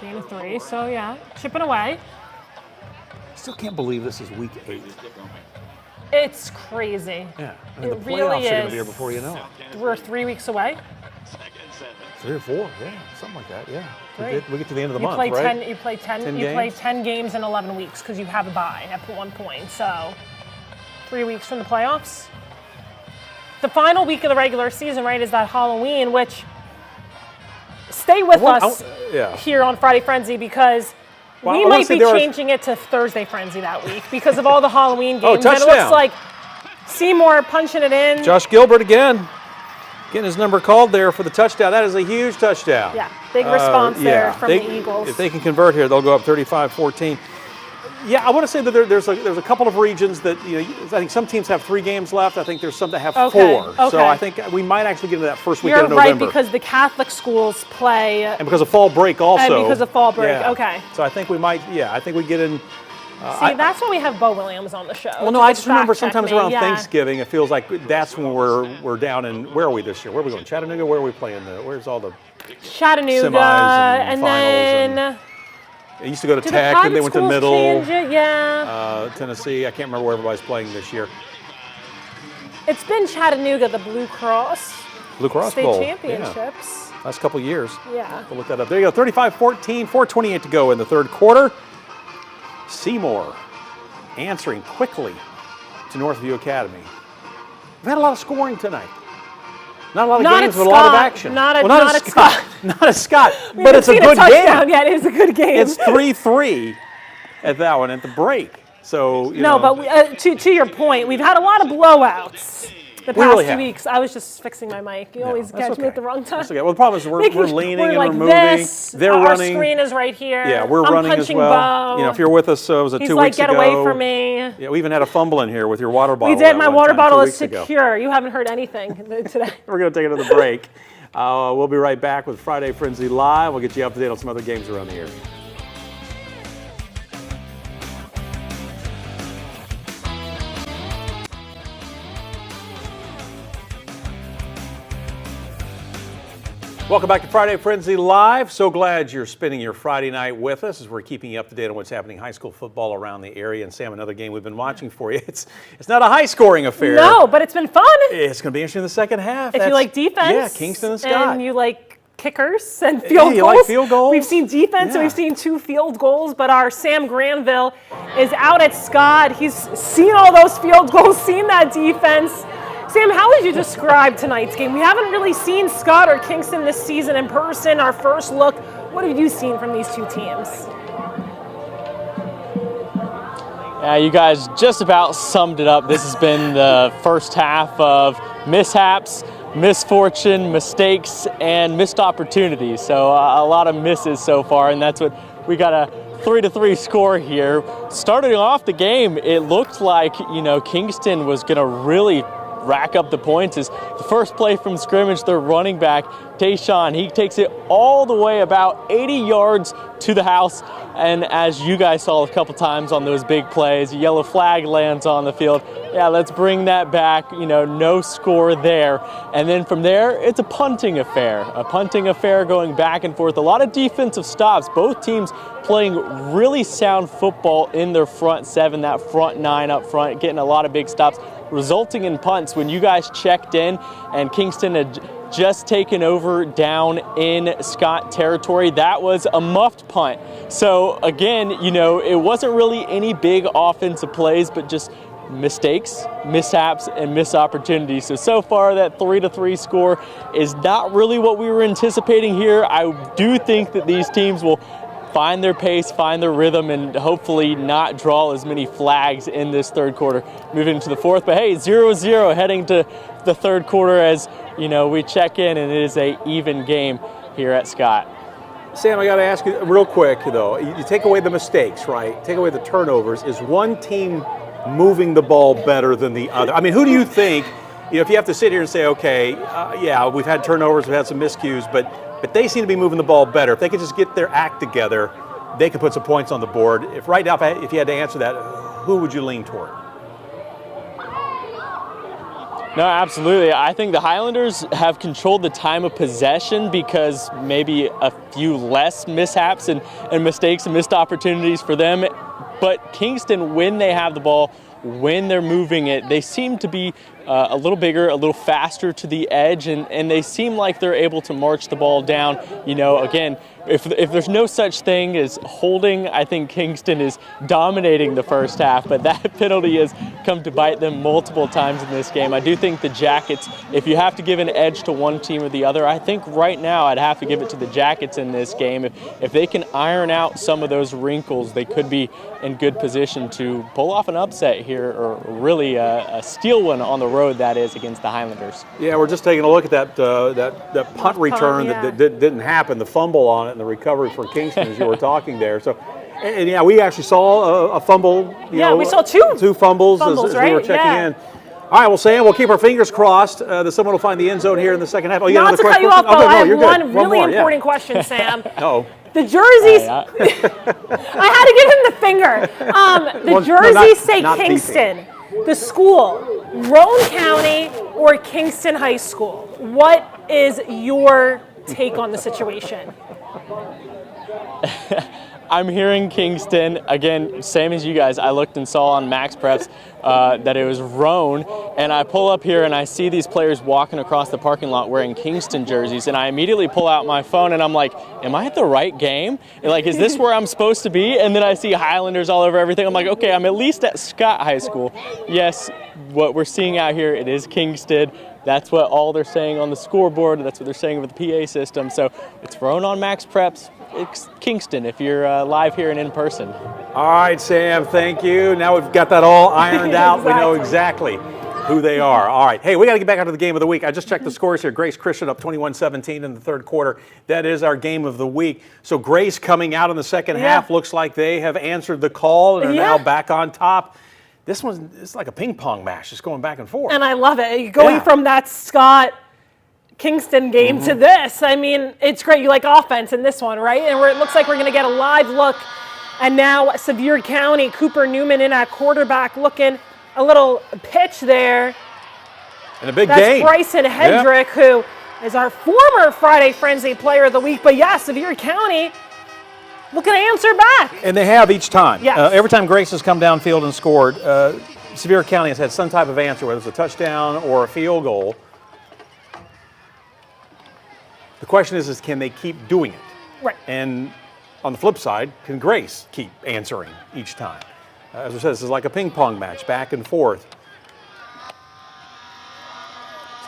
Speaker 3: Gain of 3, so yeah, chipping away.
Speaker 2: Still can't believe this is week 8.
Speaker 3: It's crazy.
Speaker 2: Yeah, I mean,
Speaker 3: It
Speaker 2: the
Speaker 3: really
Speaker 2: playoffs are going to
Speaker 3: is.
Speaker 2: be here before you know it.
Speaker 3: We're 3 weeks away.
Speaker 2: 3 or 4, yeah, something like that, yeah.
Speaker 3: Great.
Speaker 2: We get to the end of the
Speaker 3: You
Speaker 2: month,
Speaker 3: play
Speaker 2: right?
Speaker 3: 10. You play 10.
Speaker 2: 10
Speaker 3: you play
Speaker 2: games?
Speaker 3: 10 games in 11 weeks because you have a bye at one point. So 3 weeks from the playoffs. The final week of the regular season, right, is that Halloween, which stay with us here on Friday Frenzy because we might be changing it to Thursday Frenzy that week because of all the Halloween games.
Speaker 2: touchdown.
Speaker 3: And it looks like Seymour punching it in.
Speaker 2: Josh Gilbert again, getting his number called there for the touchdown. That is a huge touchdown.
Speaker 3: Yeah, big response there from the Eagles.
Speaker 2: If they can convert here, they'll go up 35-14. Yeah, I want to say that there's a couple of regions that, you know, I think some teams have 3 games left. I think there's some that have 4.
Speaker 3: Okay.
Speaker 2: So I think we might actually get into that first weekend of
Speaker 3: You're right,
Speaker 2: November.
Speaker 3: because the Catholic schools play.
Speaker 2: And because of fall break also.
Speaker 3: And because of fall break,
Speaker 2: Yeah.
Speaker 3: okay.
Speaker 2: So I think we might, I think we get in.
Speaker 3: See, that's why we have Bo Williams on the show.
Speaker 2: Well, no, I just remember
Speaker 3: Fact check
Speaker 2: sometimes
Speaker 3: me,
Speaker 2: around
Speaker 3: yeah.
Speaker 2: Thanksgiving, it feels like that's when we're down in, where are we this year? Where are we going? Chattanooga? Where are we playing? Where's all the
Speaker 3: Chattanooga,
Speaker 2: semis and
Speaker 3: then
Speaker 2: finals I used to go to
Speaker 3: do the
Speaker 2: Tech, and they went to
Speaker 3: private schools
Speaker 2: Middle,
Speaker 3: change it? Yeah.
Speaker 2: Tennessee. I can't remember where everybody's playing this year.
Speaker 3: It's been Chattanooga, the Blue Cross
Speaker 2: Blue Cross
Speaker 3: State
Speaker 2: Bowl.
Speaker 3: Championships.
Speaker 2: Yeah. Last couple of years.
Speaker 3: Yeah.
Speaker 2: We'll look that up. There you go. 35-14, 4:28 to go in the third quarter. Seymour answering quickly to Northview Academy. We've had a lot of scoring tonight. Not a lot of games, but a lot of action.
Speaker 3: Not at
Speaker 2: Scott. Not at Scott,
Speaker 3: We
Speaker 2: but
Speaker 3: haven't
Speaker 2: it's a
Speaker 3: seen
Speaker 2: good
Speaker 3: touchdown
Speaker 2: game.
Speaker 3: yet. It is a good game.
Speaker 2: It's 3-3 at that one at the break. So you know,
Speaker 3: but to your point, we've had a lot of blowouts the past
Speaker 2: really
Speaker 3: 2
Speaker 2: have.
Speaker 3: weeks. I was just fixing my mic. You always
Speaker 2: that's
Speaker 3: catch me
Speaker 2: okay.
Speaker 3: at the wrong time.
Speaker 2: That's okay. Well, the problem is we're leaning
Speaker 3: we're
Speaker 2: and
Speaker 3: like
Speaker 2: we're moving.
Speaker 3: this.
Speaker 2: They're
Speaker 3: Our
Speaker 2: running.
Speaker 3: screen is right here.
Speaker 2: Yeah, we're
Speaker 3: I'm
Speaker 2: running as
Speaker 3: punching
Speaker 2: well.
Speaker 3: Bo.
Speaker 2: You know, if you're with us, it was
Speaker 3: He's
Speaker 2: 2
Speaker 3: like,
Speaker 2: weeks
Speaker 3: get
Speaker 2: ago.
Speaker 3: away from me.
Speaker 2: Yeah, we even had a fumble in here with your water bottle.
Speaker 3: We did.
Speaker 2: that
Speaker 3: My
Speaker 2: one
Speaker 3: water
Speaker 2: time,
Speaker 3: bottle
Speaker 2: 2
Speaker 3: is
Speaker 2: weeks ago.
Speaker 3: secure. You haven't heard anything today.
Speaker 2: We're going to take another break. We'll be right back with Friday Frenzy Live. We'll get you up to date on some other games around the area. Welcome back to Friday Frenzy Live. So glad you're spending your Friday night with us as we're keeping you up to date on what's happening in high school football around the area. And Sam, another game we've been watching for you. It's not a high-scoring affair.
Speaker 3: No, but it's been fun.
Speaker 2: It's going to be interesting in the second half.
Speaker 3: If you like defense.
Speaker 2: Yeah, Kingston and Scott.
Speaker 3: And you like kickers and field goals.
Speaker 2: You like field goals?
Speaker 3: We've seen defense and we've seen 2 field goals, but our Sam Granville is out at Scott. He's seen all those field goals, seen that defense. Sam, how would you describe tonight's game? We haven't really seen Scott or Kingston this season in person. Our first look, what have you seen from these two teams?
Speaker 5: Yeah, you guys just about summed it up. This has been the first half of mishaps, misfortune, mistakes, and missed opportunities. So a lot of misses so far, and that's what we got a 3-3 score here. Starting off the game, it looked like, Kingston was going to really rack up the points. As the first play from scrimmage, their running back, Tayshawn, he takes it all the way about 80 yards to the house. And as you guys saw a couple times on those big plays, a yellow flag lands on the field. Yeah, let's bring that back. No score there. And then from there, it's a punting affair going back and forth. A lot of defensive stops. Both teams playing really sound football in their front seven, that front nine up front, getting a lot of big stops, resulting in punts. When you guys checked in and Kingston had just taken over down in Scott territory, that was a muffed punt. So again, it wasn't really any big offensive plays, but just mistakes, mishaps, and missed opportunities. So far that 3-3 score is not really what we were anticipating here. I do think that these teams will find their pace, find their rhythm, and hopefully not draw as many flags in this third quarter. Moving to the fourth, but hey, 0-0 heading to the third quarter as, we check in and it is a even game here at Scott.
Speaker 2: Sam, I got to ask you real quick, though. You take away the mistakes, right? Take away the turnovers. Is one team moving the ball better than the other? I mean, who do you think, if you have to sit here and say, okay, yeah, we've had turnovers, we've had some miscues, but they seem to be moving the ball better. If they could just get their act together, they could put some points on the board. If right now, if you had to answer that, who would you lean toward?
Speaker 5: No, absolutely. I think the Highlanders have controlled the time of possession because maybe a few less mishaps and mistakes and missed opportunities for them. But Kingston, when they have the ball, when they're moving it, they seem to be a little bigger, a little faster to the edge, and they seem like they're able to march the ball down. Again, if there's no such thing as holding, I think Kingston is dominating the first half, but that penalty has come to bite them multiple times in this game. I do think the Jackets, if you have to give an edge to one team or the other, I think right now I'd have to give it to the Jackets in this game. If they can iron out some of those wrinkles, they could be in good position to pull off an upset here, or really a steal one on the road, that is, against the Highlanders.
Speaker 2: Yeah, we're just taking a look at that punt return that didn't happen, the fumble on it and the recovery for Kingston as you were talking there. So, and yeah, we actually saw a fumble.
Speaker 3: We saw two
Speaker 2: fumbles as
Speaker 3: right?
Speaker 2: we were checking in. All right, well, Sam, we'll keep our fingers crossed that someone will find the end zone here in the second half. Oh,
Speaker 3: Not to cut you off, though, I have one really important
Speaker 2: yeah.
Speaker 3: question, Sam.
Speaker 2: Oh.
Speaker 3: The jerseys, I had to give him the finger. The jerseys say Kingston. The school, Roane County or Kingston High School. What is your take on the situation?
Speaker 5: I'm hearing Kingston. Again, same as you guys. I looked and saw on Max Preps that it was Roane, and I pull up here and I see these players walking across the parking lot wearing Kingston jerseys, and I immediately pull out my phone and I'm like, am I at the right game? Like, is this where I'm supposed to be? And then I see Highlanders all over everything. I'm like, okay, I'm at least at Scott High School. Yes, what we're seeing out here, it is Kingston. That's what all they're saying on the scoreboard. That's what they're saying over the PA system. So it's Roane on Max Preps. It's Kingston if you're live here and in person.
Speaker 2: All right, Sam, thank you. Now we've got that all ironed out. We know exactly who they are. All right. Hey, we got to get back onto the game of the week. I just checked the scores here. Grace Christian up 21-17 in the third quarter. That is our game of the week. So Grace coming out in the second half looks like they have answered the call and are now back on top. This one is like a ping pong match, just going back and forth.
Speaker 3: And I love it. Going from that Scott Kingston game to this. I mean, it's great. You like offense in this one, right? And it looks like we're going to get a live look. And now Sevier County, Cooper Newman in at quarterback, looking a little pitch there.
Speaker 2: And a big
Speaker 3: That's
Speaker 2: game.
Speaker 3: Bryson Hedrick, who is our former Friday Frenzy Player of the Week. But yeah, Sevier County looking to answer back.
Speaker 2: And they have each time.
Speaker 3: Yes.
Speaker 2: Every time Grace has come downfield and scored, Sevier County has had some type of answer, whether it's a touchdown or a field goal. The question is can they keep doing it?
Speaker 3: Right.
Speaker 2: And on the flip side, can Grace keep answering each time? As I said, this is like a ping pong match, back and forth.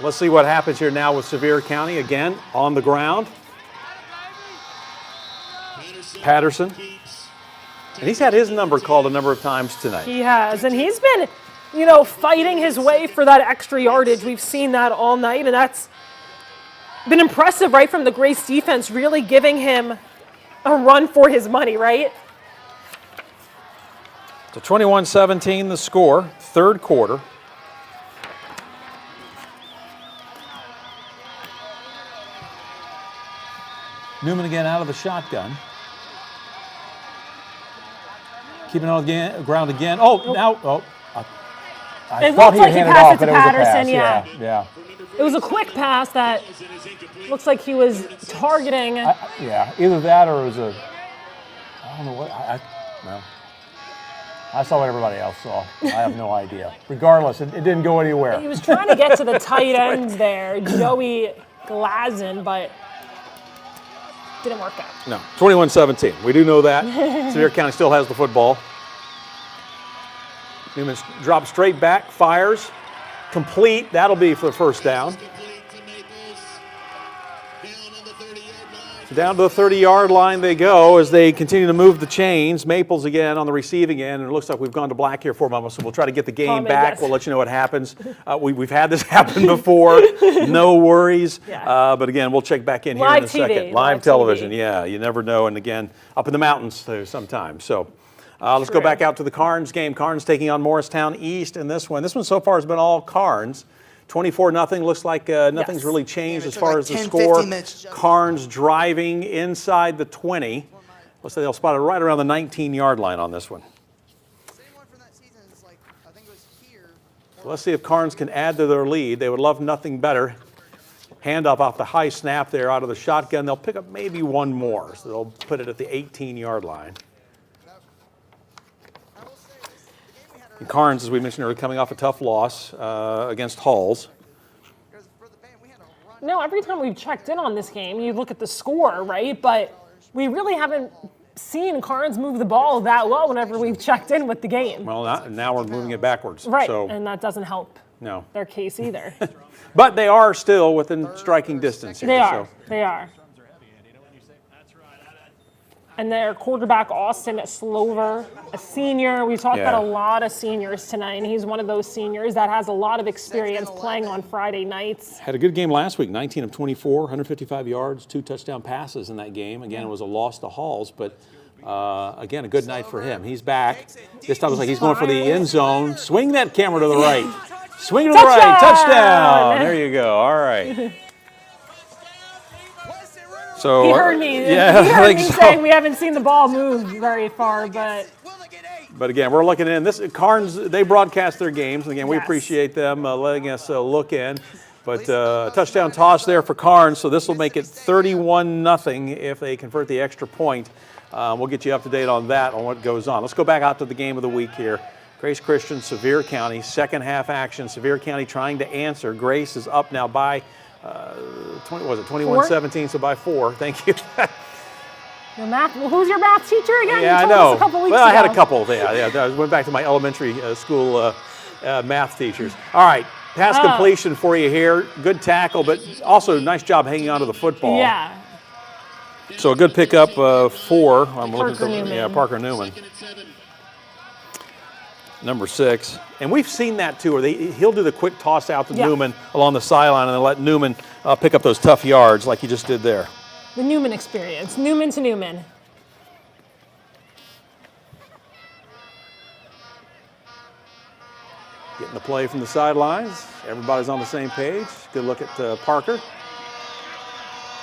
Speaker 2: Let's see what happens here now with Sevier County. Again, on the ground. Patterson. And he's had his number called a number of times tonight.
Speaker 3: He has, and he's been, fighting his way for that extra yardage. We've seen that all night, and that's been impressive, right, from the Grace defense, really giving him a run for his money, right?
Speaker 2: So 21-17 the score, third quarter. Newman again out of the shotgun. Keeping on the ground again. Oh, now, I
Speaker 3: It
Speaker 2: thought
Speaker 3: looked like he
Speaker 2: handed
Speaker 3: passed
Speaker 2: off,
Speaker 3: it to
Speaker 2: but it was a
Speaker 3: Patterson,
Speaker 2: pass.
Speaker 3: yeah.
Speaker 2: Yeah.
Speaker 3: It was a quick pass that looks like he was targeting.
Speaker 2: Yeah, either that or it was a, I don't know what, well, I saw what everybody else saw. I have no idea. Regardless, it didn't go anywhere.
Speaker 3: He was trying to get to the tight ends there, Joey Glazin, but didn't work out.
Speaker 2: No, 21-17. We do know that. Sevier County still has the football. Newman drops straight back, fires, complete. That'll be for the first down. So down to the 30-yard line they go as they continue to move the chains. Maples again on the receiving end, and it looks like we've gone to black here for a moment, so we'll try to get the game back. We'll let you know what happens. We've had this happen before. No worries.
Speaker 3: Yeah.
Speaker 2: But again, we'll check back in here
Speaker 3: Live
Speaker 2: in a second.
Speaker 3: TV,
Speaker 2: Live
Speaker 3: live
Speaker 2: television,
Speaker 3: TV.
Speaker 2: yeah. You never know. And again, up in the mountains sometimes. So let's go back out to the Carnes game. Carnes taking on Morristown East in this one. This one so far has been all Carnes. 24-0. Looks like nothing's really changed as far as the score. Carnes driving inside the 20. Let's say they'll spot it right around the 19-yard line on this one. Let's see if Carnes can add to their lead. They would love nothing better. Handoff off the high snap there out of the shotgun. They'll pick up maybe one more, so they'll put it at the 18-yard line. And Carnes, as we mentioned earlier, coming off a tough loss against Halls.
Speaker 3: No, every time we've checked in on this game, you look at the score, right? But we really haven't seen Carnes move the ball that well whenever we've checked in with the game.
Speaker 2: Well, now we're moving it backwards.
Speaker 3: Right,
Speaker 2: So,
Speaker 3: and that doesn't help their case either.
Speaker 2: but they are still within striking distance here.
Speaker 3: They are. And their quarterback, Austin Slover, a senior. We talked about a lot of seniors tonight, and he's one of those seniors that has a lot of experience playing on Friday nights.
Speaker 2: Had a good game last week, 19 of 24, 155 yards, 2 touchdown passes in that game. Again, it was a loss to Halls, but again, a good night for him. He's back. This time it's like he's going for the end zone. Swing that camera to the right. Swing to the right. Touchdown. There you go. All right. So,
Speaker 3: he heard me.
Speaker 2: Yeah,
Speaker 3: he heard me
Speaker 2: so.
Speaker 3: saying we haven't seen the ball move very far, but
Speaker 2: again, we're looking in. This Carnes, they broadcast their games. And again, we appreciate them letting us look in. But touchdown toss there for Carnes, so this will make it 31-0 if they convert the extra point. We'll get you up to date on that, on what goes on. Let's go back out to the game of the week here. Grace Christian, Sevier County, second half action. Sevier County trying to answer. Grace is up now by 21-17, so by 4. Thank you.
Speaker 3: your math. Well, who's your math teacher again?
Speaker 2: Yeah,
Speaker 3: you
Speaker 2: I
Speaker 3: told
Speaker 2: know.
Speaker 3: us a couple weeks
Speaker 2: well, I
Speaker 3: ago.
Speaker 2: had a couple. I went back to my elementary school math teachers. All right, pass completion for you here. Good tackle, but also nice job hanging on to the football.
Speaker 3: Yeah.
Speaker 2: So a good pickup for
Speaker 3: Parker
Speaker 2: Newman. Number 6. And we've seen that too, where he'll do the quick toss out to Newman along the sideline and then let Newman pick up those tough yards like he just did there.
Speaker 3: The Newman experience. Newman to Newman.
Speaker 2: Getting the play from the sidelines. Everybody's on the same page. Good look at Parker.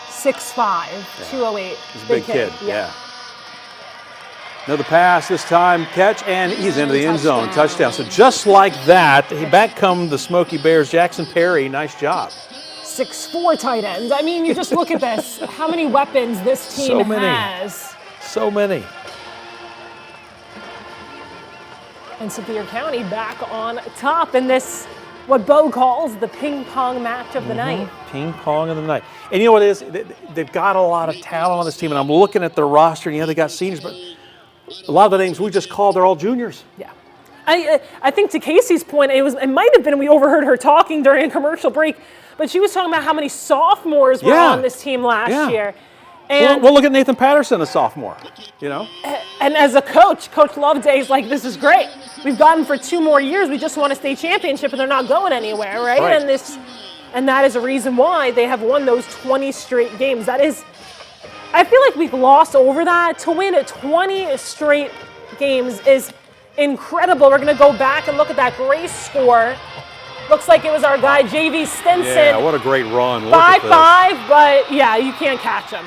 Speaker 3: 6'5", 208.
Speaker 2: He's a big kid. Yeah. Another pass, this time catch, and he's into the end zone. Touchdown. So just like that, back come the Smoky Bears. Jackson Perry, nice job.
Speaker 3: 6'4" tight ends. I mean, you just look at this. How many weapons this team has.
Speaker 2: So many.
Speaker 3: And Sevier County back on top in this, what Bo calls the ping pong match of the night.
Speaker 2: Ping pong of the night. And you know what it is? They've got a lot of talent on this team, and I'm looking at their roster, and they got seniors, but a lot of the names we just called, they're all juniors.
Speaker 3: Yeah. I think to Casey's point, it might have been we overheard her talking during a commercial break, but she was talking about how many sophomores were on this team last year. And
Speaker 2: well, look at Nathan Patterson, a sophomore, you know.
Speaker 3: And as a coach, Coach Loveday's like, this is great. We've got them for 2 more years. We just won a state championship, and they're not going anywhere, right? And that is a reason why they have won those 20 straight games. That is, I feel like we've glossed over that. To win 20 straight games is incredible. We're going to go back and look at that Grace score. Looks like it was our guy, J.V. Stinson.
Speaker 2: Yeah, what a great run.
Speaker 3: 5-5, but yeah, you can't catch him.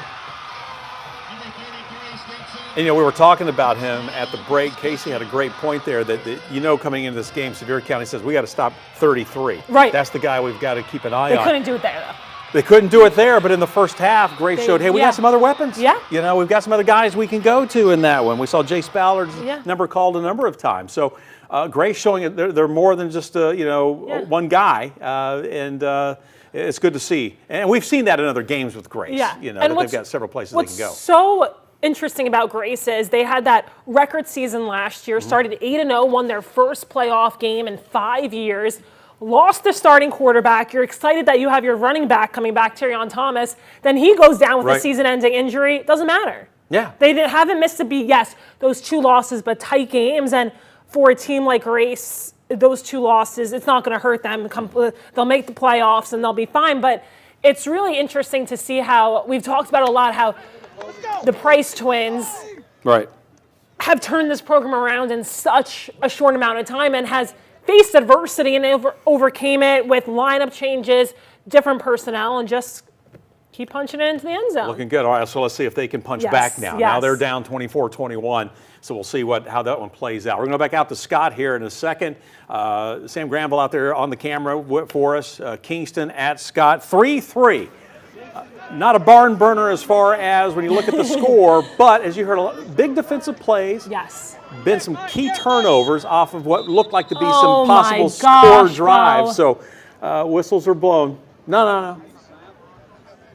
Speaker 2: And, you know, we were talking about him at the break. Casey had a great point there that you know, coming into this game, Sevier County says, we got to stop 33.
Speaker 3: Right.
Speaker 2: That's the guy we've got to keep an eye on.
Speaker 3: They couldn't do it there, though.
Speaker 2: They couldn't do it there, but in the first half, Grace showed, hey, we got some other weapons.
Speaker 3: Yeah.
Speaker 2: You know, we've got some other guys we can go to in that one. We saw Jace Ballard's number called a number of times. So Grace showing it, they're more than just, one guy. It's good to see. And we've seen that in other games with Grace.
Speaker 3: Yeah.
Speaker 2: You know,
Speaker 3: and
Speaker 2: that they've got several places they can go.
Speaker 3: So interesting about Grace is they had that record season last year, started 8-0, won their first playoff game in 5 years, lost the starting quarterback. You're excited that you have your running back coming back, Terrion Thomas. Then he goes down with a season-ending injury. It doesn't matter.
Speaker 2: Yeah.
Speaker 3: They haven't missed a beat. Yes, those 2 losses, but tight games. And for a team like Grace, those 2 losses, it's not going to hurt them. They'll make the playoffs and they'll be fine. But it's really interesting to see how, we've talked about a lot, how the Price twins have turned this program around in such a short amount of time and has faced adversity and overcame it with lineup changes, different personnel, and just keep punching it into the end zone.
Speaker 2: Looking good. All right, so let's see if they can punch back now. Now they're down 24-21, so we'll see how that one plays out. We're going to go back out to Scott here in a second. Sam Granville out there on the camera for us. Kingston at Scott, 3-3. Not a barn burner as far as when you look at the score, but as you heard, big defensive plays.
Speaker 3: Yes.
Speaker 2: Been some key turnovers off of what looked like to be some possible score drives. So whistles are blown. No.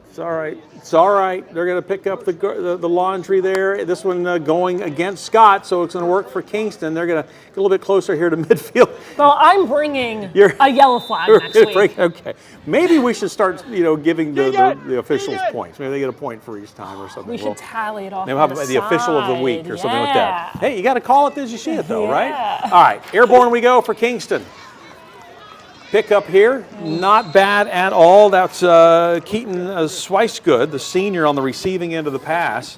Speaker 2: It's all right. It's all right. They're going to pick up the laundry there. This one going against Scott, so it's going to work for Kingston. They're going to get a little bit closer here to midfield.
Speaker 3: Well, I'm bringing a yellow flag next week.
Speaker 2: Okay. Maybe we should start, giving the officials points. Maybe they get a point for each time or something.
Speaker 3: We should tally it off.
Speaker 2: Maybe have the official of the week or something like that. Hey, you got to call it as you see it, though, right? All right. Airborne we go for Kingston. Pick up here, not bad at all. That's Keaton Swicegood, the senior on the receiving end of the pass.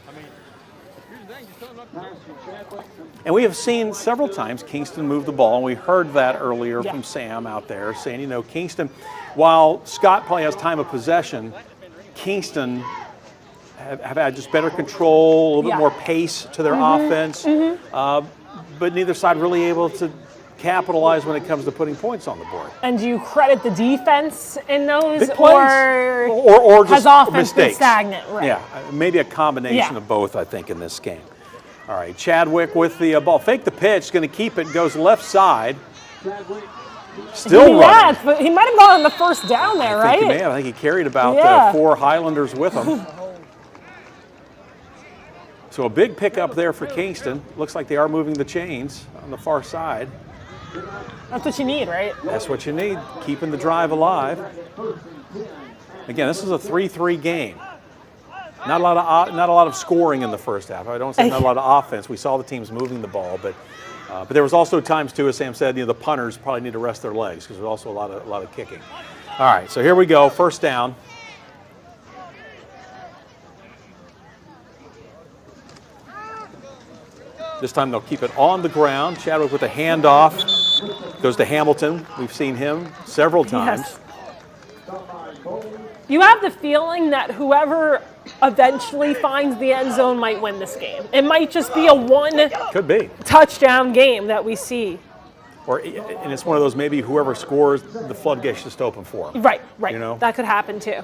Speaker 2: And we have seen several times Kingston move the ball, and we heard that earlier from Sam out there saying, Kingston, while Scott probably has time of possession, Kingston have had just better control, a little bit more pace to their offense, but neither side really able to capitalize when it comes to putting points on the board.
Speaker 3: And do you credit the defense in those,
Speaker 2: or just
Speaker 3: has offense
Speaker 2: mistakes?
Speaker 3: Been stagnant? Right.
Speaker 2: Yeah, maybe a combination of both, I think, in this game. All right, Chadwick with the ball. Fake the pitch, going to keep it, goes left side. Still running.
Speaker 3: But he might have gone on the first down there, right?
Speaker 2: I think he carried about 4 Highlanders with him. So a big pickup there for Kingston. Looks like they are moving the chains on the far side.
Speaker 3: That's what you need, right?
Speaker 2: That's what you need, keeping the drive alive. Again, this is a 3-3 game. Not a lot of scoring in the first half. I don't say not a lot of offense. We saw the teams moving the ball, but there was also times too, as Sam said, the punters probably need to rest their legs because there's also a lot of kicking. All right, so here we go, first down. This time they'll keep it on the ground. Chadwick with a handoff. Goes to Hamilton. We've seen him several times.
Speaker 3: Yes. You have the feeling that whoever eventually finds the end zone might win this game. It might just be a
Speaker 2: Could be
Speaker 3: touchdown game that we see.
Speaker 2: And it's one of those, maybe whoever scores, the floodgates just open for them.
Speaker 3: Right. That could happen too.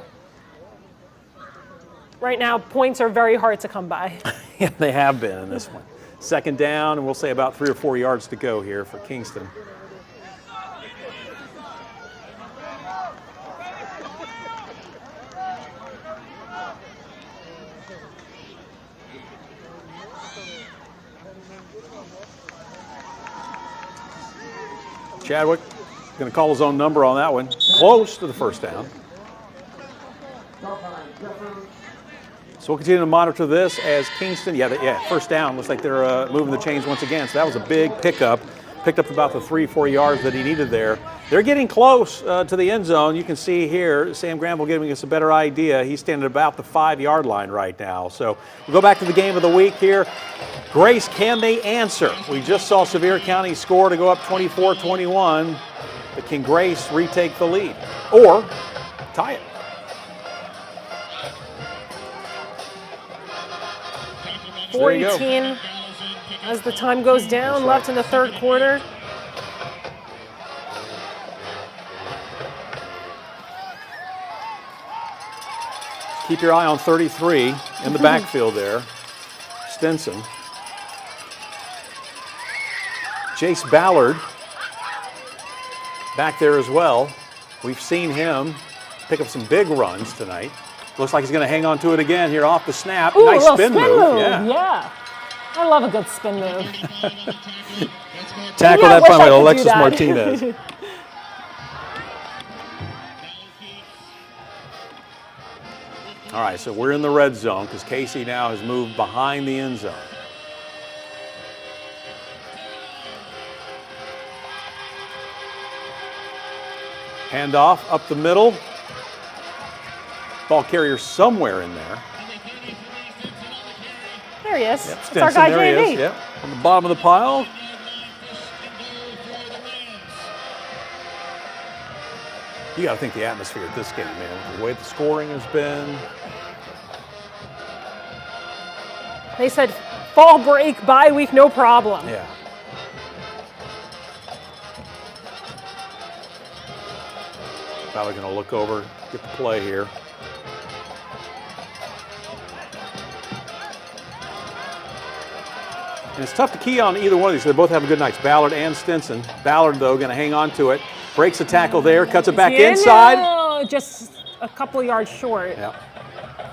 Speaker 3: Right now, points are very hard to come by.
Speaker 2: Yeah, they have been in this one. Second down, and we'll say about 3 or 4 yards to go here for Kingston. Chadwick going to call his own number on that one. Close to the first down. So we'll continue to monitor this as Kingston, first down. Looks like they're moving the chains once again. So that was a big pickup. Picked up about the 3-4 yards that he needed there. They're getting close to the end zone. You can see here, Sam Gramble giving us a better idea. He's standing at about the 5-yard line right now. So we'll go back to the game of the week here. Grace, can they answer? We just saw Sevier County score to go up 24-21. But can Grace retake the lead or tie it?
Speaker 3: There you go. 4:18 as the time goes down, left in the third quarter.
Speaker 2: Keep your eye on 33 in the backfield there. Stinson. Jace Ballard back there as well. We've seen him pick up some big runs tonight. Looks like he's going to hang on to it again here off the snap.
Speaker 3: Ooh,
Speaker 2: nice spin move.
Speaker 3: Yeah. I love a good spin move.
Speaker 2: Tackle that by Alexis Martinez. All right, so we're in the red zone because Casey now has moved behind the end zone. Handoff up the middle. Ball carrier somewhere in there.
Speaker 3: There he is.
Speaker 2: Yep,
Speaker 3: It's our guy,
Speaker 2: there
Speaker 3: JV.
Speaker 2: he is. Yep. On the bottom of the pile. You got to think the atmosphere at this game, man. The way the scoring has been.
Speaker 3: They said fall break, bye week, no problem.
Speaker 2: Yeah. Probably going to look over, get the play here. And it's tough to key on either one of these. They both have good nights, Ballard and Stinson. Ballard, though, going to hang on to it. Breaks the tackle there, cuts it back inside.
Speaker 3: No, just a couple yards short.
Speaker 2: Yeah.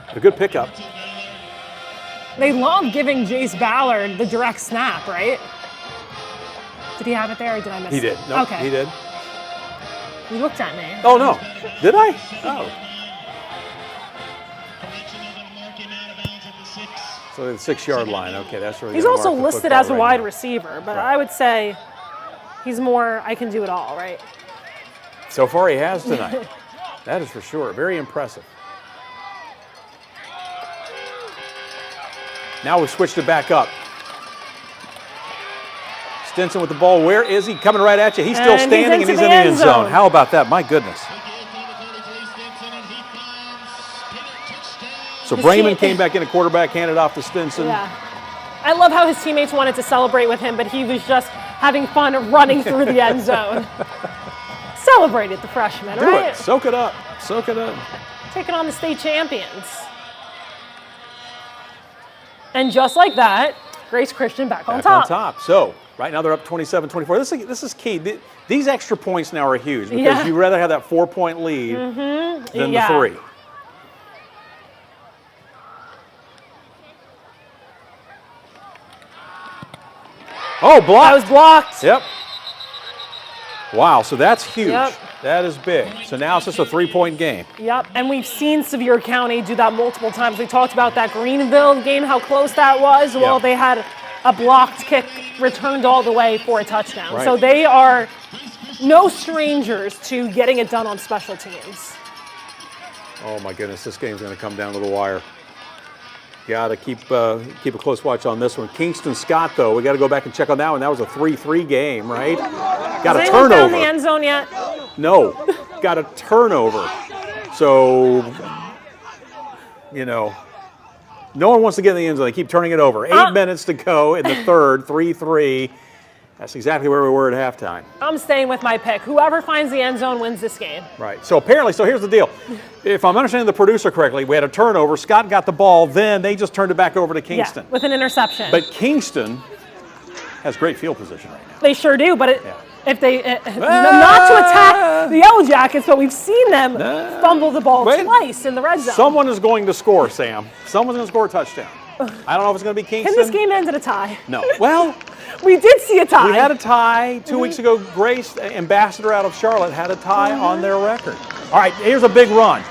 Speaker 2: A good pickup.
Speaker 3: They love giving Jace Ballard the direct snap, right? Did he have it there or did I miss it?
Speaker 2: He did. Nope,
Speaker 3: okay.
Speaker 2: He did.
Speaker 3: You looked at me.
Speaker 2: Oh, no. Did I? Oh. So the 6-yard line. Okay, that's where
Speaker 3: he's also listed as a wide receiver, but I would say he's more, I can do it all, right?
Speaker 2: So far he has tonight. That is for sure. Very impressive. Now we've switched it back up. Stinson with the ball. Where is he? Coming right at you. He's still standing and he's in the end zone. How about that? My goodness. So Brayman came back in a quarterback, handed off to Stinson.
Speaker 3: Yeah. I love how his teammates wanted to celebrate with him, but he was just having fun running through the end zone. Celebrated the freshman,
Speaker 2: Do
Speaker 3: right?
Speaker 2: it. Soak it up. Soak it up.
Speaker 3: Taking on the state champions. And just like that, Grace Christian back on top.
Speaker 2: On top. So right now they're up 27-24. This is key. These extra points now are huge because you'd rather have that 4-point lead than the 3. Oh, blocked.
Speaker 3: That was blocked.
Speaker 2: Yep. Wow, so that's huge.
Speaker 3: Yep.
Speaker 2: That is big. So now it's just a 3-point game.
Speaker 3: Yep, and we've seen Sevier County do that multiple times. We talked about that Greenville game, how close that was. Well, they had a blocked kick returned all the way for a touchdown.
Speaker 2: Right.
Speaker 3: So they are no strangers to getting it done on special teams.
Speaker 2: Oh my goodness, this game's going to come down to the wire. Got to keep a close watch on this one. Kingston Scott, though, we got to go back and check on that one. That was a 3-3 game, right? Got a turnover.
Speaker 3: Found the end zone yet?
Speaker 2: No, got a turnover. So, you know, no one wants to get in the end zone. They keep turning it over. 8 minutes to go in the third, 3-3. That's exactly where we were at halftime.
Speaker 3: I'm staying with my pick. Whoever finds the end zone wins this game.
Speaker 2: Right. So apparently, here's the deal. If I'm understanding the producer correctly, we had a turnover. Scott got the ball. Then they just turned it back over to Kingston.
Speaker 3: Yeah, with an interception.
Speaker 2: But Kingston has great field position right now.
Speaker 3: They sure do. But if they not to attack the Yellow Jackets, but we've seen them fumble the ball twice in the red zone.
Speaker 2: Someone is going to score, Sam. Someone's going to score a touchdown. I don't know if it's going to be Kingston.
Speaker 3: Can this game end in a tie?
Speaker 2: No. Well,
Speaker 3: we did see a tie.
Speaker 2: We had a tie 2 weeks ago. Grace, ambassador out of Charlotte, had a tie on their record. All right, here's a big run.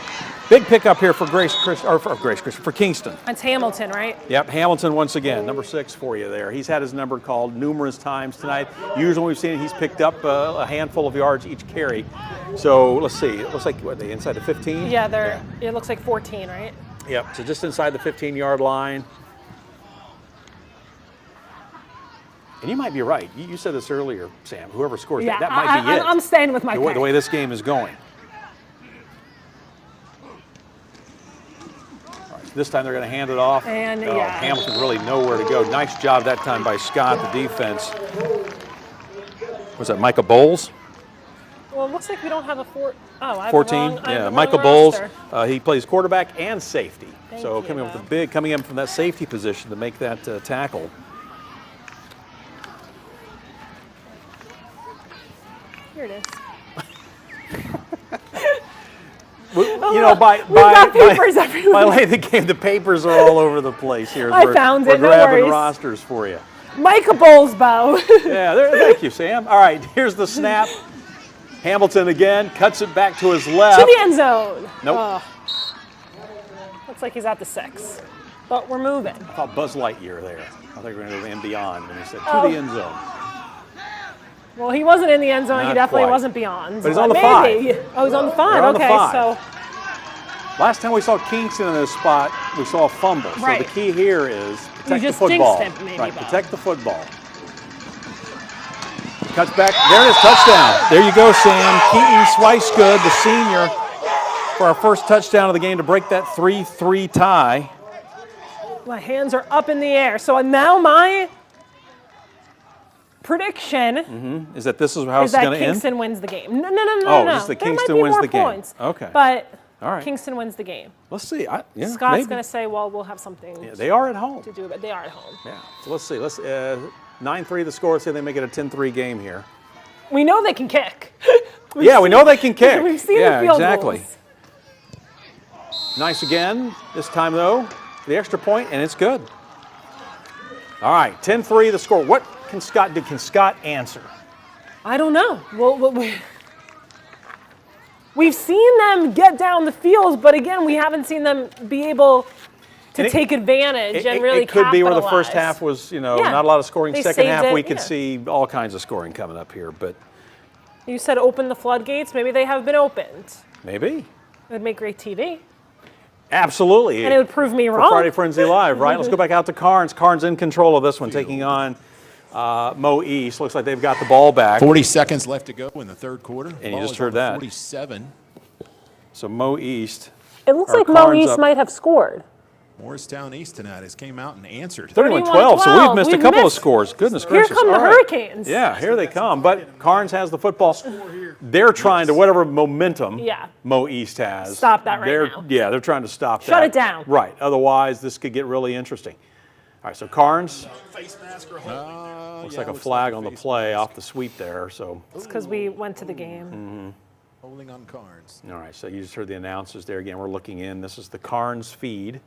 Speaker 2: Big pickup here for for Kingston.
Speaker 3: That's Hamilton, right?
Speaker 2: Yep, Hamilton once again, number 6 for you there. He's had his number called numerous times tonight. Usually we've seen he's picked up a handful of yards each carry. So let's see, it looks like, what, they inside the 15?
Speaker 3: Yeah, it looks like 14, right?
Speaker 2: Yep, so just inside the 15-yard line. And you might be right. You said this earlier, Sam. Whoever scores that might be it.
Speaker 3: I'm staying with my
Speaker 2: the way this game is going. This time they're going to hand it off.
Speaker 3: And
Speaker 2: Hamilton really nowhere to go. Nice job that time by Scott, the defense. Was that Micah Bowles?
Speaker 3: Well, it looks like we don't have a
Speaker 2: 14. Yeah, Micah Bowles. He plays quarterback and safety. So coming in from that safety position to make that tackle.
Speaker 3: Here it is.
Speaker 2: You know, by late the game, the papers are all over the place here.
Speaker 3: I found it.
Speaker 2: We're grabbing rosters for you.
Speaker 3: Micah Bowles, Bo.
Speaker 2: Yeah, thank you, Sam. All right, here's the snap. Hamilton again cuts it back to his left.
Speaker 3: To the end zone.
Speaker 2: Nope.
Speaker 3: Oh. Looks like he's at the 6. But we're moving.
Speaker 2: I thought Buzz Lightyear there. I think we're going to go and beyond when he said to the end zone.
Speaker 3: Well, he wasn't in the end zone.
Speaker 2: Not
Speaker 3: he definitely
Speaker 2: quite.
Speaker 3: wasn't beyond.
Speaker 2: But he's on the 5.
Speaker 3: Oh, he's on the 5.
Speaker 2: They're on the
Speaker 3: Okay,
Speaker 2: 5.
Speaker 3: so
Speaker 2: last time we saw Kingston in this spot, we saw a fumble.
Speaker 3: Right.
Speaker 2: So the key here is protect
Speaker 3: just
Speaker 2: the football.
Speaker 3: jinxed him, maybe,
Speaker 2: right,
Speaker 3: Bo.
Speaker 2: protect the football. Cuts back. There it is, touchdown. There you go, Sam. Keaton Swicegood, the senior, for our first touchdown of the game to break that 3-3 tie.
Speaker 3: my hands are up in the air. So now my prediction
Speaker 2: is that this is how it's going to end?
Speaker 3: Kingston wins the game. No.
Speaker 2: Just the
Speaker 3: There
Speaker 2: Kingston
Speaker 3: might be
Speaker 2: wins
Speaker 3: more
Speaker 2: the game.
Speaker 3: points,
Speaker 2: Okay.
Speaker 3: But
Speaker 2: All right.
Speaker 3: Kingston wins the game.
Speaker 2: Let's see.
Speaker 3: Scott's going to say, well, we'll have something
Speaker 2: They are at home.
Speaker 3: to do, but they are at home.
Speaker 2: Yeah. So let's see. 9-3 the score. Let's say they make it a 10-3 game here.
Speaker 3: We know they can kick.
Speaker 2: We know they can kick.
Speaker 3: We've seen the field
Speaker 2: exactly.
Speaker 3: goals.
Speaker 2: Nice again. This time, though, the extra point, and it's good. All right, 10-3 the score. What can Scott do? Can Scott answer?
Speaker 3: I don't know. We've seen them get down the field, but again, we haven't seen them be able to take advantage and really
Speaker 2: It could be where the first
Speaker 3: capitalize.
Speaker 2: half was, not a lot of scoring.
Speaker 3: They
Speaker 2: Second
Speaker 3: saved
Speaker 2: half,
Speaker 3: it,
Speaker 2: we could
Speaker 3: yeah.
Speaker 2: see all kinds of scoring coming up here, but
Speaker 3: You said open the floodgates. Maybe they have been opened.
Speaker 2: maybe.
Speaker 3: It would make great TV.
Speaker 2: Absolutely.
Speaker 3: And it would prove me
Speaker 2: For
Speaker 3: wrong.
Speaker 2: Friday Frenzy Live, right? Let's go back out to Carnes. Carnes in control of this one, taking on Mo East. Looks like they've got the ball back.
Speaker 8: 40 seconds left to go in the third quarter.
Speaker 2: And you
Speaker 8: Ball
Speaker 2: just
Speaker 8: is
Speaker 2: heard
Speaker 8: on the
Speaker 2: that.
Speaker 8: 47.
Speaker 2: So Mo East.
Speaker 3: It looks
Speaker 2: Or
Speaker 3: like Mo
Speaker 2: Carnes
Speaker 3: East
Speaker 2: up.
Speaker 3: might have scored.
Speaker 8: Morristown East tonight has came out and answered.
Speaker 2: 31-12, so we've missed a couple of
Speaker 3: missed.
Speaker 2: scores. Goodness
Speaker 3: Here
Speaker 2: gracious.
Speaker 3: come the
Speaker 2: All right.
Speaker 3: Hurricanes.
Speaker 2: Yeah, here they come. But Carnes has the football. They're trying to, whatever momentum Mo East has.
Speaker 3: Stop that right now.
Speaker 2: Yeah, they're trying to stop that.
Speaker 3: Shut it down.
Speaker 2: Right. Otherwise, this could get really interesting. All right, so Carnes. Looks like a flag on the play off the sweep there. So.
Speaker 3: It's because we went to the game.
Speaker 8: Holding on Carnes.
Speaker 2: All right, so you just heard the announcers there. Again, we're looking in. This is the Carnes feed.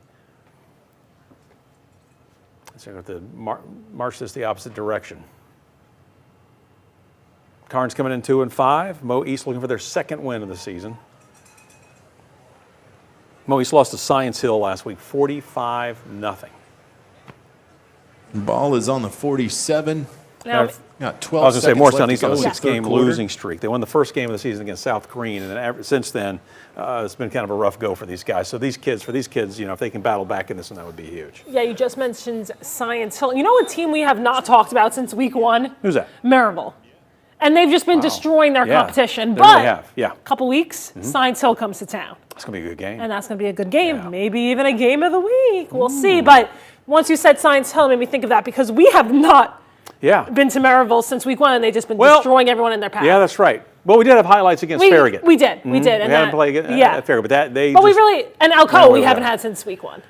Speaker 2: So we have to march this the opposite direction. Carnes coming in 2-5. Mo East looking for their second win of the season. Mo East lost to Science Hill last week, 45-0.
Speaker 8: Ball is on the 47.
Speaker 3: Now,
Speaker 8: Got 12
Speaker 2: I was going to say
Speaker 8: seconds
Speaker 2: Morristown
Speaker 8: left
Speaker 2: East
Speaker 8: to
Speaker 2: on a
Speaker 8: go in the
Speaker 2: 6-game
Speaker 8: third quarter.
Speaker 2: losing streak. They won the first game of the season against South Green, and then since then, it's been kind of a rough go for these guys. So for these kids, if they can battle back in this one, that would be huge.
Speaker 3: yeah, you just mentioned Science Hill. You know a team we have not talked about since week 1?
Speaker 2: Who's that?
Speaker 3: Maryville. And they've just been destroying their
Speaker 2: Yeah,
Speaker 3: competition.
Speaker 2: they
Speaker 3: But
Speaker 2: really have, yeah.
Speaker 3: a couple weeks, Science Hill comes to town.
Speaker 2: It's going to be a good game.
Speaker 3: And that's going to be a good game.
Speaker 2: Yeah.
Speaker 3: Maybe even a game of the week. We'll see. But once you said Science Hill, it made me think of that because we have not been to Maryville since week 1, and they've just been destroying everyone in their path.
Speaker 2: Yeah, that's right. Well, we did have highlights against Farragut.
Speaker 3: We did. We did.
Speaker 2: We
Speaker 3: And
Speaker 2: hadn't
Speaker 3: that,
Speaker 2: played at Farragut, but
Speaker 3: we
Speaker 2: and
Speaker 3: Alcoa we
Speaker 2: went
Speaker 3: haven't
Speaker 2: well.
Speaker 3: had since week 1.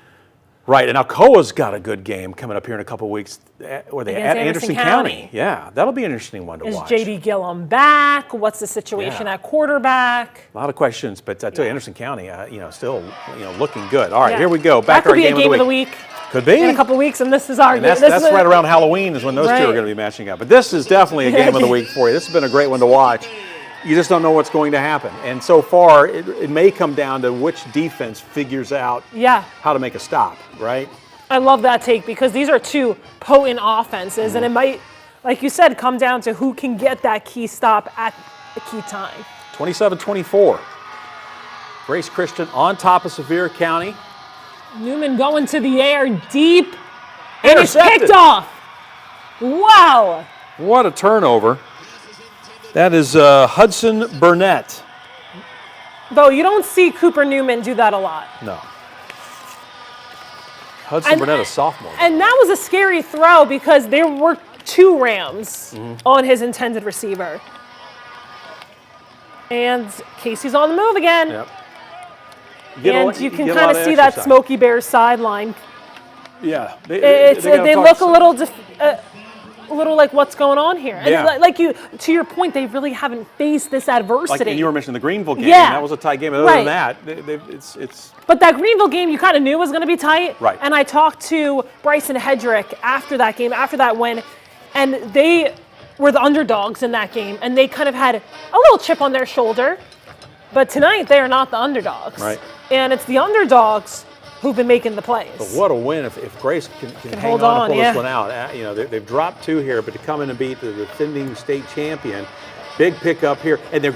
Speaker 2: Right, and Alcoa's got a good game coming up here in a couple of weeks. Where they
Speaker 3: Against
Speaker 2: at
Speaker 3: Anderson
Speaker 2: Anderson County. Yeah, that'll be an interesting one to
Speaker 3: Is
Speaker 2: watch.
Speaker 3: J.D. Gillum back? What's the situation
Speaker 2: Yeah.
Speaker 3: at quarterback?
Speaker 2: A lot of questions, but I tell you, Anderson County, still, looking good. All right, here we go.
Speaker 3: That
Speaker 2: Back
Speaker 3: could
Speaker 2: our
Speaker 3: be a
Speaker 2: game of the week.
Speaker 3: Could
Speaker 2: be
Speaker 3: in a couple weeks, and this is our
Speaker 2: And
Speaker 3: game.
Speaker 2: that's right around Halloween is when those two are going to be matching up. But this is definitely a game of the week for you. This has been a great one to watch. you just don't know what's going to happen. And so far, it may come down to which defense figures out how to make a stop, right?
Speaker 3: I love that take because these are two potent offenses, and it might, like you said, come down to who can get that key stop at a key time.
Speaker 2: 27-24. Grace Christian on top of Sevier County.
Speaker 3: Newman going to the air deep, and it's
Speaker 2: Intercepted.
Speaker 3: picked off. Wow.
Speaker 2: What a turnover. That is Hudson Burnett.
Speaker 3: Though you don't see Cooper Newman do that a lot.
Speaker 2: No. Hudson Burnett, a sophomore.
Speaker 3: And that was a scary throw because there were two Rams on his intended receiver. And Casey's on the move again.
Speaker 2: Yep.
Speaker 3: And you can kind of see that Smokey Bears sideline.
Speaker 2: Yeah.
Speaker 3: They look a little like what's going on here. And like to your point, they really haven't faced this adversity.
Speaker 2: Like, and you were mentioning the Greenville game.
Speaker 3: Yeah.
Speaker 2: That was a tight game. Other than that, it's.
Speaker 3: But that Greenville game, you kind of knew was going to be tight.
Speaker 2: Right.
Speaker 3: And I talked to Bryson Hedrick after that game, after that win, and they were the underdogs in that game, and they kind of had a little chip on their shoulder. But tonight, they are not the underdogs.
Speaker 2: Right.
Speaker 3: And it's the underdogs who've been making the plays.
Speaker 2: But what a win if Grace can hang
Speaker 3: hold
Speaker 2: on
Speaker 3: on,
Speaker 2: and pull this one out. You know, they've dropped two here, but to come in and beat the defending state champion, big pickup here. And the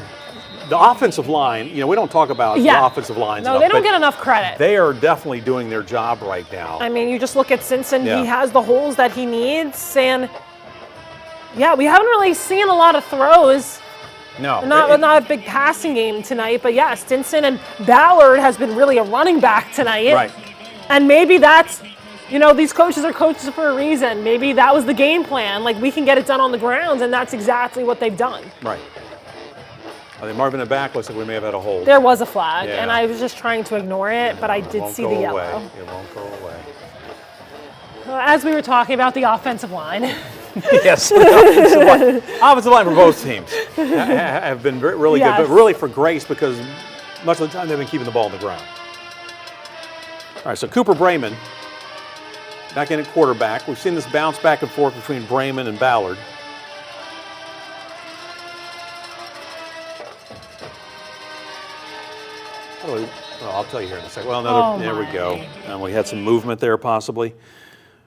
Speaker 2: offensive line, you know, we don't talk about the offensive lines
Speaker 3: No,
Speaker 2: enough,
Speaker 3: they don't get enough credit.
Speaker 2: They are definitely doing their job right now.
Speaker 3: I mean, you just look at Stinson. He has the holes that he needs. And, yeah, we haven't really seen a lot of throws.
Speaker 2: No.
Speaker 3: Not a big passing game tonight, but yeah, Stinson and Ballard has been really a running back tonight.
Speaker 2: Right.
Speaker 3: And maybe that's, you know, these coaches are coaches for a reason. Maybe that was the game plan. Like, we can get it done on the grounds, and that's exactly what they've done.
Speaker 2: Right. I think Marvin in the back looks like we may have had a hold.
Speaker 3: There was a flag, and I was just trying to ignore it, but I did see the yellow.
Speaker 2: It won't go away.
Speaker 3: As we were talking about the offensive line.
Speaker 2: Yes, offensive line for both teams have been really good, but really for Grace because much of the time they've been keeping the ball on the ground. All right, so Cooper Brayman back in at quarterback. We've seen this bounce back and forth between Brayman and Ballard. Well, I'll tell you here in a second. Well, there we go. And we had some movement there possibly.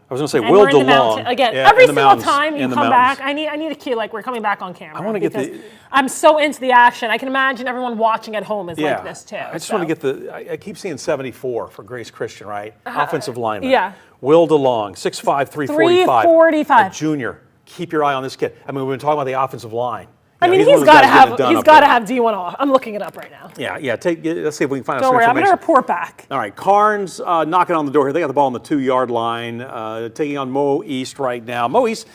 Speaker 2: I was going to say, Will DeLong.
Speaker 3: Again, every single time you come back, I need a cue like we're coming back on camera.
Speaker 2: I want to get the.
Speaker 3: I'm so into the action. I can imagine everyone watching at home is like this too.
Speaker 2: I just want to get the. I keep seeing 74 for Grace Christian, right? Offensive lineman.
Speaker 3: Yeah.
Speaker 2: Will DeLong, 6'5", 345. A junior. Keep your eye on this kid. I mean, we've been talking about the offensive line.
Speaker 3: I mean, he's got to have D1 off. I'm looking it up right now.
Speaker 2: Yeah. Let's see if we can find out
Speaker 3: some
Speaker 2: information. Don't worry,
Speaker 3: I'm going to report back.
Speaker 2: All right, Carnes knocking on the door here. They got the ball on the 2-yard line, taking on Mo East right now. Mo East,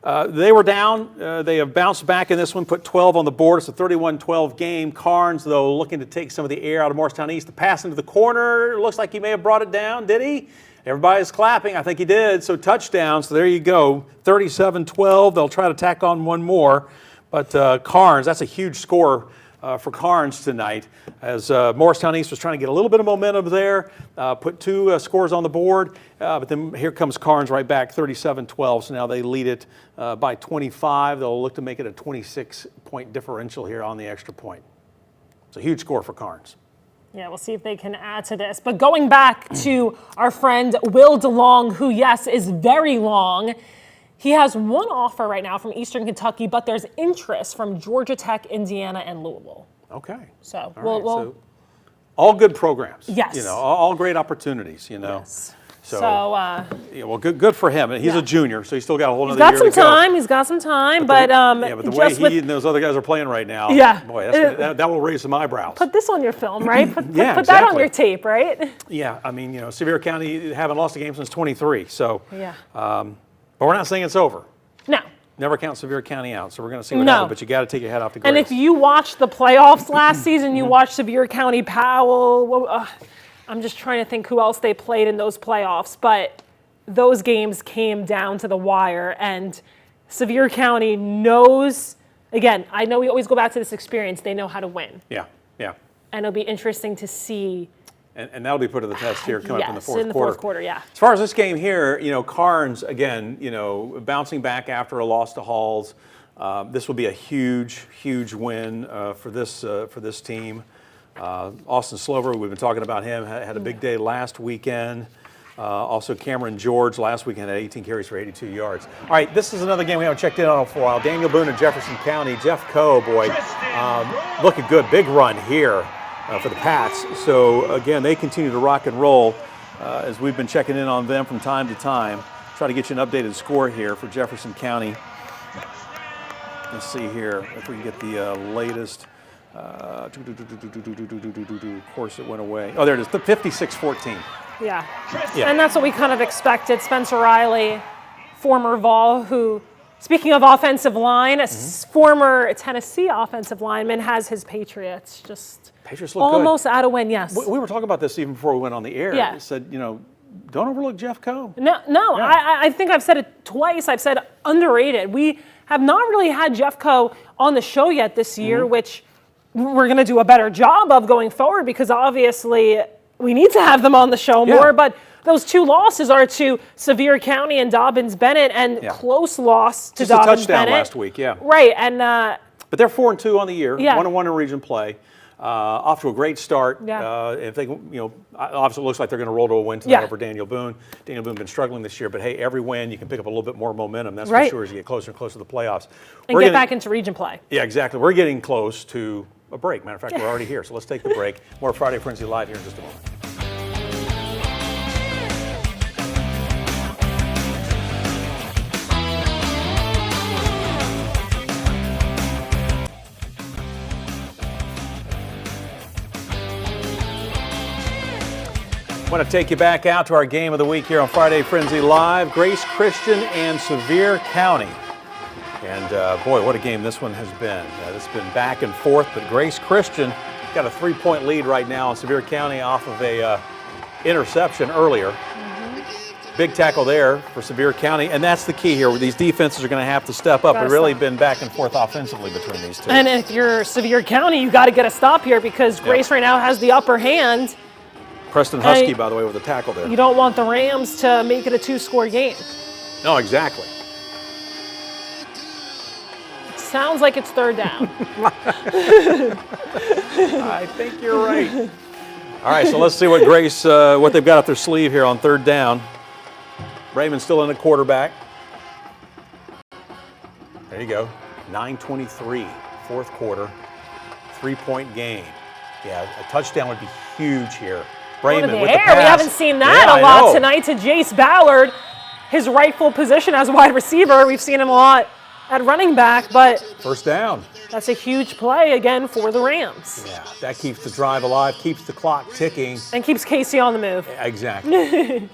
Speaker 2: they were down. They have bounced back in this one, put 12 on the board. It's a 31-12 game. Carnes, though, looking to take some of the air out of Morristown East. The pass into the corner. Looks like he may have brought it down. Did he? Everybody's clapping. I think he did. So touchdown. So there you go. 37-12. They'll try to tack on one more. But Carnes, that's a huge score for Carnes tonight as Morristown East was trying to get a little bit of momentum there, put two scores on the board, but then here comes Carnes right back, 37-12. So now they lead it by 25. They'll look to make it a 26-point differential here on the extra point. It's a huge score for Carnes.
Speaker 3: Yeah, we'll see if they can add to this. But going back to our friend Will DeLong, who, yes, is very long. He has one offer right now from Eastern Kentucky, but there's interest from Georgia Tech, Indiana, and Louisville.
Speaker 2: Okay.
Speaker 3: So
Speaker 2: so all good programs.
Speaker 3: Yes.
Speaker 2: You know, all great opportunities. You know.
Speaker 3: Yes.
Speaker 2: So well, good for him. He's a junior, so he's still got a whole other year to go.
Speaker 3: He's got some time, but
Speaker 2: the way he and those other guys are playing right now. Boy, that will raise some eyebrows.
Speaker 3: Put this on your film, right? Put
Speaker 2: exactly.
Speaker 3: that on your tape, right?
Speaker 2: Yeah, I mean, you know, Sevier County haven't lost a game since 23. So
Speaker 3: yeah.
Speaker 2: But we're not saying it's over.
Speaker 3: No.
Speaker 2: Never count Sevier County out, so we're going to see what happens. But you got to take your head off the Grace.
Speaker 3: And if you watched the playoffs last season, you watched Sevier County, Powell. I'm just trying to think who else they played in those playoffs. But those games came down to the wire. And Sevier County knows, again, I know we always go back to this experience. They know how to win.
Speaker 2: Yeah.
Speaker 3: And it'll be interesting to see.
Speaker 2: And that'll be put to the test here coming up in the fourth quarter.
Speaker 3: In the fourth quarter, yeah.
Speaker 2: As far as this game here, you know, Carnes, again, you know, bouncing back after a loss to Halls. This will be a huge, huge win for this team. Austin Slover, we've been talking about him, had a big day last weekend. Also Cameron George last weekend had 18 carries for 82 yards. All right, this is another game we haven't checked in on for a while. Daniel Boone and Jefferson County. Jeff Coe, boy, looking good. Big run here for the Pats. So again, they continue to rock and roll as we've been checking in on them from time to time. Try to get you an updated score here for Jefferson County. Let's see here if we can get the latest. Of course, it went away. Oh, there it is, the 56-14.
Speaker 3: Yeah, and that's what we kind of expected. Spencer Riley, former Vol, who, speaking of offensive line, a former Tennessee offensive lineman, has his Patriots just
Speaker 2: Patriots look
Speaker 3: almost
Speaker 2: good.
Speaker 3: Out of win, yes.
Speaker 2: We were talking about this even before we went on the air.
Speaker 3: Yeah.
Speaker 2: It said, don't overlook Jeff Coe.
Speaker 3: No, yeah. I think I've said it twice. I've said underrated. We have not really had Jeff Coe on the show yet this year, which we're going to do a better job of going forward because obviously we need to have them on the show more. But those 2 losses are to Sevier County and Dobbins-Bennett, and close loss to Dobbins-Bennett.
Speaker 2: Just a touchdown last week,
Speaker 3: Right, and
Speaker 2: but they're 4-2 on the year,
Speaker 3: Yeah.
Speaker 2: 1-1 in region play. Off to a great start.
Speaker 3: Yeah.
Speaker 2: If they, obviously it looks like they're going to roll to a win tonight over Daniel Boone. Daniel Boone been struggling this year, but hey, every win you can pick up a little bit more momentum. That's for sure as you get closer and closer to the playoffs.
Speaker 3: And get back into region play.
Speaker 2: Yeah, exactly. We're getting close to a break. Matter of fact, we're already here, so let's take the break. More Friday Frenzy Live here in just a moment. I want to take you back out to our game of the week here on Friday Frenzy Live. Grace Christian and Sevier County. And boy, what a game this one has been. It's been back and forth, but Grace Christian got a 3-point lead right now on Sevier County off of a interception earlier. Big tackle there for Sevier County, and that's the key here. These defenses are going to have to step up. It's really been back and forth offensively between these two.
Speaker 3: And if you're Sevier County, you got to get a stop here because Grace right now has the upper hand.
Speaker 2: Preston Husky, by the way, with the tackle there.
Speaker 3: You don't want the Rams to make it a 2-score game.
Speaker 2: No, exactly.
Speaker 3: Sounds like it's 3rd down.
Speaker 2: I think you're right. All right, so let's see what Grace, what they've got up their sleeve here on 3rd down. Raymond's still in the quarterback. There you go. 9:23, 4th quarter, 3-point game. Yeah, a touchdown would be huge here. Raymond with the pass.
Speaker 3: We haven't seen that a lot tonight to Jace Ballard, his rightful position as wide receiver. We've seen him a lot at running back, but
Speaker 2: 1st down.
Speaker 3: That's a huge play again for the Rams.
Speaker 2: Yeah, that keeps the drive alive, keeps the clock ticking.
Speaker 3: And keeps Casey on the move.
Speaker 2: Exactly.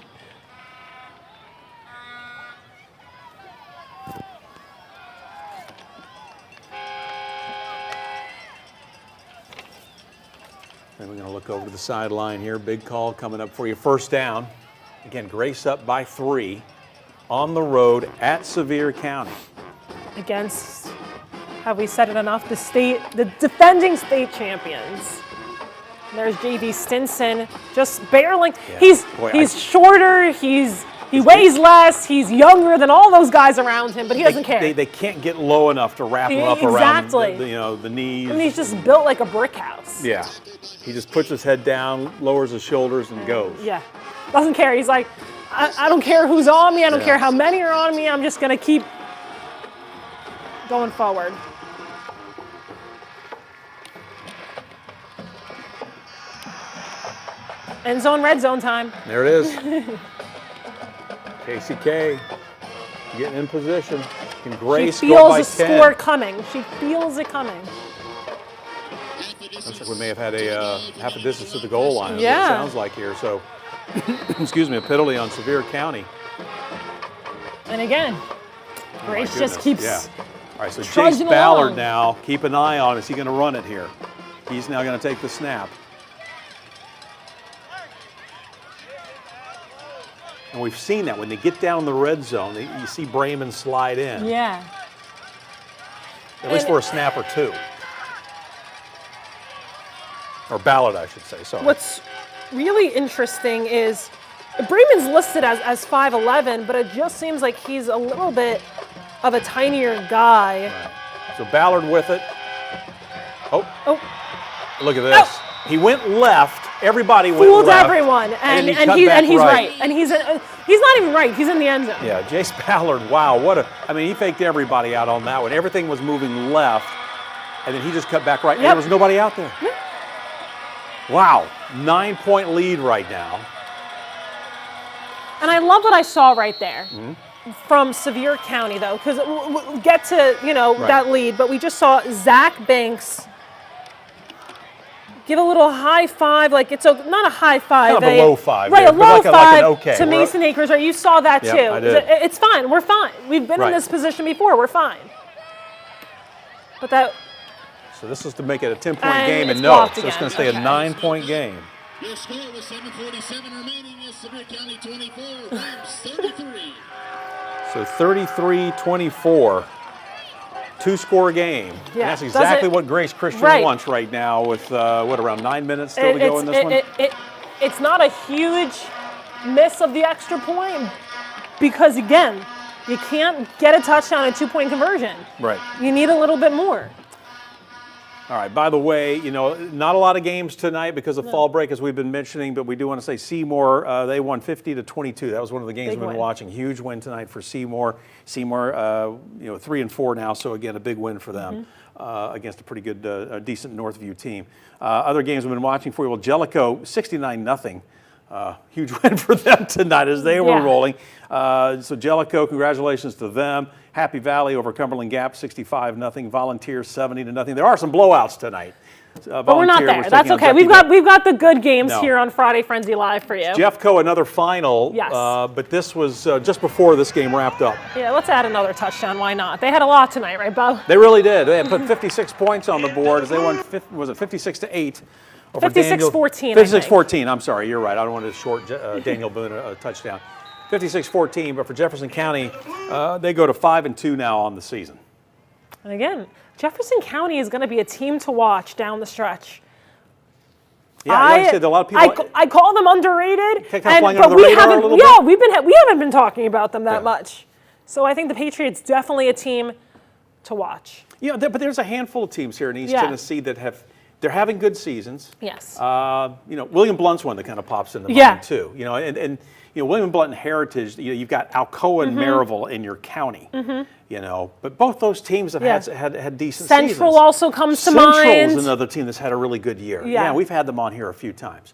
Speaker 2: And we're going to look over to the sideline here. Big call coming up for you. 1st down. Again, Grace up by 3 on the road at Sevier County.
Speaker 3: Against, have we said it enough, the defending state champions. There's J.D. Stinson, just barreling. Yeah. He's shorter, he weighs less, he's younger than all those guys around him, but he doesn't care.
Speaker 2: They can't get low enough to wrap him up around the knees.
Speaker 3: And he's just built like a brick house.
Speaker 2: Yeah. He just puts his head down, lowers his shoulders, and goes.
Speaker 3: Yeah. Doesn't care. He's like, I don't care who's on me. I don't care how many are on me. I'm just going to keep going forward. End zone, red zone time.
Speaker 2: There it is. KCK getting in position. Can Grace go by 10?
Speaker 3: She feels the score coming. She feels it coming.
Speaker 2: Looks like we may have had a half a distance to the goal line.
Speaker 3: Yeah.
Speaker 2: It sounds like here. So, excuse me, a penalty on Sevier County.
Speaker 3: And again, Grace just keeps.
Speaker 2: Yeah. All right, so Jace Ballard now, keep an eye on. Is he going to run it here? He's now going to take the snap. And we've seen that when they get down in the red zone, you see Brayman slide in.
Speaker 3: Yeah.
Speaker 2: At least for a snap or two. Or Ballard, I should say. Sorry.
Speaker 3: What's really interesting is Brayman's listed as 5'11", but it just seems like he's a little bit of a tinier guy.
Speaker 2: Right. So Ballard with it. Oh. Look at this.
Speaker 3: Oh.
Speaker 2: He went left. Everybody went
Speaker 3: Fooled
Speaker 2: left.
Speaker 3: everyone, and
Speaker 2: he's
Speaker 3: right. And he's not even right. He's in the end zone.
Speaker 2: Yeah, Jace Ballard. Wow, he faked everybody out on that one. Everything was moving left, and then he just cut back right. And there was nobody out there.
Speaker 3: Yep.
Speaker 2: Wow, 9-point lead right now.
Speaker 3: And I love what I saw right there from Sevier County, though, because we'll get to that lead, but we just saw Zach Banks give a little high five, like it's not a high five,
Speaker 2: kind of a low five,
Speaker 3: right? A low
Speaker 2: like
Speaker 3: five
Speaker 2: an okay.
Speaker 3: to Mason Acres. Right, you saw that too.
Speaker 2: I did.
Speaker 3: It's fine. We're fine. We've been in this position before. We're fine. But that.
Speaker 2: So this is to make it a 10-point game, and
Speaker 3: so
Speaker 2: it's going to stay a 9-point game.
Speaker 4: Your score with 7:47 remaining is Sevier County 24, Rams 33.
Speaker 2: So 33-24. Two-score game.
Speaker 3: Yeah.
Speaker 2: And that's exactly what Grace Christian wants right now with, around 9 minutes still to go in this one?
Speaker 3: It's not a huge miss of the extra point because, again, you can't get a touchdown and 2-point conversion.
Speaker 2: Right.
Speaker 3: You need a little bit more.
Speaker 2: All right, by the way, not a lot of games tonight because of fall break, as we've been mentioning, but we do want to say Seymour, they won 50-22. That was one of the games we've been watching. Huge win tonight for Seymour. Seymour, 3-4 now, so again, a big win for them against a pretty good, decent Northview team. Other games we've been watching for you, well, Jellicoe, 69-0. Huge win for them tonight as they were rolling. So Jellicoe, congratulations to them. Happy Valley over Cumberland Gap, 65-0. Volunteers, 70-0. There are some blowouts tonight.
Speaker 3: But we're not there. That's okay. We've got the good games here on Friday Frenzy Live for you.
Speaker 2: Jeffco, another final.
Speaker 3: Yes.
Speaker 2: But this was just before this game wrapped up.
Speaker 3: Yeah, let's add another touchdown. Why not? They had a lot tonight, right, Bo?
Speaker 2: They really did. They had put 56 points on the board as they won. Was it 56-8?
Speaker 3: 56-14.
Speaker 2: 56-14. I'm sorry. You're right. I don't want to short Daniel Boone a touchdown. 56-14. But for Jefferson County, they go to 5-2 now on the season.
Speaker 3: And again, Jefferson County is going to be a team to watch down the stretch.
Speaker 2: Yeah, like I said, a lot of people.
Speaker 3: I call them underrated,
Speaker 2: but we haven't.
Speaker 3: Yeah, we haven't been talking about them that much. So I think the Patriots definitely a team to watch.
Speaker 2: Yeah, but there's a handful of teams here in East Tennessee that they're having good seasons.
Speaker 3: Yes.
Speaker 2: William Blunt's one that kind of pops into mind too. And William Blunt and Heritage. You've got Alcoa and Maryville in your county. But both those teams have had decent seasons.
Speaker 3: Central also comes to mind.
Speaker 2: Central's another team that's had a really good year. Yeah, we've had them on here a few times.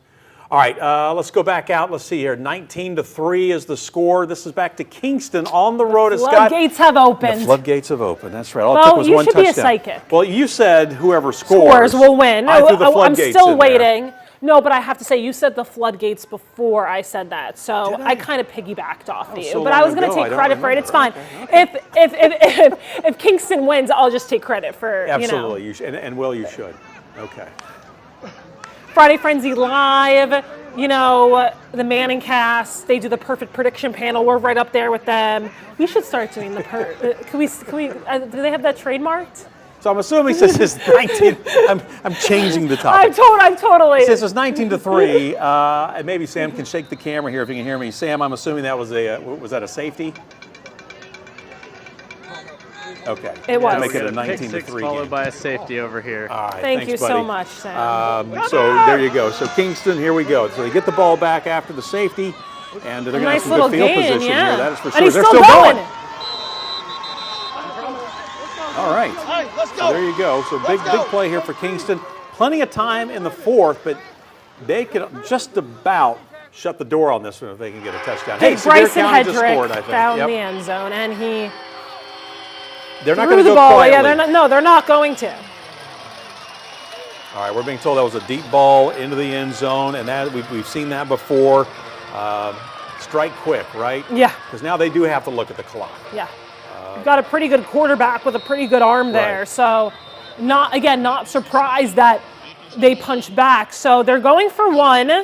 Speaker 2: All right, let's go back out. Let's see here. 19-3 is the score. This is back to Kingston on the road.
Speaker 3: The floodgates have opened.
Speaker 2: The floodgates have opened. That's right.
Speaker 3: All it took was one touchdown. You should be a psychic.
Speaker 2: Well, you said whoever scores
Speaker 3: will win. I'm still waiting.
Speaker 2: There.
Speaker 3: No, but I have to say, you said the floodgates before I said that, so I kind of piggybacked off you.
Speaker 2: So
Speaker 3: but I was going to take credit for it. It's fine.
Speaker 2: Okay.
Speaker 3: If Kingston wins, I'll just take credit for
Speaker 2: absolutely. You should, and you should. Okay.
Speaker 3: Friday Frenzy Live. The Manning cast. They do the perfect prediction panel. We're right up there with them. We should start doing the Can we? Do they have that trademarked?
Speaker 2: So I'm assuming since it's 19, I'm changing the topic.
Speaker 3: I'm totally.
Speaker 2: Since it's 19-3, and maybe Sam can shake the camera here if you can hear me. Sam, I'm assuming that was that a safety? Okay.
Speaker 3: It was.
Speaker 2: To make it a 19-3
Speaker 5: followed
Speaker 2: game.
Speaker 5: by a safety over here.
Speaker 2: All right.
Speaker 3: Thank
Speaker 2: thanks,
Speaker 3: you
Speaker 2: buddy.
Speaker 3: so much, Sam.
Speaker 2: So there you go. So Kingston, here we go. So they get the ball back after the safety, and they're going to have some good field position here. That is for sure.
Speaker 3: And he's
Speaker 2: they're
Speaker 3: still going.
Speaker 2: All right. So there you go. So big play here for Kingston. Plenty of time in the fourth, but they could just about shut the door on this one if they can get a touchdown. Hey,
Speaker 3: Bryson
Speaker 2: Hedrick just
Speaker 3: scored,
Speaker 2: I think.
Speaker 3: Found the end zone, and he
Speaker 2: they're not
Speaker 3: threw
Speaker 2: going to
Speaker 3: the
Speaker 2: go
Speaker 3: ball.
Speaker 2: quietly.
Speaker 3: Yeah, they're not going to.
Speaker 2: All right, we're being told that was a deep ball into the end zone, and that we've seen that before. Strike quick, right?
Speaker 3: Yeah.
Speaker 2: Because now they do have to look at the clock.
Speaker 3: Yeah. You've got a pretty good quarterback with a pretty good arm there.
Speaker 2: Right.
Speaker 3: So, not surprised that they punched back. So they're going for one.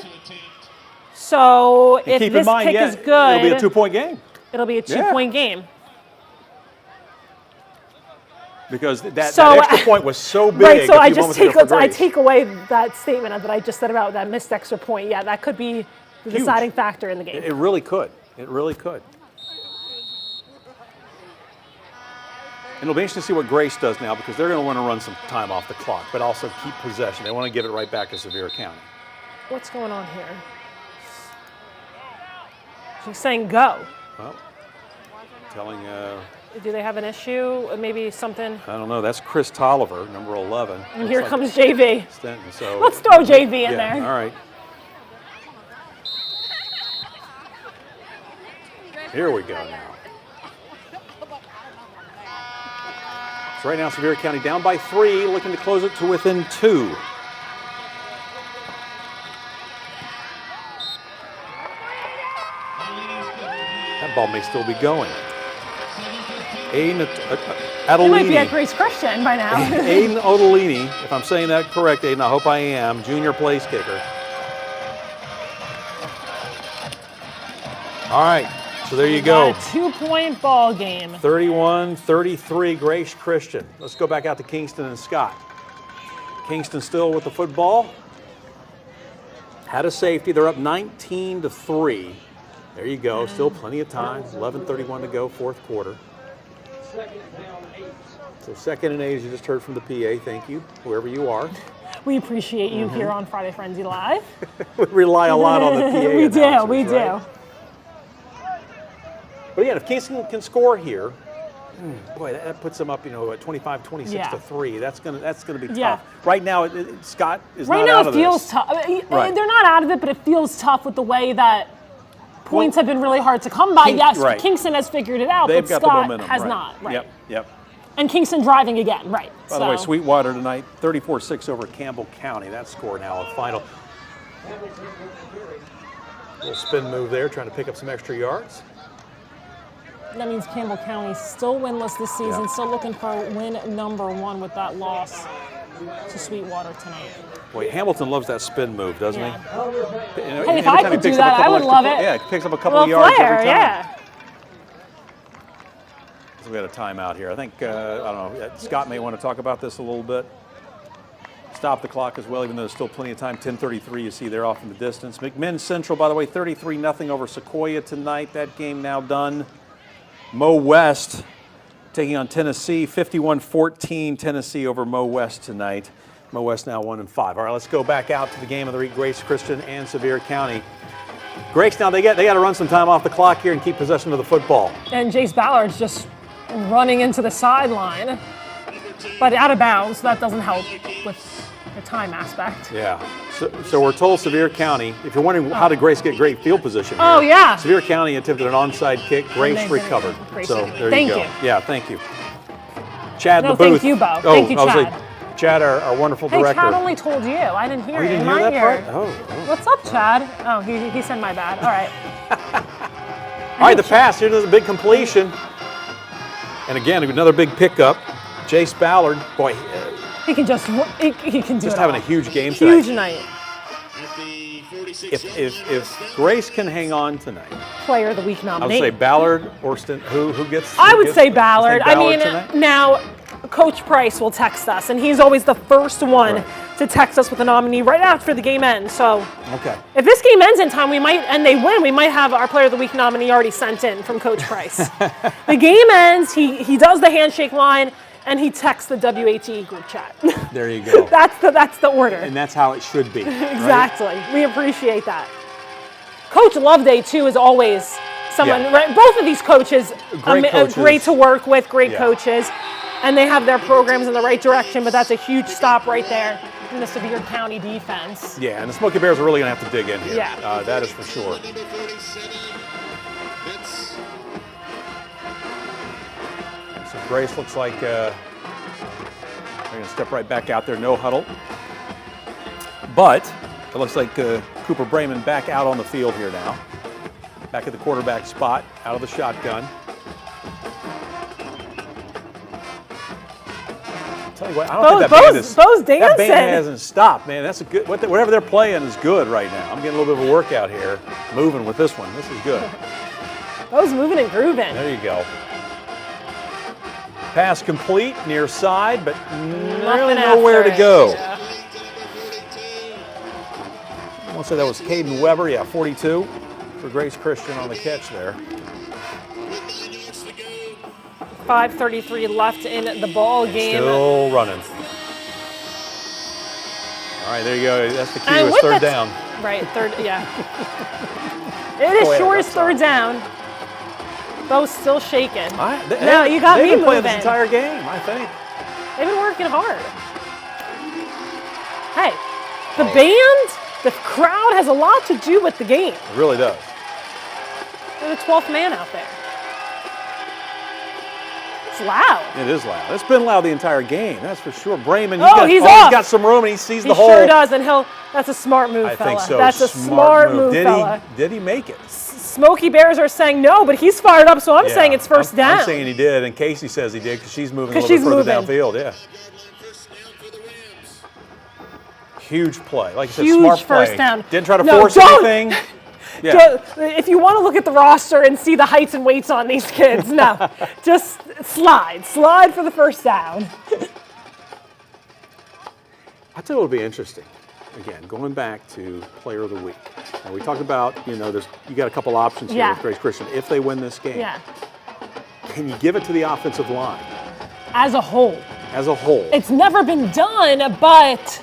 Speaker 3: So if this kick is good,
Speaker 2: it'll be a 2-point game.
Speaker 3: It'll be a 2-point game.
Speaker 2: Because that extra point was so big.
Speaker 3: Right, so I take away that statement that I just said about that missed extra point. Yeah, that could be the deciding factor in the game.
Speaker 2: It really could. It really could. And it'll be interesting to see what Grace does now because they're going to want to run some time off the clock, but also keep possession. They want to give it right back to Sevier County.
Speaker 3: What's going on here? She's saying go.
Speaker 2: Well, telling...
Speaker 3: Do they have an issue? Maybe something?
Speaker 2: I don't know. That's Chris Tolliver, number 11.
Speaker 3: And here comes JV.
Speaker 2: Stenton, so
Speaker 3: let's throw JV in there.
Speaker 2: All right. Here we go now. So right now, Sevier County down by 3, looking to close it to within 2. That ball may still be going. Aiden
Speaker 3: It might be at Grace Christian by now.
Speaker 2: Aiden Odolini, if I'm saying that correct, Aiden, I hope I am, junior place kicker. All right, so there you go.
Speaker 3: A 2-point ball game.
Speaker 2: 31-33 Grace Christian. Let's go back out to Kingston and Scott. Kingston still with the football. Had a safety. They're up 19-3. There you go. Still plenty of time. 11:31 to go, fourth quarter. So 2nd and 8, as you just heard from the PA. Thank you, whoever you are.
Speaker 3: We appreciate you here on Friday Frenzy Live.
Speaker 2: We rely a lot on the PA.
Speaker 3: We do.
Speaker 2: Right? But again, if Kingston can score here, boy, that puts them up, at 25-26 to 3. That's gonna be tough. Right now, Scott is
Speaker 3: right
Speaker 2: not
Speaker 3: now
Speaker 2: out of this.
Speaker 3: Right now, it feels tough. They're not out of it, but it feels tough with the way that points have been really hard to come by. Yes, Kingston has figured it out, but Scott has not. Right.
Speaker 2: Yep.
Speaker 3: And Kingston driving again, right.
Speaker 2: By the way, Sweetwater tonight, 34-6 over Campbell County. That score now, a final. Little spin move there, trying to pick up some extra yards.
Speaker 3: That means Campbell County still winless this season, still looking for win number 1 with that loss to Sweetwater tonight.
Speaker 2: Boy, Hamilton loves that spin move, doesn't he?
Speaker 3: Hey, if I could do that, I would love it.
Speaker 2: Yeah, it picks up a couple of yards every time.
Speaker 3: Yeah.
Speaker 2: So we got a timeout here. I think, I don't know, Scott may want to talk about this a little bit. Stop the clock as well, even though there's still plenty of time. 10:33, you see there off in the distance. McMinn Central, by the way, 33-0 over Sequoia tonight. That game now done. Mo West taking on Tennessee, 51-14 Tennessee over Mo West tonight. Mo West now 1-5. All right, let's go back out to the game of the week, Grace Christian and Sevier County. Grace, now they got to run some time off the clock here and keep possession of the football.
Speaker 3: And Jace Ballard's just running into the sideline, but out of bounds. That doesn't help with the time aspect.
Speaker 2: Yeah. So we're told Sevier County, if you're wondering how did Grace get great field position here.
Speaker 3: Oh, yeah.
Speaker 2: Sevier County attempted an onside kick. Grace recovered. So there you go. Yeah, thank you. Chad in the booth.
Speaker 3: Thank you, Bo. Thank you, Chad.
Speaker 2: Chad, our wonderful director.
Speaker 3: Chad only told you. I didn't hear it.
Speaker 2: You didn't hear that part? Oh.
Speaker 3: What's up, Chad? Oh, he said my bad. All right.
Speaker 2: All right, the pass. Here's a big completion. And again, another big pickup. Jace Ballard, boy.
Speaker 3: He can just he can do
Speaker 2: just
Speaker 3: it
Speaker 2: having
Speaker 3: all.
Speaker 2: a huge game tonight.
Speaker 3: Huge night.
Speaker 2: If Grace can hang on tonight,
Speaker 3: Player of the Week nominee.
Speaker 2: I would say Ballard or who gets.
Speaker 3: I would say Ballard. I mean,
Speaker 2: tonight?
Speaker 3: now Coach Price will text us, and he's always the first one to text us with a nominee right after the game ends. So if this game ends in time, and they win, we might have our Player of the Week nominee already sent in from Coach Price. The game ends, he does the handshake line, and he texts the WHE group chat.
Speaker 2: There you go.
Speaker 3: That's the order.
Speaker 2: And that's how it should be.
Speaker 3: Exactly. Right? We appreciate that. Coach Loveday, too, is always someone, right? Both of these coaches, great to work with, great coaches, and they have their programs in the right direction, but that's a huge stop right there in the Sevier County defense.
Speaker 2: Yeah, and the Smoky Bears are really going to have to dig in here.
Speaker 3: Yeah.
Speaker 2: That is for sure. So Grace looks like they're going to step right back out there, no huddle. But it looks like Cooper Brayman back out on the field here now. Back at the quarterback spot, out of the shotgun. Tell you what, I don't think that band hasn't stopped, man. That's a good. Whatever they're playing is good right now. I'm getting a little bit of a workout here, moving with this one. This is good.
Speaker 3: Bo's moving and grooving.
Speaker 2: There you go. Pass complete, near side, but really nowhere to go. I want to say that was Caden Weber. Yeah, 42 for Grace Christian on the catch there.
Speaker 3: 5:33 left in the ball game.
Speaker 2: Still running. All right, there you go. That's the key.
Speaker 3: And
Speaker 2: It's third
Speaker 3: with it-
Speaker 2: down.
Speaker 3: Right, third, yeah. It is
Speaker 2: ahead,
Speaker 3: sure
Speaker 2: I'm
Speaker 3: as third down. Bo's still shaking. No, you got
Speaker 2: they've
Speaker 3: me
Speaker 2: been playing
Speaker 3: moving.
Speaker 2: this entire game, I think.
Speaker 3: They've been working hard. Hey, the band, the crowd has a lot to do with the game.
Speaker 2: It really does.
Speaker 3: They're the 12th man out there. It's loud.
Speaker 2: It is loud. It's been loud the entire game, that's for sure. Brayman,
Speaker 3: He's off.
Speaker 2: He's got some room and he sees
Speaker 3: He
Speaker 2: the hole.
Speaker 3: sure does, and that's a smart move,
Speaker 2: I
Speaker 3: fella.
Speaker 2: think so.
Speaker 3: That's a smart move,
Speaker 2: did
Speaker 3: fella.
Speaker 2: Did he make it?
Speaker 3: Smoky Bears are saying no, but he's fired up, so I'm saying it's first down.
Speaker 2: I'm saying he did, and Casey says he did because she's moving a
Speaker 3: 'Cause
Speaker 2: little bit
Speaker 3: she's
Speaker 2: further
Speaker 3: moving.
Speaker 2: downfield. Yeah. Huge play. Like you said,
Speaker 3: Huge
Speaker 2: smart
Speaker 3: first
Speaker 2: play.
Speaker 3: down.
Speaker 2: Didn't try to
Speaker 3: No,
Speaker 2: force
Speaker 3: don't.
Speaker 2: anything. Yeah.
Speaker 3: If you want to look at the roster and see the heights and weights on these kids, no. Just slide for the first down.
Speaker 2: I thought it would be interesting. Again, going back to Player of the Week. And we talked about, you got a couple options here
Speaker 3: Yeah.
Speaker 2: with Grace Christian. If they win this game,
Speaker 3: Yeah,
Speaker 2: can you give it to the offensive line
Speaker 3: as a whole.
Speaker 2: as a whole?
Speaker 3: It's never been done, but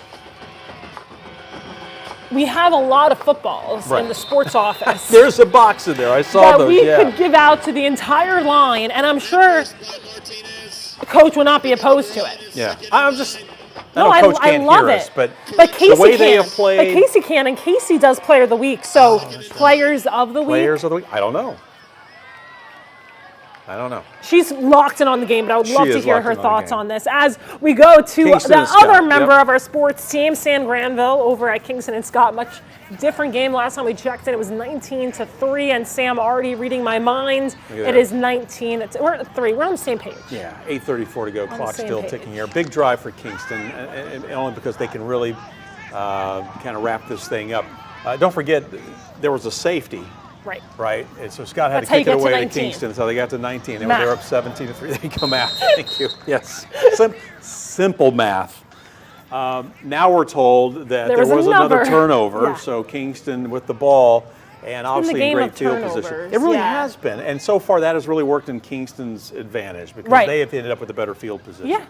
Speaker 3: we have a lot of footballs
Speaker 2: Right.
Speaker 3: in the sports office
Speaker 2: There's a box in there. I saw
Speaker 3: that
Speaker 2: those.
Speaker 3: we
Speaker 2: Yeah.
Speaker 3: could give out to the entire line, and I'm sure the coach would not be opposed to it.
Speaker 2: Yeah. I'm just.
Speaker 3: No,
Speaker 2: I know Coach can't
Speaker 3: love
Speaker 2: hear
Speaker 3: it.
Speaker 2: us, but
Speaker 3: Casey
Speaker 2: the way
Speaker 3: can.
Speaker 2: they have played.
Speaker 3: But Casey can, and Casey does Player of the Week. So Players of the Week.
Speaker 2: Players of the Week. I don't know.
Speaker 3: She's locked in on the game, but I would
Speaker 2: She
Speaker 3: love to
Speaker 2: is
Speaker 3: hear
Speaker 2: locked
Speaker 3: her
Speaker 2: in on the
Speaker 3: thoughts
Speaker 2: game.
Speaker 3: on this. As we go to
Speaker 2: Kingston
Speaker 3: the
Speaker 2: and Scott,
Speaker 3: other member
Speaker 2: yep.
Speaker 3: of our sports team, Sam Granville, over at Kingston and Scott. Much different game. Last time we checked it, it was 19-3, and Sam already reading my mind.
Speaker 2: Look at
Speaker 3: It
Speaker 2: that.
Speaker 3: is 19. We're at 3. We're on the same page.
Speaker 2: Yeah, 8:34 to go.
Speaker 3: the
Speaker 2: Clock
Speaker 3: same
Speaker 2: still
Speaker 3: page.
Speaker 2: ticking here. Big drive for Kingston, and only because they can really kind of wrap this thing up. Don't forget, there was a safety,
Speaker 3: Right.
Speaker 2: right? And so Scott had
Speaker 3: That's
Speaker 2: to
Speaker 3: how you
Speaker 2: kick it
Speaker 3: get to
Speaker 2: away to
Speaker 3: 19.
Speaker 2: Kingston, so they got to 19. They
Speaker 3: Math.
Speaker 2: were up 17-3. They come out. Thank you. Yes, simple math. Now we're told that there was another turnover,
Speaker 3: Yeah.
Speaker 2: so Kingston with the ball. And obviously in
Speaker 3: game
Speaker 2: great
Speaker 3: of
Speaker 2: field position.
Speaker 3: turnovers,
Speaker 2: It really
Speaker 3: yeah.
Speaker 2: has been. And so far that has really worked in Kingston's advantage because
Speaker 3: Right.
Speaker 2: they have ended up with a better field position.
Speaker 3: Yeah.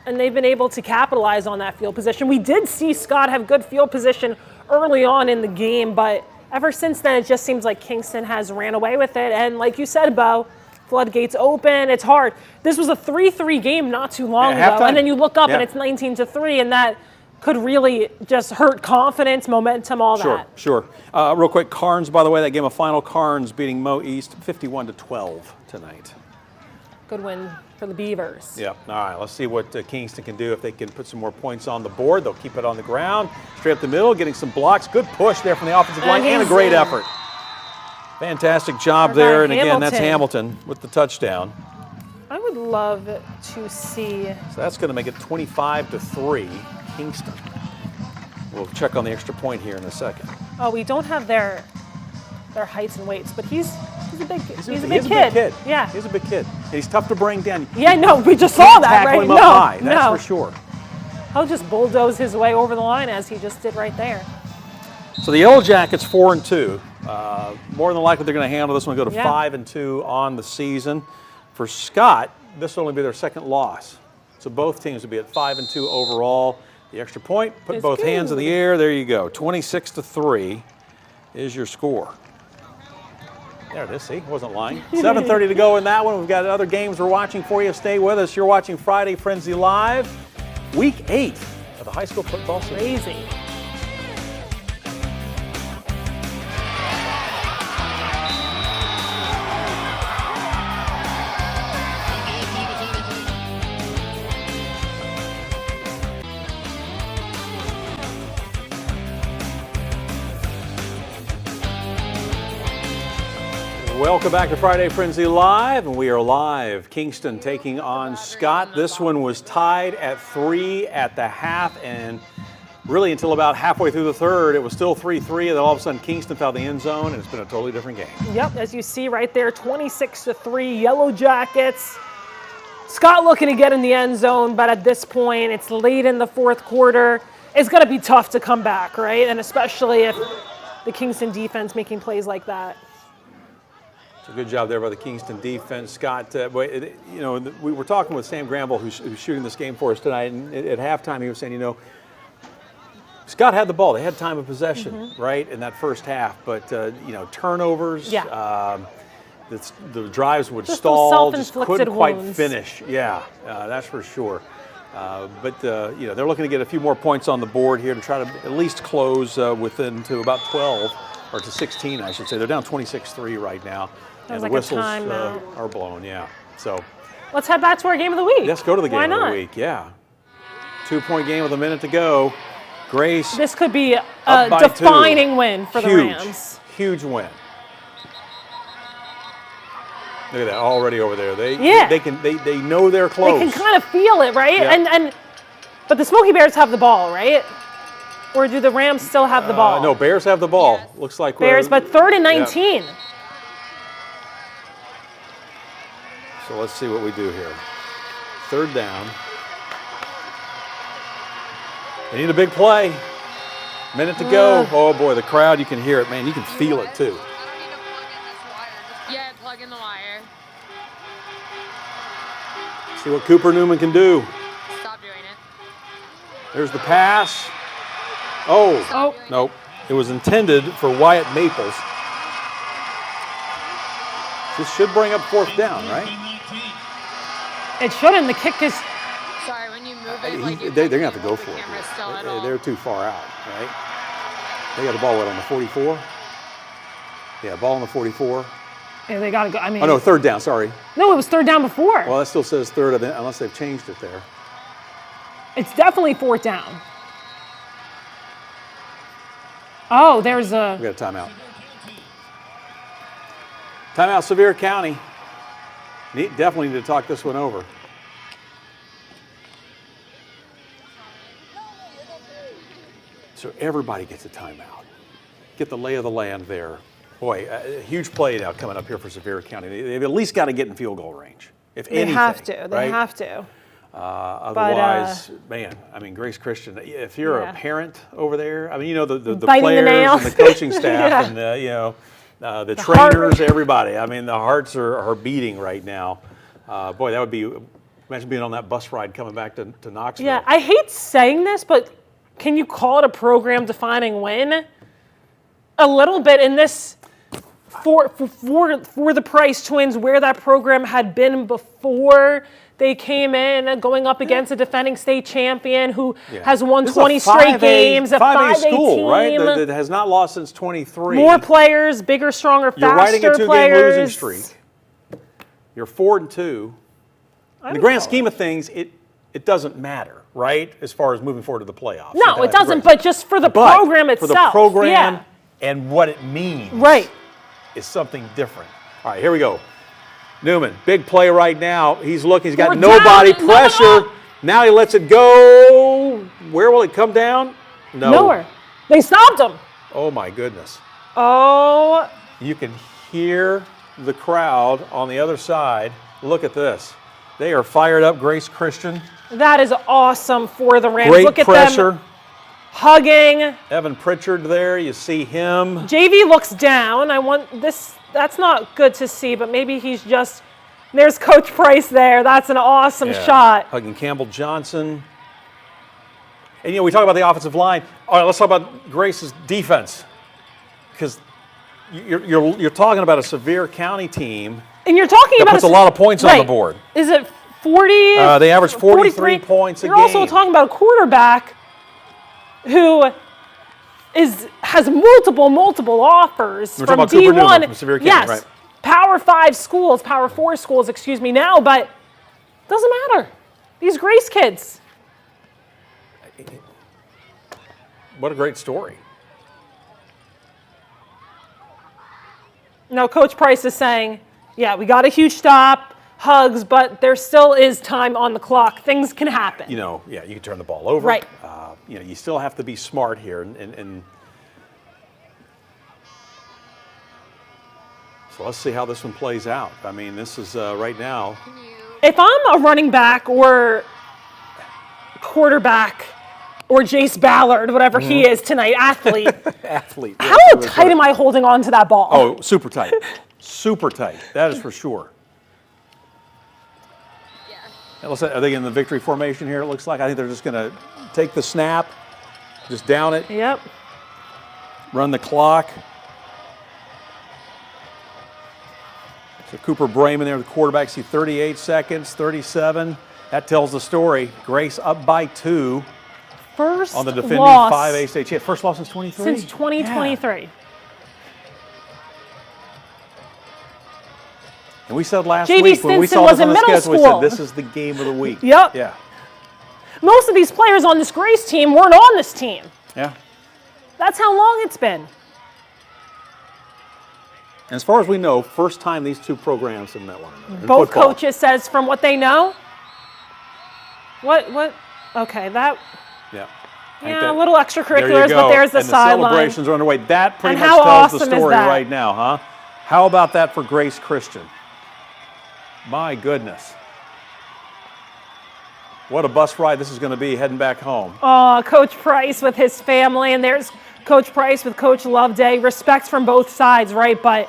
Speaker 3: And they've been able to capitalize on that field position. We did see Scott have good field position early on in the game, but ever since then, it just seems like Kingston has ran away with it. And like you said, Bo, floodgates open. It's hard. This was a 3-3 game not too long
Speaker 2: Yeah,
Speaker 3: ago.
Speaker 2: halftime.
Speaker 3: And then you look up and
Speaker 2: Yeah.
Speaker 3: it's 19-3, and that could really just hurt confidence, momentum, all that.
Speaker 2: Sure. Real quick, Carnes, by the way, that game of final, Carnes beating Mo East 51-12 tonight.
Speaker 3: Good win for the Beavers.
Speaker 2: Yep. All right, let's see what Kingston can do if they can put some more points on the board. They'll keep it on the ground, straight up the middle, getting some blocks. Good push there from the offensive line and a great effort. Fantastic job
Speaker 3: Our
Speaker 2: there.
Speaker 3: guy
Speaker 2: And again, that's
Speaker 3: Hamilton.
Speaker 2: Hamilton with the touchdown.
Speaker 3: I would love to see.
Speaker 2: So that's going to make it 25-3, Kingston. We'll check on the extra point here in a second.
Speaker 3: Oh, we don't have their heights and weights, but he's a big
Speaker 2: He's
Speaker 3: a
Speaker 2: a
Speaker 3: big
Speaker 2: big
Speaker 3: kid.
Speaker 2: kid.
Speaker 3: Yeah.
Speaker 2: He's a big kid. And he's tough to bring down.
Speaker 3: Yeah, no, we just saw that,
Speaker 2: Tackle
Speaker 3: right?
Speaker 2: him
Speaker 3: No,
Speaker 2: up high, that's
Speaker 3: no.
Speaker 2: for sure.
Speaker 3: He'll just bulldoze his way over the line as he just did right there.
Speaker 2: So the Yellow Jackets 4-2. More than likely they're going to handle this one, go to
Speaker 3: Yeah.
Speaker 2: 5-2 on the season. For Scott, this will only be their second loss. So both teams will be at 5-2 overall. The extra point, put
Speaker 3: It's
Speaker 2: both hands in
Speaker 3: good.
Speaker 2: the air. There you go. 26-3 is your score. There it is. See, wasn't lying. 7:30 to go in that one. We've got other games we're watching for you. Stay with us. You're watching Friday Frenzy Live, Week 8 of the high school football season.
Speaker 3: Crazy.
Speaker 2: Welcome back to Friday Frenzy Live, and we are live. Kingston taking on Scott. This one was tied at 3 at the half, and really until about halfway through the third, it was still 3-3, and then all of a sudden Kingston found the end zone, and it's been a totally different game.
Speaker 3: Yep, as you see right there, 26-3, Yellow Jackets. Scott looking to get in the end zone, but at this point, it's late in the fourth quarter. It's going to be tough to come back, right? And especially if the Kingston defense making plays like that.
Speaker 2: So good job there by the Kingston defense. Scott, we were talking with Sam Granville, who's shooting this game for us tonight, and at halftime he was saying, Scott had the ball. They had time of possession, right, in that first half. But, turnovers, the drives would
Speaker 3: just
Speaker 2: stall, just couldn't quite
Speaker 3: wounds.
Speaker 2: finish. Yeah, that's for sure. But they're looking to get a few more points on the board here to try to at least close within to about 12, or to 16, I should say. They're down 26-3 right now. And the whistles are blown, So
Speaker 3: let's head back to our game of the week.
Speaker 2: Let's go to the game
Speaker 3: Why
Speaker 2: of
Speaker 3: not?
Speaker 2: the week, 2-point game with a minute to go. Grace.
Speaker 3: This could be a defining win for the Rams.
Speaker 2: Huge win. Look at that, already over there. They know they're close.
Speaker 3: They can kind of feel it, right?
Speaker 2: Yeah.
Speaker 3: But the Smoky Bears have the ball, right? Or do the Rams still have the ball?
Speaker 2: No, Bears have the ball. Yes. Looks like
Speaker 3: Bears, but 3rd and 19.
Speaker 2: Yeah. So let's see what we do here. 3rd down. They need a big play. Minute to go. Oh boy, the crowd, you can hear it, man. You can feel it too.
Speaker 6: Yeah, plug in the wire.
Speaker 2: See what Cooper Newman can do.
Speaker 6: Stop doing it.
Speaker 2: There's the pass. Oh, nope. It was intended for Wyatt Maples. This should bring up 4th down, right?
Speaker 3: It shouldn't. The kick is...
Speaker 6: Sorry, when you move it,
Speaker 2: they're going to have to go for it. They're too far out, right? They got the ball, on the 44? Yeah, ball on the 44.
Speaker 3: Yeah, they got to go. I mean...
Speaker 2: Oh, no, 3rd down, sorry.
Speaker 3: No, it was 3rd down before.
Speaker 2: Well, that still says 3rd, unless they've changed it there.
Speaker 3: It's definitely 4th down. Oh, there's a...
Speaker 2: We got a timeout. Timeout, Sevier County. Definitely need to talk this one over. So everybody gets a timeout. Get the lay of the land there. Boy, a huge play now coming up here for Sevier County. They've at least got to get in field goal range, if anything.
Speaker 3: They have to. They
Speaker 2: right?
Speaker 3: have to.
Speaker 2: Otherwise, man, Grace Christian, if you're a parent over there, the
Speaker 3: Biting
Speaker 2: players
Speaker 3: the
Speaker 2: and the coaching staff and the trainers, everybody. The hearts are beating right now. Boy, that would be, imagine being on that bus ride coming back to Knoxville.
Speaker 3: Yeah, I hate saying this, but can you call it a program-defining win? A little bit in this, for the Price twins, where that program had been before they came in, going up against a defending state champion who has won 20 straight games, a 5A
Speaker 2: school,
Speaker 3: team.
Speaker 2: Right? That has not lost since 23.
Speaker 3: More players, bigger, stronger, faster players.
Speaker 2: You're riding a 2-game losing streak. You're 4-2. In the grand scheme of things, it doesn't matter, right? As far as moving forward to the playoffs.
Speaker 3: No, it doesn't, but just for the program itself.
Speaker 2: For the program and what it means.
Speaker 3: Right.
Speaker 2: Is something different. All right, here we go. Newman, big play right now. He's looking. He's got nobody. Pressure. Now he lets it go. Where will it come down? No.
Speaker 3: Nowhere. They stopped him.
Speaker 2: Oh, my goodness.
Speaker 3: Oh.
Speaker 2: You can hear the crowd on the other side. Look at this. They are fired up. Grace Christian.
Speaker 3: That is awesome for the Rams.
Speaker 2: Great
Speaker 3: Look at
Speaker 2: pressure.
Speaker 3: them hugging.
Speaker 2: Evan Pritchard there. You see him.
Speaker 3: JV looks down. I want this. That's not good to see, but maybe he's just. There's Coach Price there. That's an awesome shot.
Speaker 2: Hugging Campbell Johnson. And we talk about the offensive line. All right, let's talk about Grace's defense, because you're talking about a Sevier County team.
Speaker 3: And you're talking
Speaker 2: that
Speaker 3: about
Speaker 2: puts a lot of points on the board.
Speaker 3: Is it 40?
Speaker 2: They average 43 points a game.
Speaker 3: You're also talking about a quarterback who has multiple offers
Speaker 2: We're
Speaker 3: from
Speaker 2: talking about
Speaker 3: D1.
Speaker 2: Cooper Newman from Sevier County,
Speaker 3: yes,
Speaker 2: right.
Speaker 3: Power 5 schools, Power 4 schools, now, but it doesn't matter. These Grace kids.
Speaker 2: What a great story.
Speaker 3: Now, Coach Price is saying, yeah, we got a huge stop, hugs, but there still is time on the clock. Things can happen.
Speaker 2: You can turn the ball over.
Speaker 3: Right.
Speaker 2: You still have to be smart here. And so let's see how this one plays out. This is right now.
Speaker 3: If I'm a running back or quarterback or Jace Ballard, whatever he is tonight, athlete.
Speaker 2: Athlete.
Speaker 3: How tight am I holding on to that ball?
Speaker 2: Oh, super tight. Super tight. That is for sure. Are they in the victory formation here, it looks like? I think they're just going to take the snap, just down it.
Speaker 3: Yep.
Speaker 2: Run the clock. So Cooper Brayman there, the quarterback, see 38 seconds, 37. That tells the story. Grace up by 2.
Speaker 3: First
Speaker 2: on the defending
Speaker 3: loss
Speaker 2: 5A state champ. First loss since 23?
Speaker 3: Since 2023.
Speaker 2: Yeah. And we said last
Speaker 3: J.B.
Speaker 2: week when we
Speaker 3: Stinson
Speaker 2: saw
Speaker 3: was
Speaker 2: this on
Speaker 3: in
Speaker 2: the
Speaker 3: middle
Speaker 2: schedule, we
Speaker 3: school.
Speaker 2: said this is the game of the week.
Speaker 3: Yep.
Speaker 2: Yeah.
Speaker 3: Most of these players on this Grace team weren't on this team.
Speaker 2: Yeah.
Speaker 3: That's how long it's been.
Speaker 2: And as far as we know, first time these two programs have met one another.
Speaker 3: Both
Speaker 2: football.
Speaker 3: coaches says from what they know. What? Okay, that.
Speaker 2: Yeah.
Speaker 3: Yeah, a little
Speaker 2: There
Speaker 3: extracurriculars,
Speaker 2: you go.
Speaker 3: but there's the
Speaker 2: and
Speaker 3: sideline.
Speaker 2: The celebrations are underway. That pretty
Speaker 3: And
Speaker 2: much
Speaker 3: how
Speaker 2: tells
Speaker 3: awesome
Speaker 2: the
Speaker 3: is
Speaker 2: story
Speaker 3: that?
Speaker 2: right now, huh? How about that for Grace Christian? My goodness. What a bus ride this is going to be heading back home.
Speaker 3: Oh, Coach Price with his family, and there's Coach Price with Coach Loveday. Respects from both sides, right? But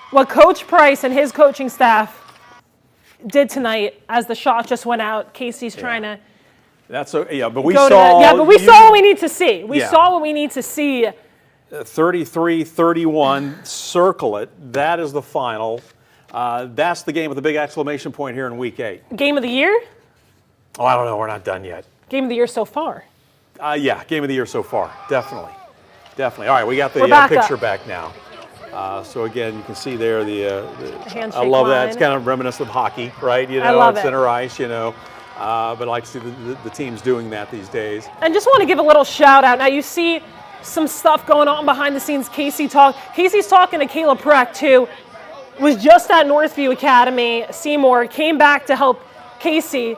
Speaker 3: what Coach Price and his coaching staff did tonight as the shot just went out, Casey's trying to
Speaker 2: That's yeah, but we
Speaker 3: go
Speaker 2: saw.
Speaker 3: to the, yeah, but we saw what we need to see. We
Speaker 2: Yeah.
Speaker 3: saw what we need to see.
Speaker 2: 33-31, circle it. That is the final. That's the game with the big exclamation point here in Week 8.
Speaker 3: Game of the year?
Speaker 2: Oh, I don't know. We're not done yet.
Speaker 3: Game of the year so far.
Speaker 2: Yeah, game of the year so far. Definitely. Definitely. All right, we got the
Speaker 3: We're back
Speaker 2: picture
Speaker 3: up.
Speaker 2: back now. So again, you can see there the
Speaker 3: handshake
Speaker 2: I love that.
Speaker 3: line.
Speaker 2: It's kind of reminiscent of hockey, right? You know,
Speaker 3: I love
Speaker 2: on
Speaker 3: it.
Speaker 2: center ice, you know. But I like to see the teams doing that these days.
Speaker 3: And just want to give a little shout out. Now you see some stuff going on behind the scenes. Casey's talking to Caleb Precht, who was just at Northview Academy. Seymour came back to help Casey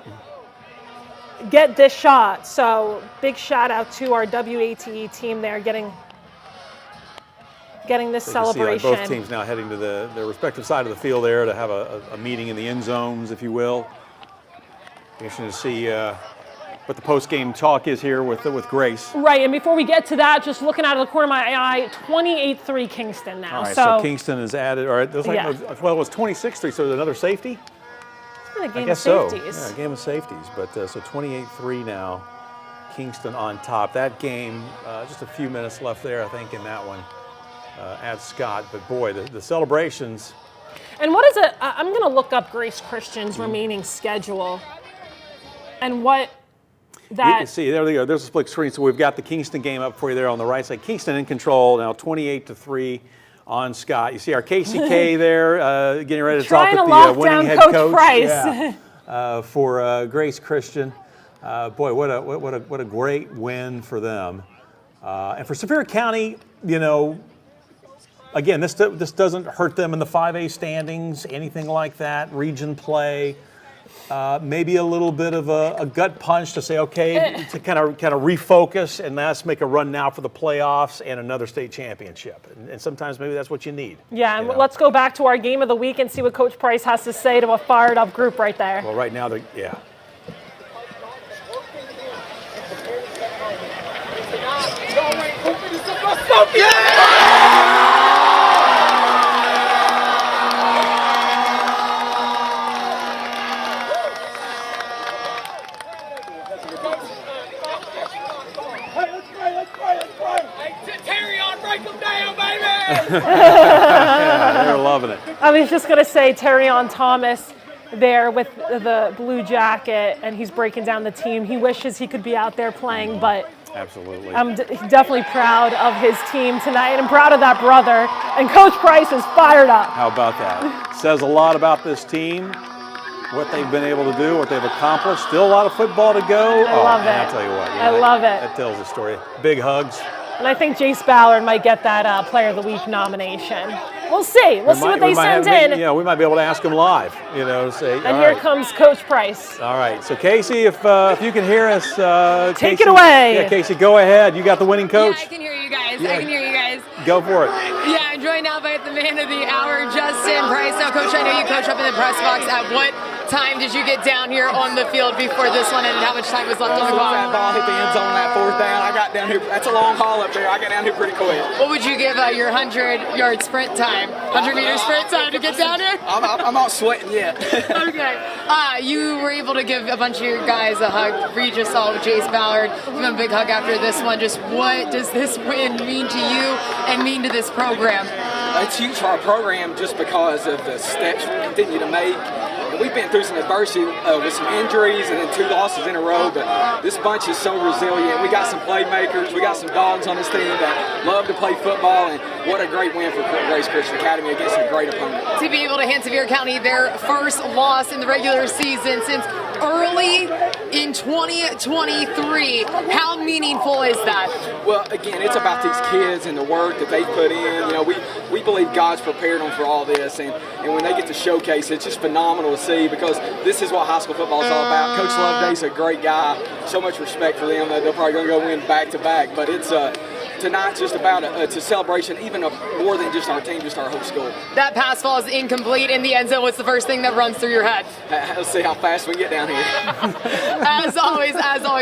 Speaker 3: get this shot. So big shout out to our WATE team there getting this
Speaker 2: So you can
Speaker 3: celebration.
Speaker 2: see, like, both teams now heading to their respective side of the field there to have a meeting in the end zones, if you will. Interesting to see what the post-game talk is here with Grace.
Speaker 3: Right, and before we get to that, just looking out of the corner of my eye, 28-3 Kingston now.
Speaker 2: All right, so Kingston is added. All right, it was like,
Speaker 3: Yeah.
Speaker 2: well, it was 26-3, so another safety?
Speaker 3: It's been a game
Speaker 2: I guess
Speaker 3: of safeties.
Speaker 2: so. Yeah, a game of safeties. But so 28-3 now, Kingston on top. That game, just a few minutes left there, I think, in that one at Scott. But boy, the celebrations.
Speaker 3: And what is it? I'm going to look up Grace Christian's remaining schedule and what
Speaker 2: You
Speaker 3: that.
Speaker 2: can see, there they go. There's a split screen. So we've got the Kingston game up for you there on the right side. Kingston in control now, 28-3 on Scott. You see our KCK there getting ready to talk
Speaker 3: Trying
Speaker 2: with
Speaker 3: to
Speaker 2: the
Speaker 3: lock
Speaker 2: winning
Speaker 3: down
Speaker 2: head
Speaker 3: Coach
Speaker 2: coach.
Speaker 3: Price.
Speaker 2: Yeah. For Grace Christian. Boy, what a great win for them. And for Sevier County, you know, again, this doesn't hurt them in the 5A standings, anything like that, region play. Maybe a little bit of a gut punch to say, okay, to kind of refocus and let's make a run now for the playoffs and another state championship. And sometimes maybe that's what you need.
Speaker 3: Yeah, and
Speaker 2: you know?
Speaker 3: let's go back to our game of the week and see what Coach Price has to say to a fired up group right there.
Speaker 2: Well, right now, yeah. Yeah, they're loving it.
Speaker 3: I was just going to say Terrion Thomas there with the blue jacket, and he's breaking down the team. He wishes he could be out there playing, but
Speaker 2: Absolutely.
Speaker 3: I'm definitely proud of his team tonight and proud of that brother. And Coach Price is fired up.
Speaker 2: How about that? Says a lot about this team, what they've been able to do, what they've accomplished. Still a lot of football to go.
Speaker 3: I love
Speaker 2: man,
Speaker 3: it.
Speaker 2: I'll tell you what.
Speaker 3: I love it.
Speaker 2: That tells the story. Big hugs.
Speaker 3: And I think Jace Ballard might get that Player of the Week nomination. We'll see. We'll see what they send in.
Speaker 2: We might be able to ask them live. Say.
Speaker 3: And here comes Coach Price.
Speaker 2: All right. So Casey, if you can hear us,
Speaker 3: Take
Speaker 2: Casey,
Speaker 3: it away.
Speaker 2: Yeah, Casey, go ahead. You got the winning coach.
Speaker 6: Yeah, I can hear you guys.
Speaker 2: Yeah.
Speaker 6: I can hear you guys.
Speaker 2: Go for it.
Speaker 6: Yeah, I'm joined now by the man of the hour, Justin Price. Now, Coach, I know you coach up in the press box. At what time did you get down here on the field before this one ended? How much time was left on the clock?
Speaker 9: That ball hit the end zone that fourth down. I got down here. That's a long haul up there. I got down here pretty quick.
Speaker 6: What would you give your 100-yard sprint time, 100-meter sprint time to get down here?
Speaker 9: I'm not sweating yet.
Speaker 6: Okay. You were able to give a bunch of your guys a hug. We just saw Jace Ballard give him a big hug after this one. Just what does this win mean to you and mean to this program?
Speaker 9: It's huge for our program just because of the steps we continue to make. And we've been through some adversity with some injuries and then 2 losses in a row, but this bunch is so resilient. We got some playmakers, we got some dogs on this team that love to play football, and what a great win for Grace Christian Academy against a great opponent.
Speaker 6: To be able to hand Sevier County their first loss in the regular season since early in 2023, how meaningful is that?
Speaker 9: Well, again, it's about these kids and the work that they've put in. You know, we believe God's prepared them for all this, and when they get to showcase, it's just phenomenal to see because this is what high school football is all about. Coach Loveday's a great guy. So much respect for them. They're probably going to go win back-to-back, but it's tonight's just about it's a celebration, even more than just our team, just our whole school.
Speaker 6: That pass fall is incomplete in the end zone. What's the first thing that runs through your head?
Speaker 9: Let's see how fast we get down here.
Speaker 6: As always,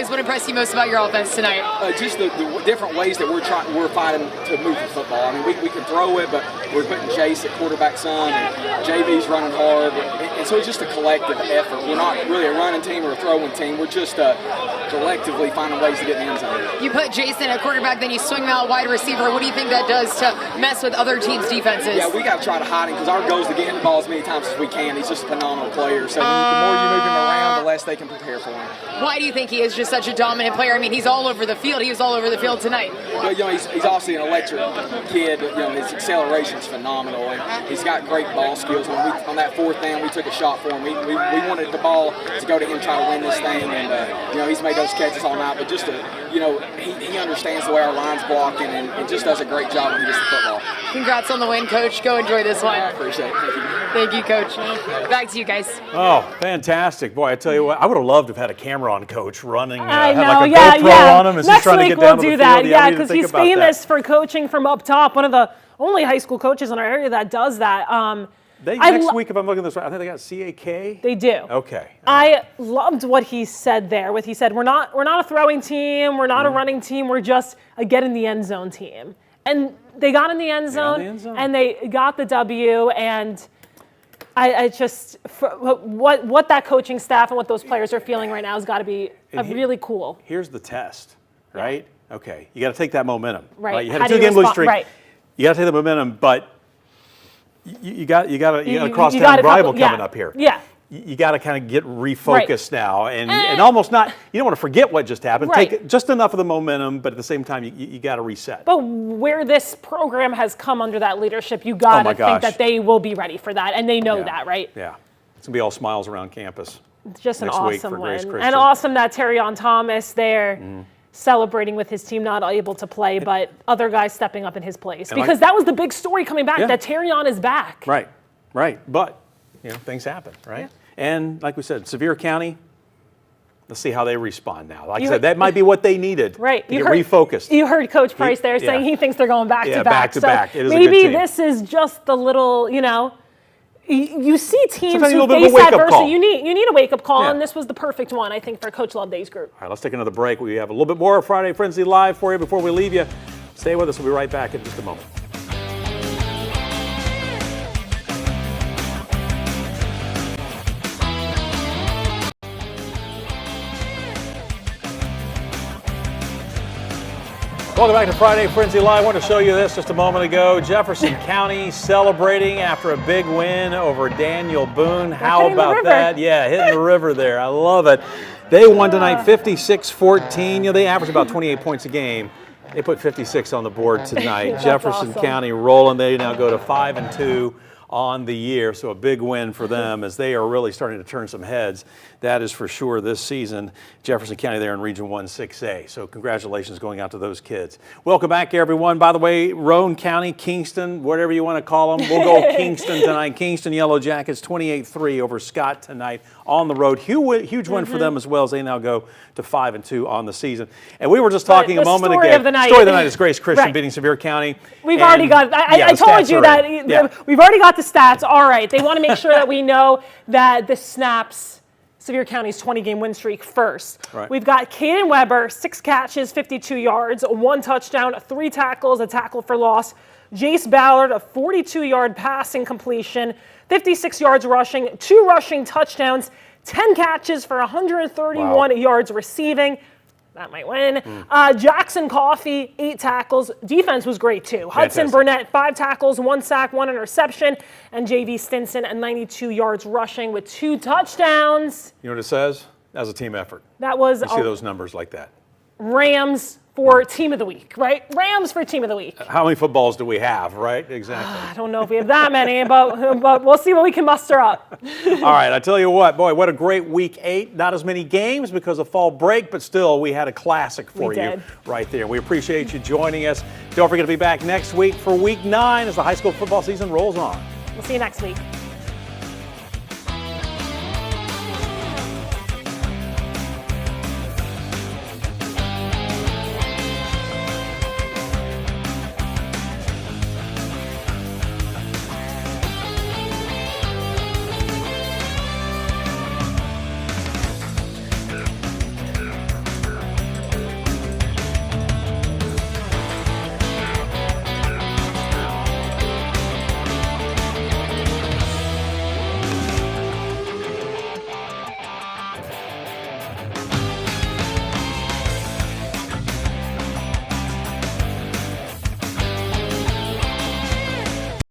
Speaker 6: what impressed you most about your offense tonight?
Speaker 9: Just the different ways that we're fighting to move the football. I mean, we can throw it, but we're putting Jace at quarterback some, and JV's running hard, and so it's just a collective effort. We're not really a running team or a throwing team. We're just collectively finding ways to get in the end zone.
Speaker 6: You put Jason at quarterback, then you swing him out wide receiver. What do you think that does to mess with other teams' defenses?
Speaker 9: Yeah, we got to try to hide him because our goal is to get him the ball as many times as we can. He's just a phenomenal player. So the more you move him around, the less they can prepare for him.
Speaker 6: Why do you think he is just such a dominant player? I mean, he's all over the field. He was all over the field tonight.
Speaker 9: Well, you know, he's obviously an electric kid. You know, his acceleration is phenomenal, and he's got great ball skills. When on that 4th down, we took a shot for him. We wanted the ball to go to him, try to win this thing, and you know, he's made those catches all night. But just you know, he understands the way our line's blocking, and just does a great job when he gets the football.
Speaker 6: Congrats on the win, Coach. Go enjoy this one.
Speaker 9: I appreciate it. Thank you.
Speaker 6: Thank you, Coach. Back to you guys.
Speaker 2: Oh, fantastic. Boy, I tell you what, I would have loved to have had a camera on Coach running.
Speaker 3: I know,
Speaker 2: have like a
Speaker 3: yeah,
Speaker 2: GoPro
Speaker 3: yeah.
Speaker 2: on him as
Speaker 3: Next
Speaker 2: he's trying
Speaker 3: week
Speaker 2: to get down
Speaker 3: we'll
Speaker 2: to
Speaker 3: do
Speaker 2: the
Speaker 3: that,
Speaker 2: field.
Speaker 3: yeah, because he's famous
Speaker 2: that.
Speaker 3: for coaching from up top. One of the only high school coaches in our area that does that.
Speaker 2: Next week, if I'm looking at this right, I think they got CAK.
Speaker 3: They do.
Speaker 2: Okay.
Speaker 3: I loved what he said there. He said, we're not a throwing team, we're not a running team, we're just a get in the end zone team. And they got in the end zone, and they got the W. And I just what that coaching staff and what those players are feeling right now has got to be really cool.
Speaker 2: Here's the test, right? Yeah. Okay, you got to take that momentum.
Speaker 3: Right.
Speaker 2: You had a 2-game losing streak. Right. You got to take the momentum, but you got to cross down the rival coming up here.
Speaker 3: Yeah.
Speaker 2: You got to kind of get refocused now, and almost not. You don't want to forget what just happened.
Speaker 3: Right.
Speaker 2: Take just enough of the momentum, but at the same time, you got to reset.
Speaker 3: But where this program has come under that leadership, you got to think that they will be ready for that, and they know that, right?
Speaker 2: Yeah, it's gonna be all smiles around campus.
Speaker 3: It's just an awesome win,
Speaker 2: and
Speaker 3: awesome that Terrion Thomas there. Celebrating with his team, not able to play, but other guys stepping up in his place. Because that was the big story coming back, that Terrion is back.
Speaker 2: Right. But, you know, things happen, right? Yeah. And like we said, Sevier County, let's see how they respond now. Like I said, that might be what they needed to get refocused.
Speaker 3: You heard Coach Price there saying he thinks they're going back to back.
Speaker 2: Back to back. It is
Speaker 3: maybe
Speaker 2: a good team.
Speaker 3: this is just the little, you know, you see teams
Speaker 2: sometimes
Speaker 3: who face adversity. You need a wake-up call, and this was the perfect one, I think, for Coach Loveday's group.
Speaker 2: All right, let's take another break. We have a little bit more of Friday Frenzy Live for you before we leave you. Stay with us. We'll be right back in just a moment. Welcome back to Friday Frenzy Live. I want to show you this just a moment ago. Jefferson County celebrating after a big win over Daniel Boone. How about that? Yeah, hitting the river there. I love it. They won tonight 56-14. You know, they average about 28 points a game. They put 56 on the board tonight. Jefferson County rolling. They now go to 5-2 on the year, so a big win for them as they are really starting to turn some heads. That is for sure this season. Jefferson County there in Region 1 6A. So congratulations going out to those kids. Welcome back, everyone. By the way, Roane County, Kingston, whatever you want to call them. We'll go Kingston tonight. Kingston Yellow Jackets 28-3 over Scott tonight on the road. Huge win for them as well as they now go to 5-2 on the season. And we were just talking a moment ago.
Speaker 3: Story of the night
Speaker 2: is Grace Christian beating Sevier County.
Speaker 3: We've already got, I told you that we've already got the stats. All right, they want to make sure that we know that the snaps Sevier County's 20-game win streak first.
Speaker 2: Right.
Speaker 3: We've got Caden Weber, 6 catches, 52 yards, 1 touchdown, 3 tackles, a tackle for loss. Jace Ballard, a 42-yard passing completion, 56 yards rushing, 2 rushing touchdowns, 10 catches for 131 yards receiving. That might win. Jackson Coffey, 8 tackles. Defense was great, too. Hudson Burnett, 5 tackles, 1 sack, 1 interception. And J.V. Stinson, 92 yards rushing with 2 touchdowns.
Speaker 2: You know what it says? That was a team effort.
Speaker 3: That was
Speaker 2: You see those numbers like that.
Speaker 3: Rams for Team of the Week, right? Rams for Team of the Week.
Speaker 2: How many footballs do we have, right? Exactly.
Speaker 3: I don't know if we have that many, but we'll see what we can muster up.
Speaker 2: All right, I tell you what, boy, what a great week 8. Not as many games because of fall break, but still, we had a classic for you right there. We appreciate you joining us. Don't forget to be back next week for week 9 as the high school football season rolls on.
Speaker 3: We'll see you next week.